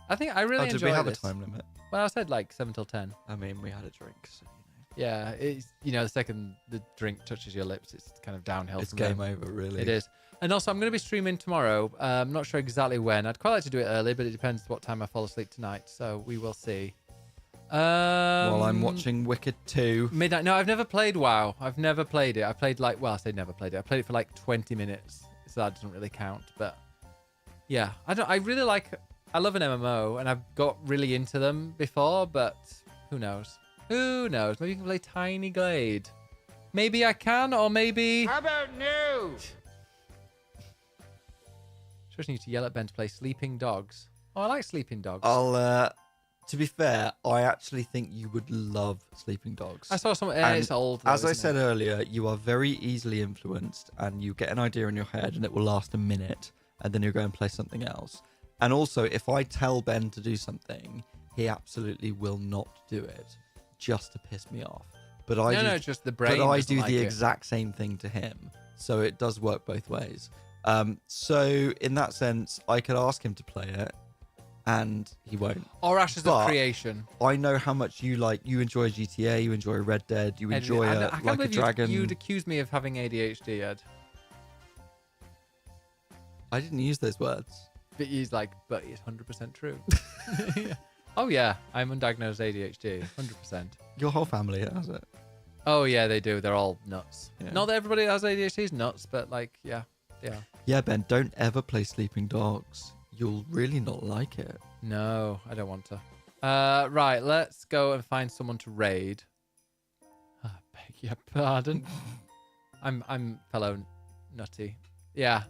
I think I really enjoyed did we have this. a time limit? Well, I said like 7 till 10. I mean, we had a drink, so Yeah, it's the second the drink touches your lips, it's kind of downhill. it's from game there. over, really. It is. And also, I'm going to be streaming tomorrow. I'm not sure exactly when. I'd quite like to do it early, but it depends what time I fall asleep tonight. So we will see. While I'm watching Wicked 2. Midnight. No, I've never played WoW. I've never played it. I played I say never played it. I played it for like 20 minutes, so that doesn't really count. But yeah, I really I love an MMO, and I've got really into them before, but who knows? Who knows? Maybe you can play Tiny Glade. Maybe I can, or maybe... How about no? Just need to yell at Ben to play Sleeping Dogs. Oh, I like Sleeping Dogs. To be fair, I actually think you would love Sleeping Dogs. I saw some... And it's old, though, as I isn't said it? earlier, you are very easily influenced, and you get an idea in your head, and it will last a minute, and then you go and play something else. And also, if I tell Ben to do something, he absolutely will not do it, just to piss me off. But I just the brain. But I doesn't do like the it. exact same thing to him, so it does work both ways. So in that sense, I could ask him to play it, and he won't. Or Ashes But of Creation. I know how much you enjoy GTA, you enjoy Red Dead, you enjoy I can't Like a believe Dragon. You'd accuse me of having ADHD, Ed. I didn't use those words. But he's like, but it's 100% true. Yeah. Oh yeah, I'm undiagnosed ADHD, 100%. Your whole family has it. Oh yeah, they do. They're all nuts. Yeah. Not that everybody that has ADHD is nuts, but like, yeah, they are. Yeah, Ben, don't ever play Sleeping Dogs. You'll really not like it. No, I don't want to. Right, let's go and find someone to raid. I beg your pardon. I'm fellow nutty. Yeah.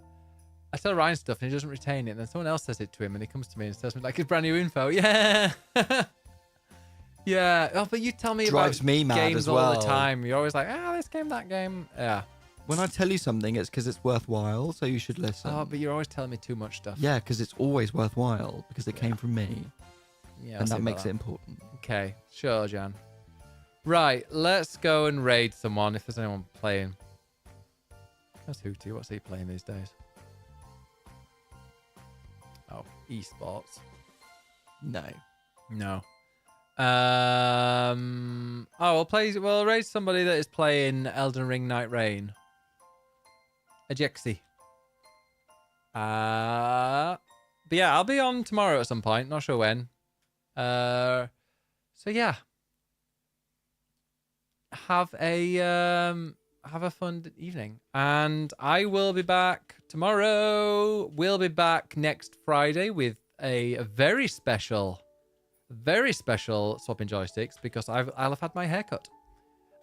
I tell Ryan stuff and he doesn't retain it. And then someone else says it to him and he comes to me and tells me like it's brand new info. Yeah. Yeah. Oh, but you tell me Drives about me mad games as all the well. time. You're always like, this game, that game. Yeah. When I tell you something, it's because it's worthwhile, so you should listen. Oh, but you're always telling me too much stuff. Yeah, because it's always worthwhile, because it came from me. Yeah. And that makes it important. Okay. Sure, Jan. Right. Let's go and raid someone if there's anyone playing. That's Hootie. What's he playing these days? Oh, esports. No. No. We'll raid somebody that is playing Elden Ring Night Rain. Ajexi. But yeah, I'll be on tomorrow at some point. Not sure when. So yeah. Have a fun evening. And I will be back tomorrow. We'll be back next Friday with a very special Swapping Joysticks because I'll have had my haircut.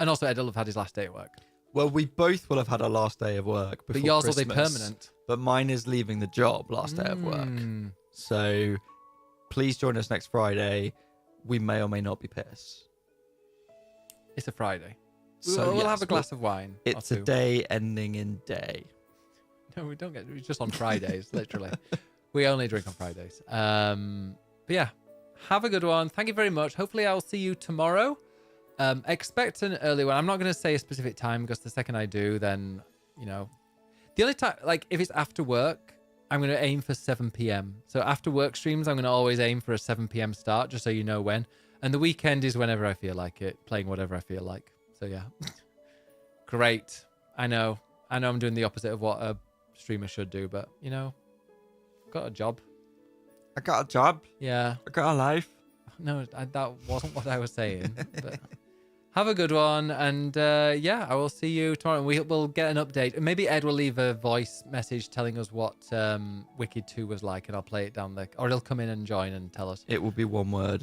And also Ed will have had his last day at work. Well, we both will have had our last day of work before But yours Christmas, will be permanent. But mine is leaving the job last day of work. So please join us next Friday. We may or may not be pissed. It's a Friday. So We'll yes, have a glass of wine. It's or a two. day ending in day. No, we don't it's just on Fridays, literally. We only drink on Fridays. But yeah, have a good one. Thank you very much. Hopefully I'll see you tomorrow. Expect an early one. I'm not going to say a specific time because the second I do, then, the only time, like if it's after work, I'm going to aim for 7 p.m. So after work streams, I'm going to always aim for a 7 p.m. start, just so you know when. And the weekend is whenever I feel like it, playing whatever I feel like. So yeah. Great. I know I'm doing the opposite of what a streamer should do, but I've got a job. I got a job. Yeah. I got a life. No, that wasn't what I was saying. But Have a good one, and yeah, I will see you tomorrow. We'll get an update, and maybe Ed will leave a voice message telling us what Wicked 2 was like, and I'll play it down there, or he'll come in and join and tell us. It will be one word.